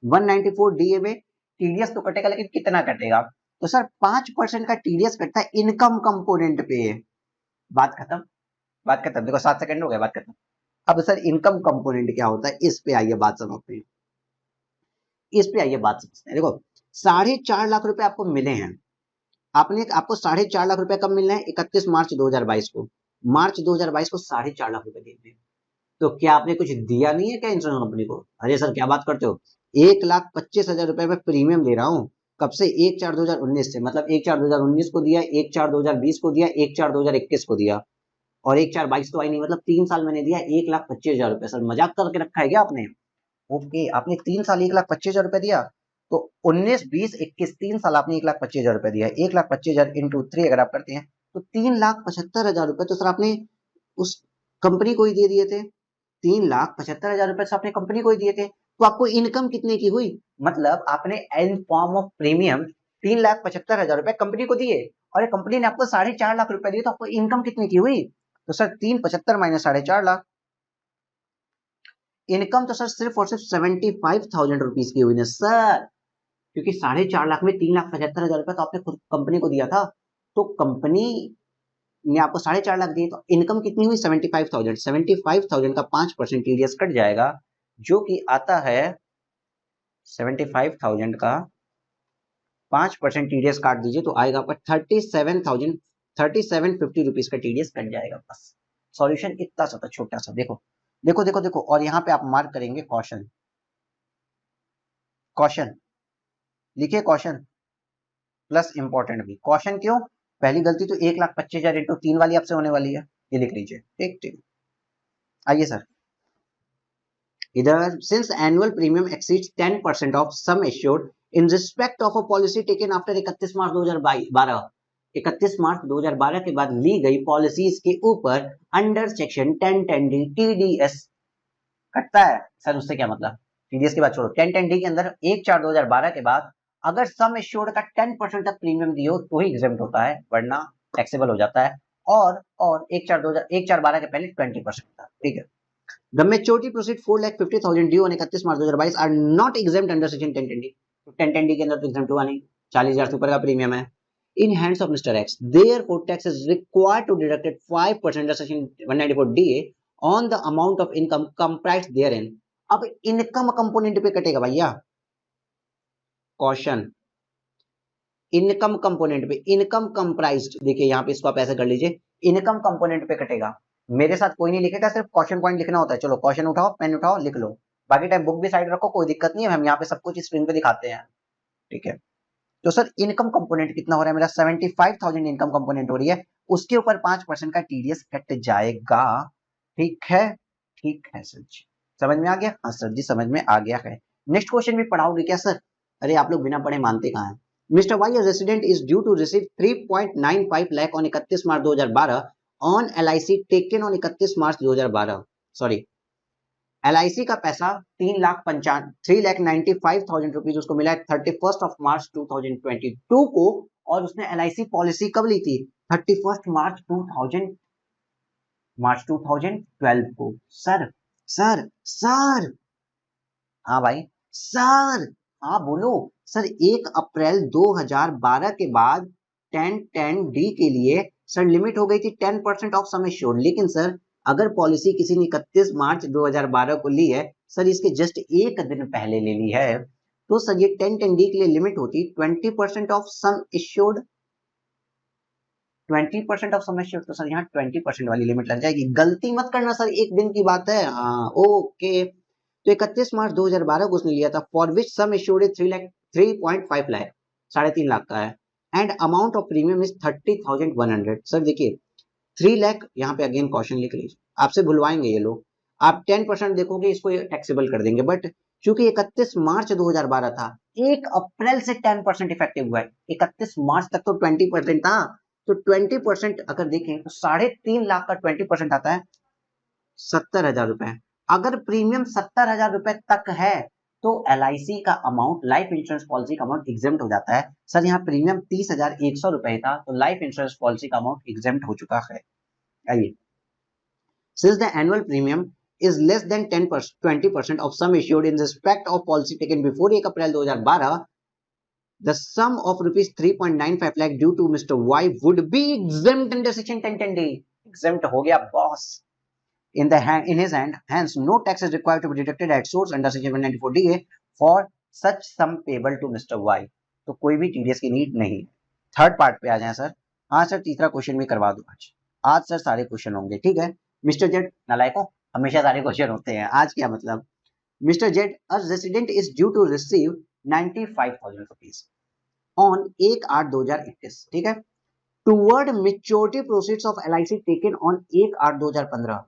194 DA में टीडीएस तो कटेगा, लेकिन कितना कटेगा? तो सर 5% का टीडीएस कटता है इनकम कंपोनेंट पे। बात खत्म, बात खत्म। देखो 7 सेकंड हो गए, बात खत्म। अब सर इनकम कंपोनेंट क्या होता है, इस पे आइए बात समझते हैं। इस पे आइए बात समझते हैं। देखो 4.5 लाख रुपए आपको मिले हैं, आपको 4.5 लाख रुपए कब मिलना है? 31 मार्च 2022 को। मार्च 2022 को 4.5 लाख रुपए देने हैं। तो क्या आपने कुछ दिया नहीं है क्या इंश्योरेंस कंपनी को? अरे सर क्या बात करते हो, 1,25,000 रुपए में प्रीमियम दे रहा हूँ। कब से? 1/4/2019 से, मतलब 1/4/2019 को दिया, 1/4/2020 को दिया, 1/4/2021 को दिया, और 1/4/22 तो आई नहीं, मतलब 3 साल मैंने दिया 1,25,000 रुपए। सर मजाक करके रखा है क्या आपने? ओके, आपने 3 साल 1,25,000 रुपए दिया, तो 19, 20, 21 3 साल आपने 1,25,000 रुपए दिया। 1,25,000 इंटू 3 अगर आप करते हैं तो 3,75,000 रुपए तो सर आपने उस कंपनी को ही दे दिए थे। 3,75,000 रुपए से आपने कंपनी को ही दिए थे, तो आपको इनकम कितने की हुई? मतलब आपने इन फॉर्म ऑफ प्रीमियम 3,75,000 रुपए कंपनी को दिए, और कंपनी ने आपको 4.5 लाख रुपए दिए, तो आपको इनकम कितने की हुई? तो सर 375 माइनस 4.5 लाख, इनकम तो सर सिर्फ और सिर्फ 75,000 रुपीज की हुई ना सर, क्योंकि 4.5 लाख में 3,75,000 रुपए तो आपने खुद कंपनी को दिया था, तो कंपनी ने आपको 4.5 लाख दिए, तो इनकम कितनी हुई? 75,000। 75,000 का 5% टीडीएस कट जाएगा, जो कि आता है 75,000 का 5% टीडीएस काट दीजिए तो आएगा आपका 37,50 रुपीज का टीडीएस कट जाएगा। बस सॉल्यूशन इतना सा था, छोटा सा। देखो देखो देखो देखो, और यहाँ पे आप मार्क करेंगे कॉशन, कॉशन लिखिए, कॉशन प्लस इंपॉर्टेंट भी। कॉशन क्यों? पहली गलती तो 1,25,000 इंटू 3 वाली आपसे होने वाली है, ये लिख लीजिए। ठीक ठीक, आइए सर इधर। Since annual premium exceeds 10% of sum assured in respect of a policy taken after 31 March 2012, 31 March 2012 के बाद ली गई पॉलिसीज के ऊपर अंडर सेक्शन 10(10)D टीडीएस कटता है। सर उससे क्या मतलब? टीडीएस की बात छोड़ो, 10(10)D के अंदर 1/4/2012 के बाद अगर सम एश्योर्ड का 10% तक प्रीमियम दियो तो ही एग्जेम्प्ट होता है, वरना टैक्सेबल हो जाता है। और 1/4/12 के पहले 20% था। ठीक है। The maturity proceed 4,50,000 due on 31 March 2022 are not exempt under section 10(10)D। तो 10(10)D के अंदर तो एग्जेम्प्ट हुआ नहीं, 40,000 से ऊपर का प्रीमियम है। In hands of Mr. X, therefore tax is required to deduct 5% under section 194DA on the amount of income comprised therein। अब इनकम कंपोनेंट पे कटेगा भैया, कॉशन इनकम कंपोनेंट पे, इनकम कंप्राइज्ड, देखिए यहाँ पे इसको आप ऐसे कर लीजिए, इनकम कंपोनेंट पे कटेगा। मेरे साथ कोई नहीं लिखेगा, सिर्फ क्वेश्चन पॉइंट लिखना होता है। चलो क्वेश्चन उठाओ, पेन उठाओ, लिख लो। बाकी टाइम बुक भी साइड रखो, कोई दिक्कत नहीं है, हम यहाँ पे सब कुछ स्क्रीन पे दिखाते हैं। ठीक है। तो सर इनकम कंपोनेंट कितना हो रहा है मेरा? 75,000 इनकम कंपोनेंट हो रही है, उसके ऊपर 5% का टीडीएस कट जाएगा। ठीक है, ठीक है सर जी, समझ में आ गया? हाँ सर जी समझ में आ गया है। नेक्स्ट क्वेश्चन भी पढ़ाओगे क्या सर? अरे आप लोग बिना पढ़े मानते कहाँ हैं। Mister Y a resident is due to receive 3.95 lakh on 31 March 2012 on LIC taken on 31 March 2012। Sorry, LIC का पैसा 3,95,000 रुपीज उसको मिला है 31 ऑफ मार्च 2022 को, और उसने LIC पॉलिसी कब ली थी? 31 मार्च 2012 को। सर सर सर, हाँ भाई सर, हाँ बोलो सर। 1 अप्रैल 2012 के बाद 10(10)D के लिए सर लिमिट हो गई थी 10% ऑफ सम एश्योर्ड, लेकिन सर अगर पॉलिसी किसी ने 31 मार्च 2012 को ली है, सर इसके जस्ट एक दिन पहले ले ली है, तो सर ये 10(10)D के लिए लिमिट होती 20% of sum assured, 20% of sum assured. तो सर यहाँ 20% वाली लिमिट लग जाएगी। गलती मत करना सर, एक दिन की बात है। हाँ ओके। तो 31 मार्च 2012 को उसने लिया था, for which sum assured 3.5 lakh, 3.5 lakh का है, and amount of premium is 30,100। Sir देखिए 3 लाख, यहाँ पे अगेन क्वेश्चन लिख लीजिए, आपसे भुलवाएंगे ये लोग। आप 10% देखोगे इसको टैक्सेबल कर देंगे, बट क्योंकि 31 मार्च 2012 था, 1 अप्रैल से 10% इफेक्टिव हुआ है। 31 मार्च तक तो 20% था, तो 20% अगर देखें तो 3.5 लाख का 20% आता है 70,000 रुपए। अगर प्रीमियम 70,000 रुपए तक है तो LIC का अमाउंट, लाइफ इंश्योरेंस पॉलिसी का अमाउंट एग्जेम्प्ट हो जाता है। सर यहाँ प्रीमियम 30,100 रुपए था, तो लाइफ इंश्योरेंस पॉलिसी का अमाउंट एग्जेम्प्ट हो चुका है। आइए, since the annual premium is less than 10% 20% of sum issued in respect of policy taken before 1 April 2012, the sum of rupees 3.95 lakh due to Mr. Y would be exempt under section 1010D। exempt हो गया boss, in his hand, hence no tax is required to be deducted at source under section 194DA for such sum payable to Mr. Y। तो कोई भी TDS की need नहीं। Third part पे आ जाए sir. हाँ सर, तीसरा क्वेश्चन भी करवा दो आज। आज सर सारे क्वेश्चन होंगे, ठीक है। मिस्टर जेड, नालायकों, हमेशा सारे क्वेश्चन होते हैं, आज क्या मतलब। Mister Z, a resident is due to receive 95,000 rupees on 1/8/2021, ठीक है, toward maturity proceeds of LIC taken on 1/8/2015।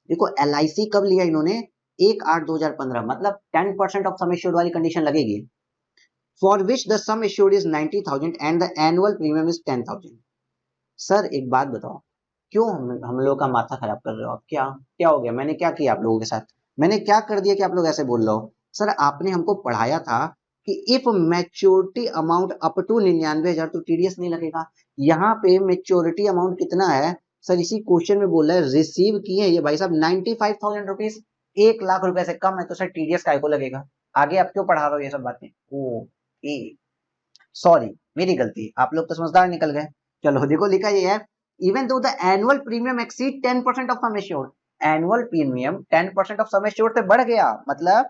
देखो LIC कब लिया इन्होंने, 1/8/2015, मतलब 10% ऑफ सम एश्योर्ड वाली कंडीशन लगेगी। For which the sum assured is 90,000 and the annual premium is 10,000। Sir एक बात बताओ, क्यों हम लोग का माथा खराब कर रहे हो आप? क्या क्या हो गया? मैंने क्या किया आप लोगों के साथ? मैंने क्या कर दिया कि आप लोग ऐसे बोल रहे हो? सर आपने हमको पढ़ाया था कि if maturity amount up to 99,000 तो TDS नहीं लगेगा। यहाँ पे मैच्योरिटी अमाउंट कितना है सर? इसी क्वेश्चन में बोल रहा है रिसीव किए ये भाई साहब 95,000 रुपीज, 1 लाख रुपए से कम है, तो सर TDS काय को लगेगा? आगे आप क्यों पढ़ा रहे हो ये सब बातें? ओके, सॉरी, मेरी गलती, आप लोग तो समझदार निकल गए। चलो देखो लिखा ये है, even though the annual premium exceed 10% of sum assured, annual premium 10% of sum assured से बढ़ गया, मतलब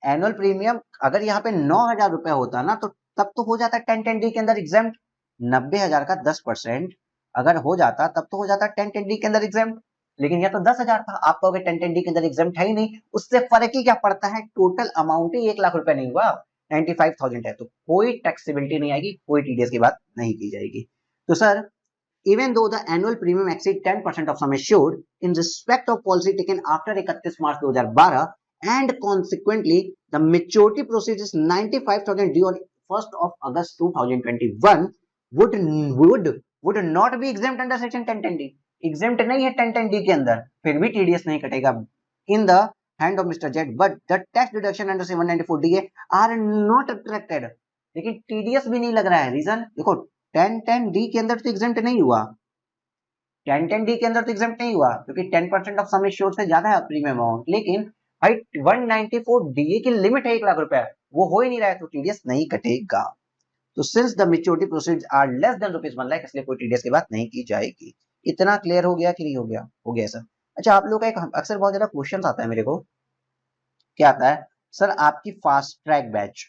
एनुअल प्रीमियम अगर यहाँ पे 9,000 रुपए होता ना तो तब तो हो जाता 1010D के अंदर एग्जाम्प्ट। 90,000 का 10% अगर हो जाता तब तो हो जाता 1010D के अंदर एग्जाम्प्ट, लेकिन यह तो 10,000 था। आप कहोगे 1010D के अंदर एग्जाम्प्ट है ही नहीं, उससे फर्क ही क्या पड़ता है? टोटल अमाउंट ही 1 लाख रुपए नहीं हुआ, 95,000 है, तो कोई टैक्सेबिलिटी नहीं आएगी, कोई TDS की बात नहीं की जाएगी। तो sir even though the annual premium exceed 10% of sum assured in respect of policy taken after 31 March 2012 and consequently the maturity proceeds is 95,000 due on 1st of August 2021 would not be exempt under section 1010D। exempt नहीं है 1010D के अंदर, फिर भी TDS नहीं कटेगा in the hand of Mr. Z, but the tax deduction under 794DA are not attracted। लेकिन TDS भी नहीं लग रहा है, रीजन देखो 1010D के अंदर तो एग्जेम्प्ट नहीं हुआ, 1010D के अंदर तो एग्जेम्प्ट नहीं हुआ क्योंकि 10% ऑफ सम एश्योर्ड से ज्यादा है प्रीमियम अमाउंट, लेकिन भाई 194DA की लिमिट है 1 लाख रुपए, वो हो ही नहीं रहा है, तो TDS नहीं कटेगा। तो since the maturity proceeds are less than ₹1 lakh, इसलिए कोई TDS की बात नहीं की जाएगी। इतना क्लियर हो गया कि नहीं हो गया? हो गया सर। अच्छा, आप लोग का एक अक्सर बहुत ज्यादा क्वेश्चन आता है मेरे को, क्या आता है सर? आपकी fast track batch,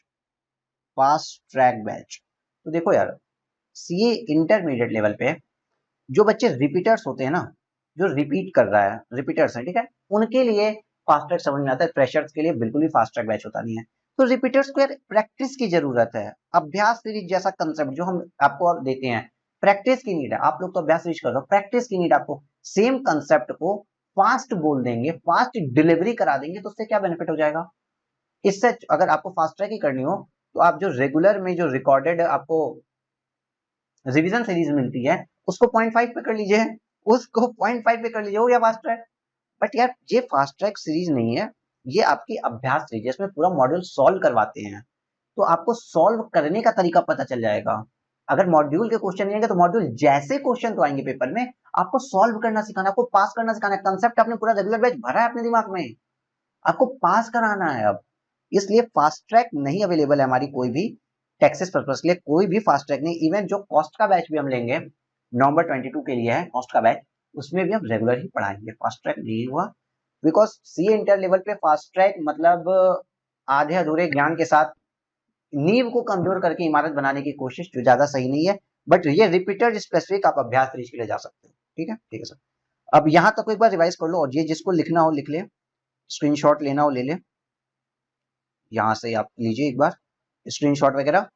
fast track batch, तो देखो यार CA इंटरमीडिएट लेवल पे जो बच्चे रिपीटर्स होते हैं ना, जो रिपीट कर रहा है, रिपीटर्स है, ठीक है, उनके लिए फास्ट ट्रैक समझ में आता है, फ्रेशर्स के लिए बिल्कुल भी फास्ट ट्रैक बैच होता नहीं है। तो रिपीटर्स को यार प्रैक्टिस की जरूरत है, अभ्यास सीरीज जैसा कंसेप्ट जो हम आपको देते हैं, प्रैक्टिस की नीड है। आप लोग तो अभ्यास सीरीज कर रहे हो, प्रैक्टिस की नीड आपको। सेम कंसेप्ट को फास्ट बोल देंगे, फास्ट डिलीवरी करा देंगे, तो उससे क्या बेनिफिट हो जाएगा? इससे अगर आपको फास्ट ट्रैक ही करनी हो तो आप जो रेगुलर में जो रिकॉर्डेड आपको रिवीजन सीरीज मिलती है उसको 0.5 पे कर लीजिए, उसको 0.5 पे कर लीजिए, हो गया फास्ट ट्रैक। बट यार ये फास्ट ट्रैक सीरीज नहीं है, ये आपकी अभ्यास सीरीज है, इसमें पूरा मॉड्यूल सॉल्व करवाते हैं, तो आपको सॉल्व करने का तरीका पता चल जाएगा। अगर मॉड्यूल के क्वेश्चन नहीं आएंगे तो मॉड्यूल जैसे क्वेश्चन तो आएंगे पेपर में, आपको सॉल्व करना सिखाना, आपको पास करना सिखाना है। कंसेप्ट आपने पूरा रेगुलर बैच भरा है अपने दिमाग में, आपको पास कराना है अब। इसलिए फास्ट ट्रैक नहीं अवेलेबल है हमारी कोई भी टैक्सेस पर्पस के लिए, कोई भी फास्ट ट्रैक नहीं। इवन जो कॉस्ट का बैच भी हम लेंगे नवंबर 22 के लिए है कॉस्ट का बैच, उसमें भी हम रेगुलर ही पढ़ाएंगे, फास्ट ट्रैक नहीं हुआ। बिकॉज CA इंटर लेवल पे फास्ट ट्रैक मतलब आधे अधूरे ज्ञान के साथ नींव को कमजोर करके इमारत बनाने की कोशिश, जो ज्यादा सही नहीं है। बट ये रिपीटर स्पेसिफिक आप अभ्यास तरीके के लिए जा सकते हो, ठीक है सर। अब यहाँ तक एक बार रिवाइज कर लो, और ये जिसको लिखना हो लिख ले, स्क्रीनशॉट लेना हो ले ले, यहाँ से आप लीजिए एक बार स्क्रीनशॉट वगैरह।